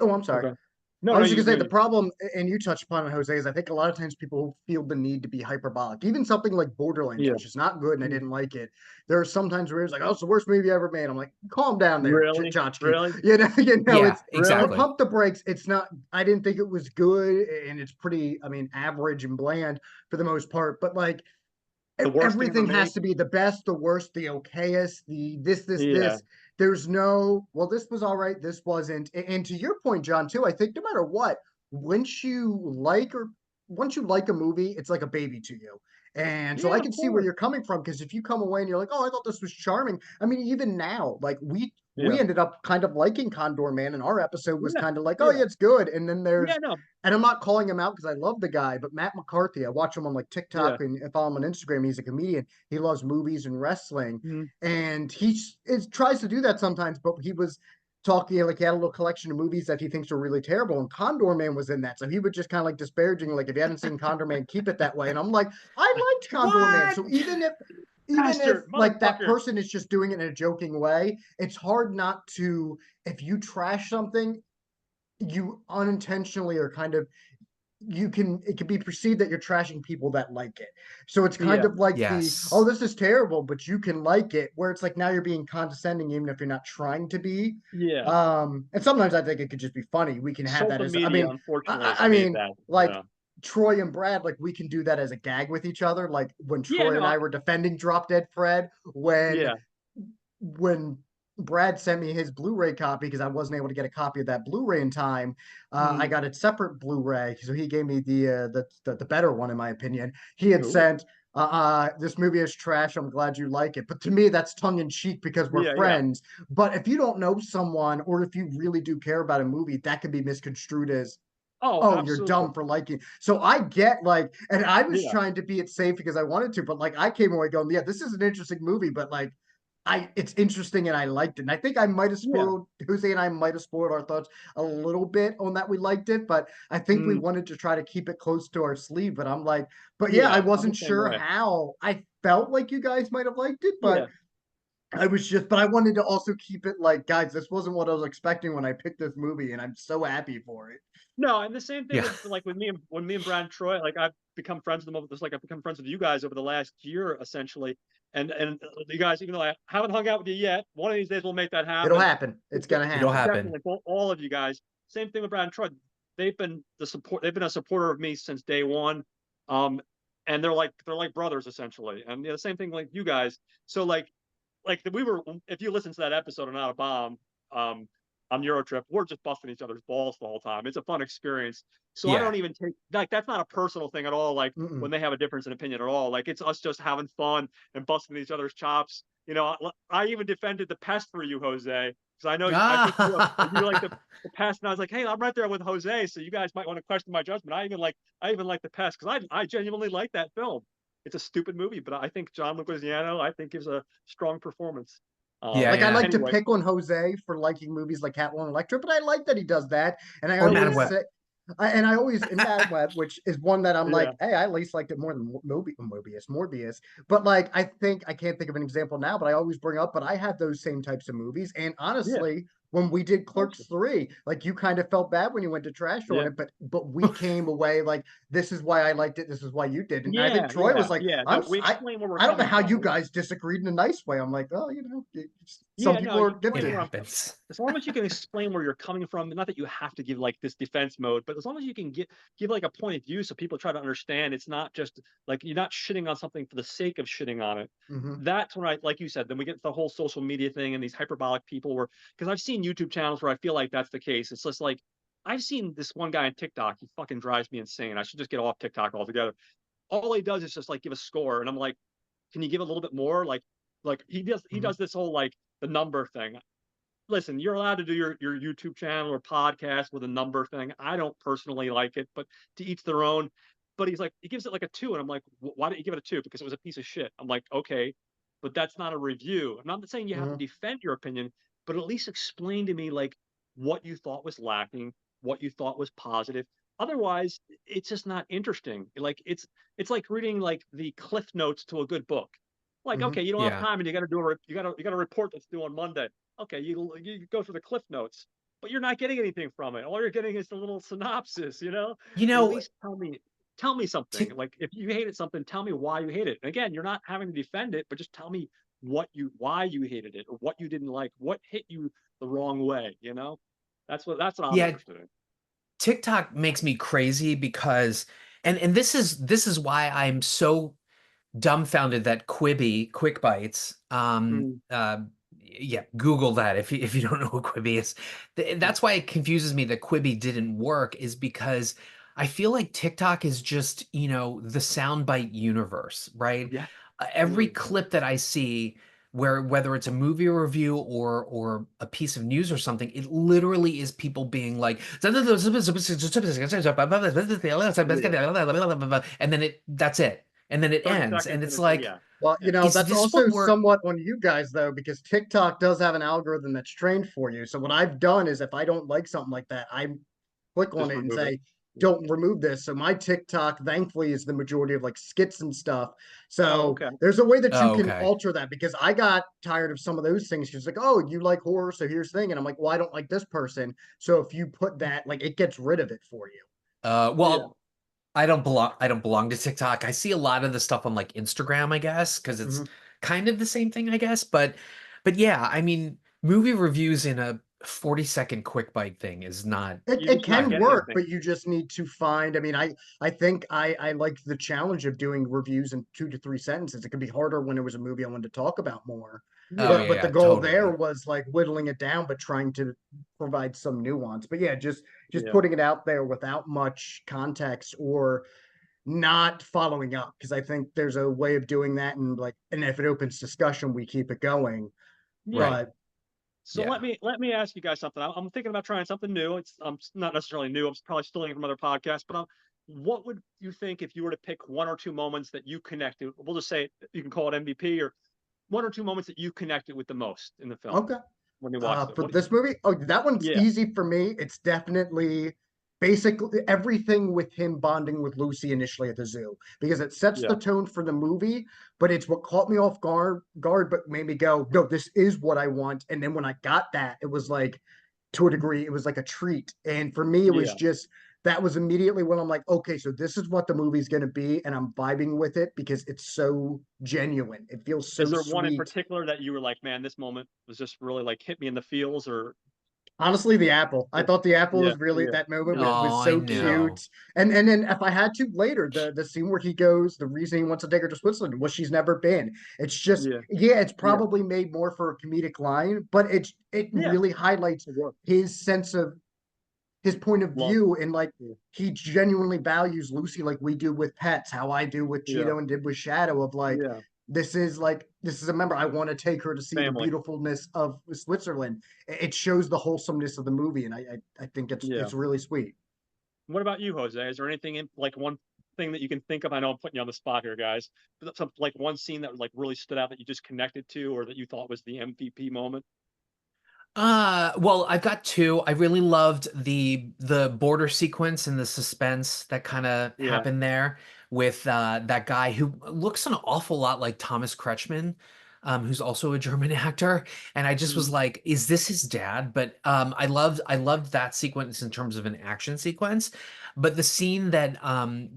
oh, I'm sorry. okay. No, I no, was just you gonna say no, the you problem, and you touched upon it, Jose, is I think a lot of times people feel the need to be hyperbolic. Even something like Borderlands, yeah. which is not good and I Mm. didn't like it. There are sometimes where it's like, oh, it's the worst movie ever made. I'm like, calm down there, Really? Chachki. Really? Yeah, It's Really? exactly. pump the brakes. It's not. I didn't think it was good, and it's pretty. I mean, average and bland for the most part. But like The worst thing ever everything made? has to be the best, the worst, the okayest, the Yeah. this. There's no, well, this was all right, this wasn't. And to your point, John, too, I think no matter what, once you like or once you like a movie, it's like a baby to you. And so I Yeah, of can see where course. you're coming from, because if you come away and you're like, oh, I thought this was charming. I mean, even now, like we Yeah. ended up kind of liking Condor Man, and our episode was Yeah. kind of like, oh Yeah. yeah, it's good. And then Yeah. there's, No. and I'm not calling him out because I love the guy, but Matt McCarthy, I watch him on like Yeah. TikTok and follow him on Instagram. He's a comedian. He loves movies and wrestling, Mhm. and tries to do that sometimes. But he was talking like he had a little collection of movies that he thinks are really terrible, and Condor Man was in that. So he would just kind of like disparaging, like, if you hadn't seen Condor Man, keep it that way. And I'm like, I liked Condor Man. What? So even if Bastard, like that motherfucker. person is just doing it in a joking way, it's hard not to, if you trash something, you unintentionally are kind of, it can be perceived that you're trashing people that like it. So it's kind Yeah. of like oh, Yes. this is terrible, but you can like it, where it's like now you're being condescending even if you're not trying to be. Yeah. And sometimes I think it could just be funny. We can have that Social as, I media, mean, unfortunately, has I made mean, that. like Yeah. Troy and Brad, like we can do that as a gag with each other. Like when Yeah. Troy and No. I were defending Drop Dead Fred, when Yeah. when Brad sent me his Blu-ray copy because I wasn't able to get a copy of that Blu-ray in time. I Mm. got a separate Blu-ray, so he gave me the better one in my opinion. He had Ooh. sent, this movie is trash. I'm glad you like it, but to me that's tongue in cheek because we're Yeah. Yeah. friends. But if you don't know someone, or if you really do care about a movie, that can be misconstrued as, Oh, oh, you're absolutely. dumb for liking. So I get like, and I was Yeah. trying to be it safe because I wanted to, but like I came away going, yeah, this is an interesting movie, but like it's interesting and I liked it. And I think I might have Yeah. spoiled, Jose and I might have spoiled our thoughts a little bit on that we liked it, but I think we Mm. wanted to try to keep it close to our sleeve. But I'm like, but yeah, I Yeah. I'm the wasn't same sure way. how. I felt like you guys might have liked it, but Yeah. but I wanted to also keep it like, guys, this wasn't what I was expecting when I picked this movie, and I'm so happy for it. No, and the same thing Yeah. with like with me and when me and Brad and Troy, like I've become friends with them over this, like I've become friends with you guys over the last year, essentially. And you guys, even though I haven't hung out with you yet, one of these days we'll make that It'll happen. happen. It's gonna It'll happen. happen. Definitely, all of you guys. Same thing with Brad and Troy. They've been the support. They've been a supporter of me since day one. Um, and they're like brothers essentially. And the same thing like you guys. So like we were, if you listen to that episode of Not a Bomb, um, on Eurotrip, we're just busting each other's balls the whole time. It's a fun experience. So I Yeah. don't even take, like, that's not a personal thing at all. Like Mm-mm. when they have a difference in opinion at all, like it's us just having fun and busting each other's chops. I even defended the pest for you, Jose, because I think you like Ah. the pest, and I was like, hey, I'm right there with Jose, so you guys might want to question my judgment. I even like the pest because I genuinely like that film. It's a stupid movie, but I think John Leguizamo, I think, gives a strong performance. Yeah, Like I yeah. like to Anyway, pick on Jose for liking movies like Catwoman and Electra, but I like that he does that. And I Or yeah, Madam always Web. say, and I always in Madam Web, which is one that I'm yeah, like, hey, I at least liked it more than Morbius. But like, I can't think of an example now, but I always bring up. But I have those same types of movies, and yeah, honestly, when we did Clerks awesome. 3, like you kind of felt bad when you went to trash on Yeah, it, but we came away like, this is why I liked it, this is why you did. And I think yeah, Troy yeah, was like, yeah. No, we explain where we're I don't know coming how you from. guys disagreed in a nice way. I'm like, oh, some Yeah, no, people you are explain It different. where I'm happens. as long as you can explain where you're coming from, not that you have to give like this defense mode, but as long as you can give like a point of view so people try to understand it's not just like you're not shitting on something for the sake of shitting on it. Hmm. That's when I, like you said, then we get the whole social media thing and these hyperbolic people where, because I've seen YouTube channels where I feel like that's the case. It's just like I've seen this one guy on TikTok, he fucking drives me insane. I should just get off TikTok altogether. All he does is just like give a score, and I'm like, can you give a little bit more? Like he Hmm. does this whole like the number thing. Listen, you're allowed to do your YouTube channel or podcast with a number thing. I don't personally like it, but to each their own. But he's like, he gives it like a 2, and I'm like, why did you give it a 2? Because it was a piece of shit. I'm like, okay, but that's not a review. I'm not saying you have to Hmm. defend your opinion, but at least explain to me like what you thought was lacking, what you thought was positive. Otherwise, it's just not interesting. Like it's like reading like the cliff notes to a good book. Like, Hmm. okay, you don't have Yeah. time and you got to do a report that's due on Monday. Okay, you go through the cliff notes, but you're not getting anything from it. All you're getting is the little synopsis. You At know, least tell me something. Tik Like if you hated something, tell me why you hate it. And again, you're not having to defend it, but just tell me why you hated it or what you didn't like, what hit you the wrong way. That's what I'm yeah, interested in. TikTok makes me crazy because and this is why I'm so dumbfounded that Quibi, Quick Bites, Mm, yeah, Google that if you don't know what Quibi is. That's why it confuses me that Quibi didn't work is because I feel like TikTok is just, the soundbite universe, right? Yeah, Every absolutely. clip that I see where whether it's a movie review or a piece of news or something, it literally is people being like, and then Yeah. that's it. And then it 30 ends. And seconds and it's it's like, yeah. Well, Yeah. is that's this also what we're somewhat on you guys though, because TikTok does have an algorithm that's trained for you. So what I've done is if I don't like something like that, I click on Just it and remove it. say, don't remove this. So my TikTok, thankfully, is the majority of like skits and stuff. Oh, So okay. there's a way that you oh, can okay. alter that because I got tired of some of those things. She's like, oh, you like horror, so here's the thing. And I'm like, well, I don't like this person. So if you put that, like it gets rid of it for you. Yeah. Well, I don't belong to TikTok. I see a lot of the stuff on like Instagram, I guess, because it's Mhm. kind of the same thing, I guess. But yeah, I mean, movie reviews in a 40-second quick bite thing is not. It, You're it just not can getting work, anything. but you just need to find. I mean, I think I like the challenge of doing reviews in 2 to 3 sentences. It could be harder when it was a movie I wanted to talk about more. Oh Yeah. yeah, But the yeah, goal there totally. was like whittling it down, but trying to provide some nuance. But yeah, just Yeah. putting it out there without much context or not following up because I think there's a way of doing that and like and if it opens discussion, we keep it going. Yeah. Right. But So Yeah. let me ask you guys something. I'm thinking about trying something new. It's not necessarily new. I'm probably stealing it from other podcasts, but what would you think if you were to pick one or two moments that you connected? We'll just say you can call it MVP or one or two moments that you connected with the most in the film okay. when you watched it. For What? this movie, oh, that one's Yeah, easy for me. It's definitely basically everything with him bonding with Lucy initially at the zoo because it sets yeah, the tone for the movie, but it's what caught me off guard, but made me go, no, this is what I want. And then when I got that, it was like to a degree, it was like a treat. And for me, it was yeah. just that was immediately when I'm like, okay, so this is what the movie's going to be, and I'm vibing with it because it's so genuine. It feels Is so there one in sweet. particular that you were like, man, this moment was just really like hit me in the feels, or Honestly, the apple. I thought the apple yeah, was really yeah, that moment yeah, Oh, was I so yeah, cute. know. And then if I had to later, the scene where he goes, the reason he wants to take her to Switzerland was she's never been. It's just yeah, yeah, it's yeah, probably made more for a comedic line, but it yeah. really highlights It worked. his sense of his point of Love. view and like Yeah, he genuinely values Lucy like we do with pets, how I do with yeah, Cheeto and did with Shadow of yeah. this is a member I want to take her to see the Family. beautifulness of Switzerland. It shows the wholesomeness of the movie, and I think Yeah. it's really sweet. What about you, Jose? Is there anything in like one thing that you can think of? I know I'm putting you on the spot here, guys. But some like one scene that like really stood out that you just connected to, or that you thought was the MVP moment. Well, I've got two. I really loved the border sequence and the suspense that kind of Yeah. happened there with that guy who looks an awful lot like Thomas Kretschmann, who's also a German actor. And I just was Mhm. like, is this his dad? But I loved that sequence in terms of an action sequence. But the scene that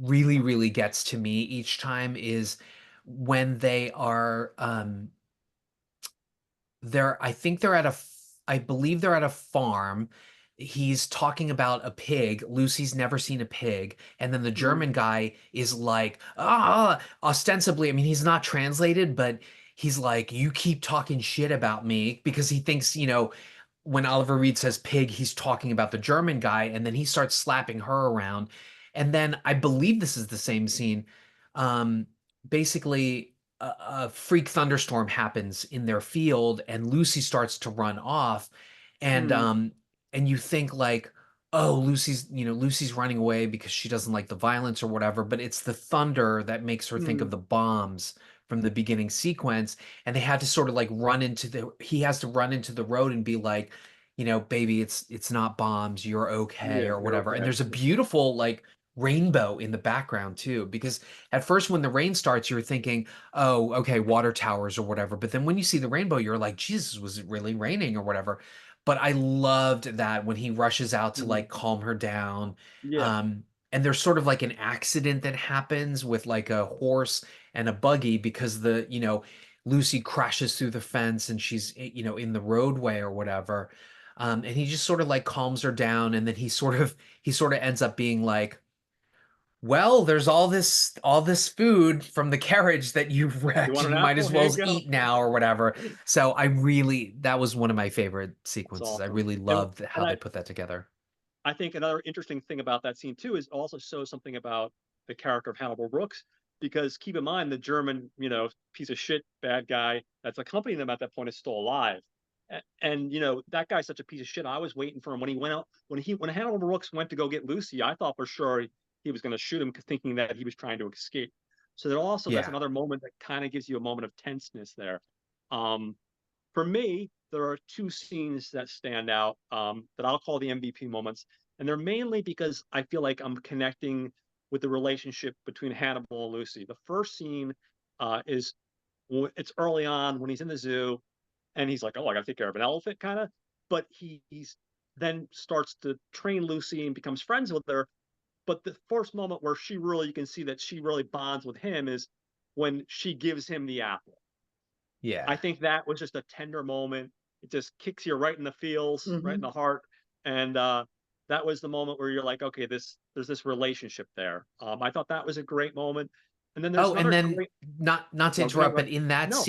really gets to me each time is when they are they're I think they're at I believe they're at a farm. He's talking about a pig. Lucy's never seen a pig. And then the Mhm. German guy is like, ostensibly, I mean, he's not translated, but he's like, you keep talking shit about me because he thinks, when Oliver Reed says pig, he's talking about the German guy, and then he starts slapping her around. And then I believe this is the same scene. Um, Basically, a freak thunderstorm happens in their field, and Lucy starts to run off, and Mhm. um, and you think like, oh, Lucy's running away because she doesn't like the violence or whatever, but it's the thunder that makes her think of Mhm. the bombs from the beginning sequence, and they had to sort of like he has to run into the road and be like, baby, it's not bombs, you're okay Yeah. or You're whatever. And okay. there's a beautiful like rainbow in the background too, because at first when the rain starts, you're thinking, oh, okay, water towers or whatever. But then when you see the rainbow, you're like, Jesus, was it really raining or whatever? But I loved that when he rushes out to Mhm. like calm her down. Yeah. Um, and there's sort of like an accident that happens with like a horse and a buggy because Lucy crashes through the fence and she's, in the roadway or whatever. And he just sort of like calms her down. And then he sort of ends up being like, well, there's all this food from the carriage that you've You wrecked. want an You might apple? as Here well you go. eat now or whatever. So that was one of my favorite That's sequences. I awesome. really And loved how and they put that together. I think another interesting thing about that scene too is also shows something about the character of Hannibal Brooks, because keep in mind the German, piece of shit bad guy that's accompanying them at that point is still alive. And that guy's such a piece of shit. I was waiting for him when he went out when Hannibal Brooks went to go get Lucy. I thought for sure he was going to shoot him, thinking that he was trying to escape. So that also that's Yeah. another moment that kind of gives you a moment of tenseness there. Um, for me, there are two scenes that stand out, that I'll call the MVP moments, and they're mainly because I feel like I'm connecting with the relationship between Hannibal and Lucy. The first scene is it's early on when he's in the zoo, and he's like, "Oh, I got to take care of an elephant," kind of. But he's then starts to train Lucy and becomes friends with her. But the first moment where you can see that she really bonds with him is when she gives him the apple. I Yeah. think that was just a tender moment. It just kicks you right in the feels, right in Hmm. the heart, and that was the moment where you're like, okay, there's this relationship there. I thought that was a great moment, and then there's Oh, and another then great. not to No, go ahead, interrupt, go but ahead. No,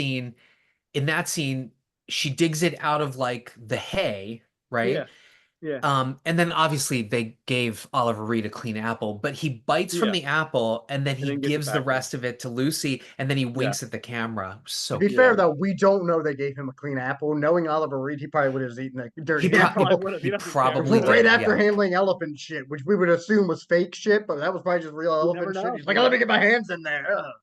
in that scene, she digs it out of like the hay, right? yeah, yeah, And then obviously they gave Oliver Reed a clean apple, but he bites from yeah, the apple and then and he then gives it gives the back to her. rest of it to Lucy and then he Yeah, winks at the camera. To So be cute. fair, yeah. though, we don't know they gave him a clean apple. Knowing Oliver Reed, he probably would have eaten a He dirty He pro probably apple would have. he He doesn't care. He probably really right did. doesn't after Yeah. care. handling elephant shit, which we would assume was fake shit, but that was probably just real You never elephant shit. know. He's like, You "Oh, let me know. get my hands in there." Ugh.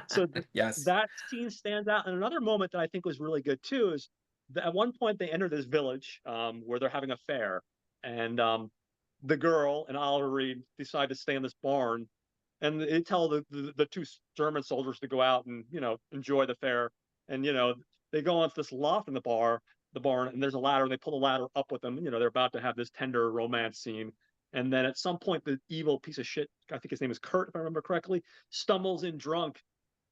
So Yes. that scene stands out. And another moment that I think was really good too is that at one point they enter this village, where they're having a fair, and the girl and Oliver Reed decide to stay in this barn, and they tell the two German soldiers to go out and enjoy the fair, and they go onto this loft in the barn, and there's a ladder, and they pull the ladder up with them. They're about to have this tender romance scene. And then at some point, the evil piece of shit, I think his name is Kurt, if I remember correctly, stumbles in drunk,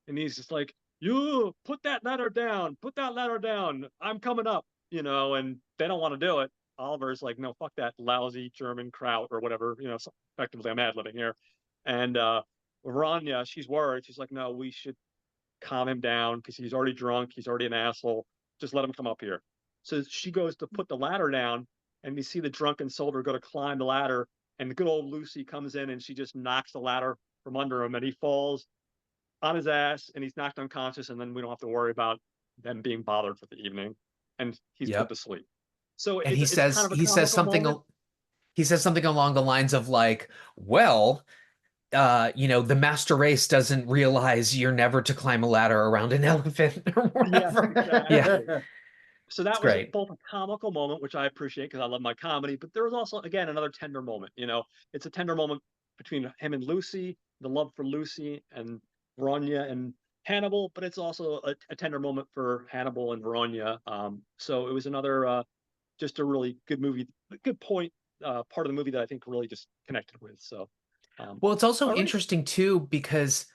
and he's just like, "You put that ladder down, put that ladder down. I'm coming up," and they don't want to do it. Oliver's like, "No, fuck that lousy German kraut or whatever." So effectively, I'm ad libbing here. And Rania, she's worried. She's like, "No, we should calm him down because he's already drunk. He's already an asshole. Just let him come up here." So she goes to put the ladder down, and we see the drunken soldier go to climb the ladder, and the good old Lucy comes in and she just knocks the ladder from under him, and he falls on his ass and he's knocked unconscious, and then we don't have to worry about them being bothered for the evening, and he's put to Yep. sleep. So And it's kind of a he says comical something moment. he says something along the lines of like, well, the master race doesn't realize you're never to climb a ladder around an elephant or Yes, whatever. Yeah, exactly. So it's that was great. both a comical moment, which I appreciate because I love my comedy, but there was also, again, another tender moment. It's a tender moment between him and Lucy, the love for Lucy and Veronia and Hannibal, but it's also a tender moment for Hannibal and Veronia. So it was another, just a really good movie, good point, part of the movie that I think really just connected with. So, Well, it's also all right. interesting too because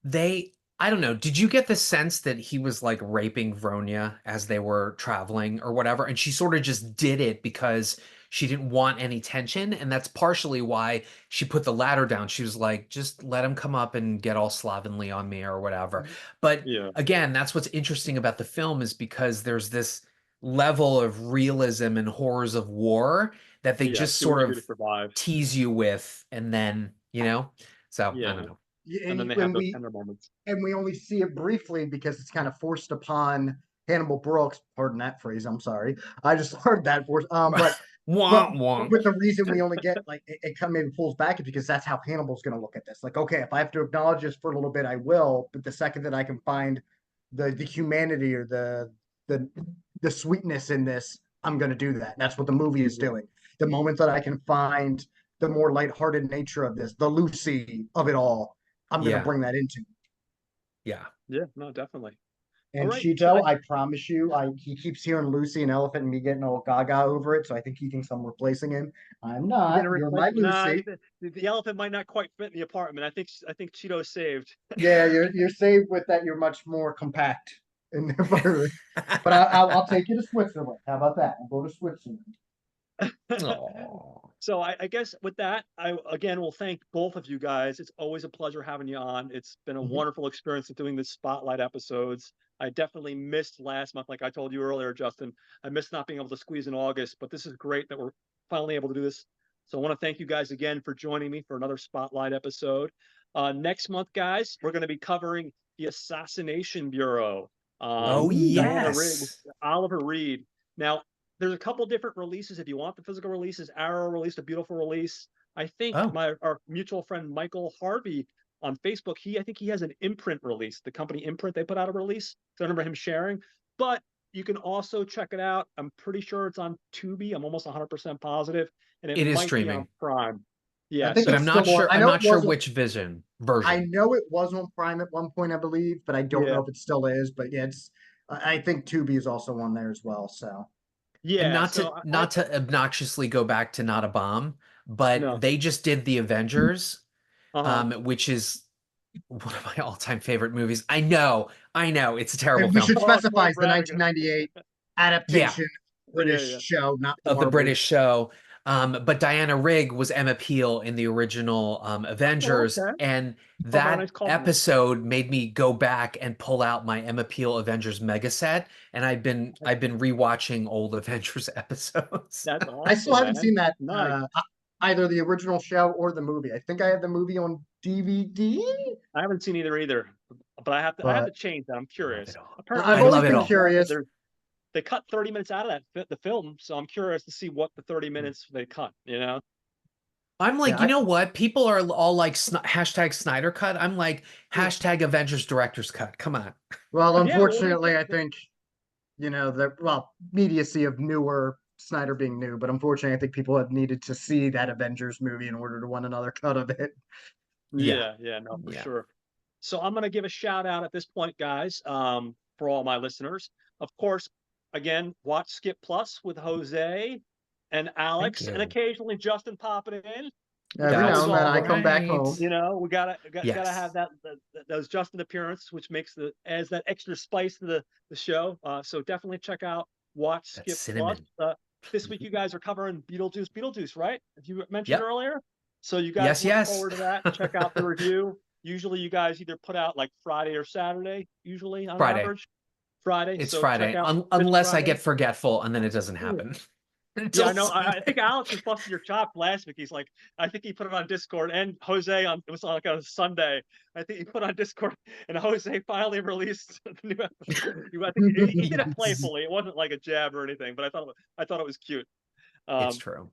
they, I don't know, did you get the sense that he was like raping Vronia as they were traveling or whatever? And she sort of just did it because she didn't want any tension. And that's partially why she put the ladder down. She was like, just let him come up and get all slovenly on me or whatever. But Yeah. again, that's what's interesting about the film is because there's this level of realism and horrors of war that they Yeah. just She sort wants you to of survive. tease you with, and then, so I don't Yeah. know. Yeah, And then and they have when those we tender moments. and we only see it briefly because it's kind of forced upon Hannibal Brooks. Pardon that phrase. I'm sorry. I just heard that for but Womp womp. but the reason we only get like it kind of maybe pulls back is because that's how Hannibal's going to look at this. Like, okay, if I have to acknowledge this for a little bit, I will. But the second that I can find the humanity or the the sweetness in this, I'm going to do that. That's what the movie is Yeah. doing. The moment that I can find the more lighthearted nature of this, the Lucy of it all, I'm going to Yeah, bring that into. yeah. Yeah. No, definitely. All And right. So Cheeto, I promise you, he keeps hearing Lucy and Elephant and me getting all gaga over it. So I think he thinks I'm replacing him. I'm you're not. gonna You're replace? my Nah, Lucy. the elephant might not quite fit in the apartment. I think Cheeto's saved. Yeah, you're saved with that. You're much more compact in the but I'll take you to Switzerland. How about that? I'll go to Switzerland. Oh, So I guess with that, I again will thank both of you guys. It's always a pleasure having you on. It's been a Mhm. wonderful experience of doing this spotlight episodes. I definitely missed last month, like I told you earlier, Justin. I missed not being able to squeeze in August, but this is great that we're finally able to do this. So I want to thank you guys again for joining me for another Spotlight episode. Next month, guys, we're going to be covering the Assassination Bureau. Oh, Diana Rigg, yes. Oliver Reed. Now, there's a couple different releases. If you want the physical releases, Arrow released a beautiful release. I think Oh, our mutual friend Michael Harvey on Facebook, I think he has an imprint release. The company Imprint, they put out a release. So I remember him sharing. But you can also check it out. I'm pretty sure it's on Tubi. I'm almost 100% positive, and it it is might be on streaming, Prime. I Yeah. think but So it's I'm not still on. sure. I I'm know it not sure wasn't. which I version. know it was on Prime at one point, I believe, but I don't yeah, know if it still is. But yeah, it's. I think Tubi is also on there as well. So And yeah. not So to not to obnoxiously go back to Not a Bomb, but no. they just did The Avengers, Uh-huh. which is one of my all-time favorite movies. I know, it's a terrible and we film. should Oh, specify don't it's the brag again. 1998 Yeah, adaptation Yeah, British yeah. show, not the of the Marvel. British show. But Diana Rigg was Emma Peel in the original Oh, Avengers, okay. and Oh, very that nice call. episode made me go back and pull out my Emma Peel Avengers mega set, and I've been rewatching old Avengers episodes. That's I still awesome, haven't man. seen that Nice. either the original show or the movie. I think I have the movie on DVD, I haven't seen either, but I have but to change that. I'm I love it curious. all. Apparently, I've I I always love saw it been that all. curious. they cut 30 minutes out of the film, so I'm curious to see what the 30 minutes they cut. You know? I'm Yeah, like, you know what? People are all like hashtag Snyder cut. I'm like Yeah. hashtag Avengers Director's cut. Come on. well, Yeah. Well, unfortunately, I think the immediacy of newer Snyder being new, but unfortunately, I think people have needed to see that Avengers movie in order to want another cut of it. Yeah, yeah, no, for yeah. sure. So I'm going to give a shout out at this point, guys, for all my listeners. Of course, again, watch Skip Plus with Jose and Thank Alex, and you. occasionally Justin popping in, which Every now always That's and then, I awesome. come back right. home. You know, we gotta have Yes. those Justin appearances, which adds that extra spice to the show. So definitely check out Watch That's Skip Plus. cinnamon. This week you guys are covering Beetlejuice, right? As you mentioned Yep. earlier. So you guys Yes, look yes. forward to that. Check out the review. Usually you guys either put out like Friday or Saturday, usually on Friday. average. Friday. It's So check Friday. out this Unless I Friday. get forgetful and then it doesn't happen Yeah, until I know. I think Sunday. Alex was busting your chops last week. He's like, I think he put it on Discord, and Jose on it was like on a Sunday. I think he put on Discord, and Jose finally released the new episode. I think he did it Yes. playfully. It wasn't like a jab or anything, but I thought it was cute. It's Um, true.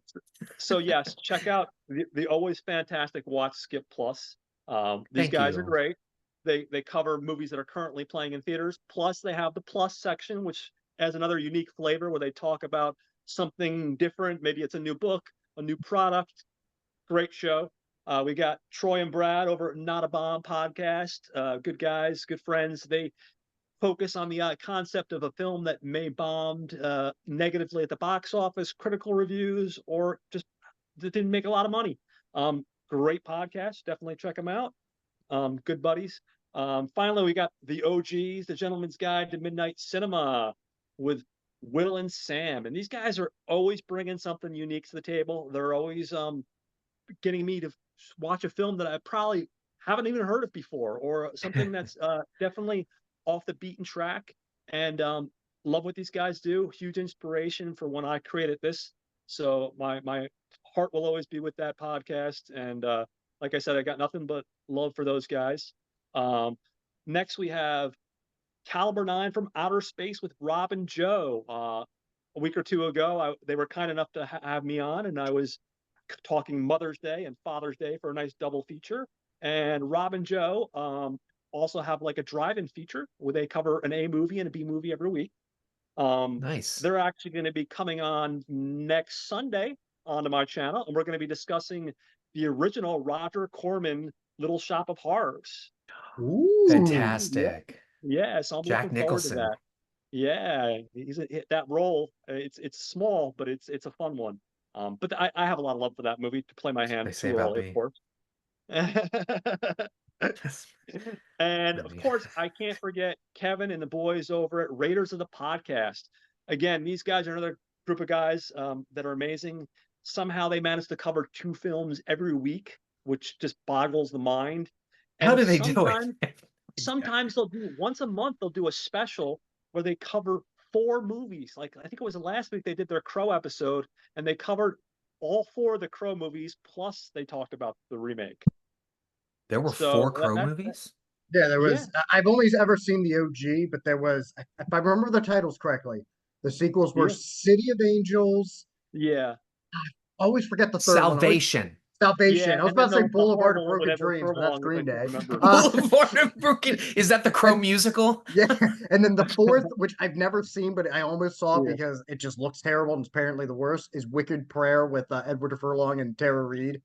so yes, check out the always fantastic Watch Skip Plus. These Thank guys are you. great. They cover movies that are currently playing in theaters. Plus, they have the Plus section, which has another unique flavor where they talk about something different. Maybe it's a new book, a new product. Great show. We got Troy and Brad over at Not a Bomb podcast. Good guys, good friends. They focus on the concept of a film that may bombed negatively at the box office, critical reviews, or just didn't make a lot of money. Great podcast. Definitely check them out. Good buddies. Finally, we got the OGs, the Gentleman's Guide to Midnight Cinema with Will and Sam. And these guys are always bringing something unique to the table. They're always getting me to watch a film that I probably haven't even heard of before, or something that's definitely off the beaten track. And love what these guys do. Huge inspiration for when I created this. So my heart will always be with that podcast. And like I said, I got nothing but love for those guys. Um, Next, we have Caliber 9 from Outer Space with Rob and Joe. A week or two ago, they were kind enough to have me on, and I was talking Mother's Day and Father's Day for a nice double feature. And Rob and Joe also have like a drive-in feature where they cover an A movie and a B movie every week. Nice. They're actually going to be coming on next Sunday onto my channel, and we're going to be discussing the original Roger Corman Little Shop of Horrors. Ooh, Yeah, Fantastic. yeah. So I'm Jack looking forward to Nicholson. that. Yeah, that role. It's small, but it's a fun one. But I have a lot of love for that movie. To play my That's what hand they say too about early, of me. course. And of Really. course, I can't forget Kevin and the boys over at Raiders of the Podcast. Again, these guys are another group of guys that are amazing. Somehow they manage to cover 2 films every week, which just boggles the mind. How And do they do it? sometimes sometimes they'll do once a month, they'll do a special where they cover 4 movies. Like, I think it was last week they did their Crow episode, and they covered all 4 of the Crow movies, plus they talked about the remake. There were 4 So Crow movies? Yeah, there yeah, was. I've only ever seen the OG, but there was, if I remember the titles correctly, the sequels were yeah, City of Angels. yeah, I always forget the third one. Salvation. Salvation. yeah, I was and about then to say the Boulevard of horrible one, Broken whatever Dreams, but that's Furlong, which I Green couldn't Day. remember. Boulevard of Broken. Is that the Crow And musical? yeah, and then the fourth, which I've never seen, but I almost saw it Yeah, because it just looks terrible and it's apparently the worst, is Wicked Prayer with Edward Furlong and Tara Reid.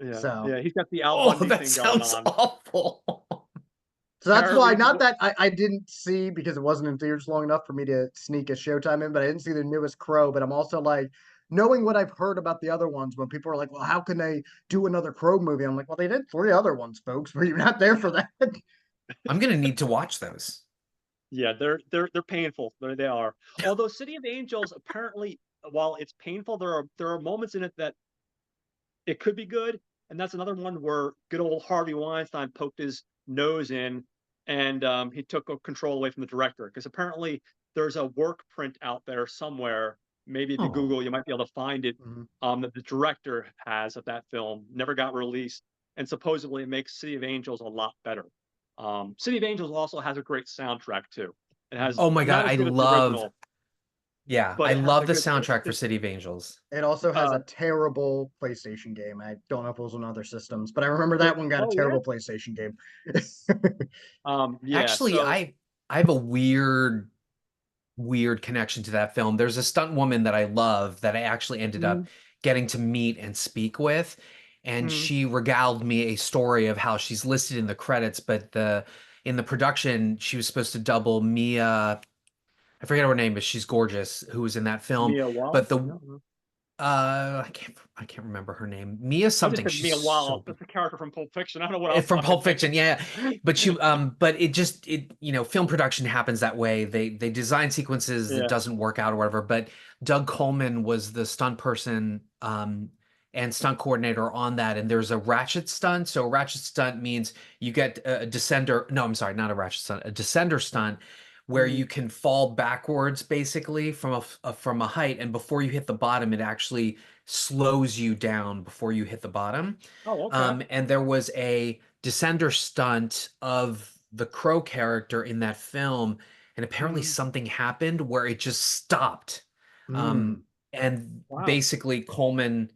yeah, So, yeah. He's got the Al Oh, Bundy that thing going sounds on. awful. so that's Tara why, Reid, not that I didn't see because it wasn't in theaters long enough for me to sneak a Showtime in, but I didn't see the newest Crow. But I'm also like, knowing what I've heard about the other ones, when people are like, well, how can they do another Crow movie? I'm like, well, they did 3 other ones, folks. Were you not there for that? I'm gonna need to watch those. yeah, they're painful. They are. Although City of Angels, apparently, while it's painful, there are moments in it that it could be good, and that's another one where good old Harvey Weinstein poked his nose in, and he took control away from the director because apparently there's a work print out there somewhere. Maybe if you Oh, Google, you might be able to find it. Mhm. That the director has of that film never got released, and supposedly it makes City of Angels a lot better. City of Angels also has a great soundtrack too. It has oh my God, not as good as the original, yeah, but I it has love a the good. soundtrack for City of Angels. It also has Uh, a terrible PlayStation game. I don't know if it was on other systems, but I remember it, that one got a oh yeah, terrible PlayStation game. yeah. Actually, So I have a weird connection to that film. There's a stunt woman that I love that I actually ended up mm, getting to meet and speak with, and mm, she regaled me a story of how she's listed in the credits, but the in the production she was supposed to double Mia. I forget her name, but she's gorgeous. Who was in that film? Mia But Wallace? the No, no. I can't remember her name. Mia I just something. said She's Mia Wallace. so That's a character from Pulp Fiction. I don't know what else from I Pulp Fiction, yeah. But she, but it just, film production happens that way. They design sequences that Yeah. doesn't work out or whatever. But Doug Coleman was the stunt person, and stunt coordinator on that. And there's a ratchet stunt. So a ratchet stunt means you get a descender. No, I'm sorry, not a ratchet stunt, a descender stunt, where Mhm. you can fall backwards basically from a height, and before you hit the bottom, it actually slows you down before you hit the bottom. Oh, okay. And there was a descender stunt of the Crow character in that film, and apparently Mm, something happened where it just stopped. Hmm. And wow. basically Coleman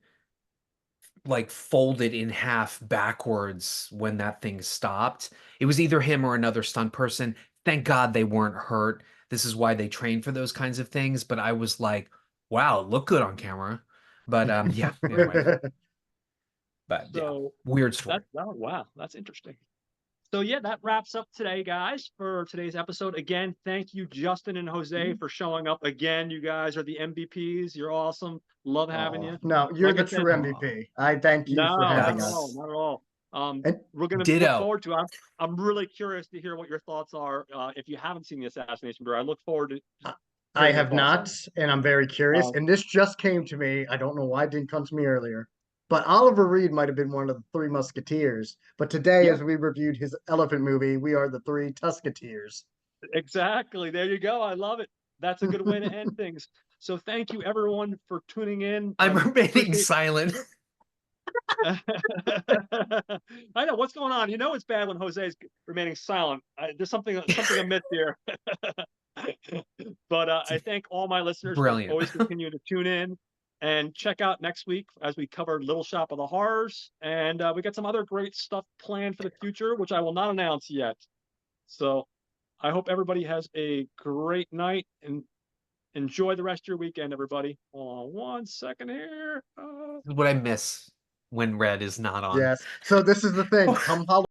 like folded in half backwards when that thing stopped. It was either him or another stunt person. Thank God they weren't hurt. This is why they train for those kinds of things. But I was like, wow, look good on camera. But yeah, anyway. But yeah, So weird story. that's oh wow, that's interesting. So yeah, that wraps up today, guys, for today's episode. Again, thank you, Justin and Jose, for showing up again. You guys are the MVPs. You're awesome. Love having Oh, you. no, you're Like I the said, true Oh, MVP. I thank you for no, not having at all, that's us. not at all. And We're gonna look ditto. forward to. I'm really curious to hear what your thoughts are. If you haven't seen the Assassination Bureau, I look forward to I I hearing your have thoughts on not, it. and I'm very curious. Um, And this just came to me. I don't know why it didn't come to me earlier. But Oliver Reed might have been one of the Three Musketeers. But today, yeah, as we reviewed his Elephant movie, we are the Three Tusketeers. exactly. There you go. I love it. That's a good way to end things. So thank you everyone for tuning in. I'm remaining Appreciate. silent. I know what's going on. You know it's bad when Jose's remaining silent. There's something amiss here. But I thank all my listeners for Brilliant. always continuing to tune in and check out next week as we cover Little Shop of the Horrors, and we got some other great stuff planned for the future, which I will not announce yet. So I hope everybody has a great night and enjoy the rest of your weekend, everybody. Hold on 1 second here. What I miss when Red is not on. Yes. So this is the thing. Come Halloween.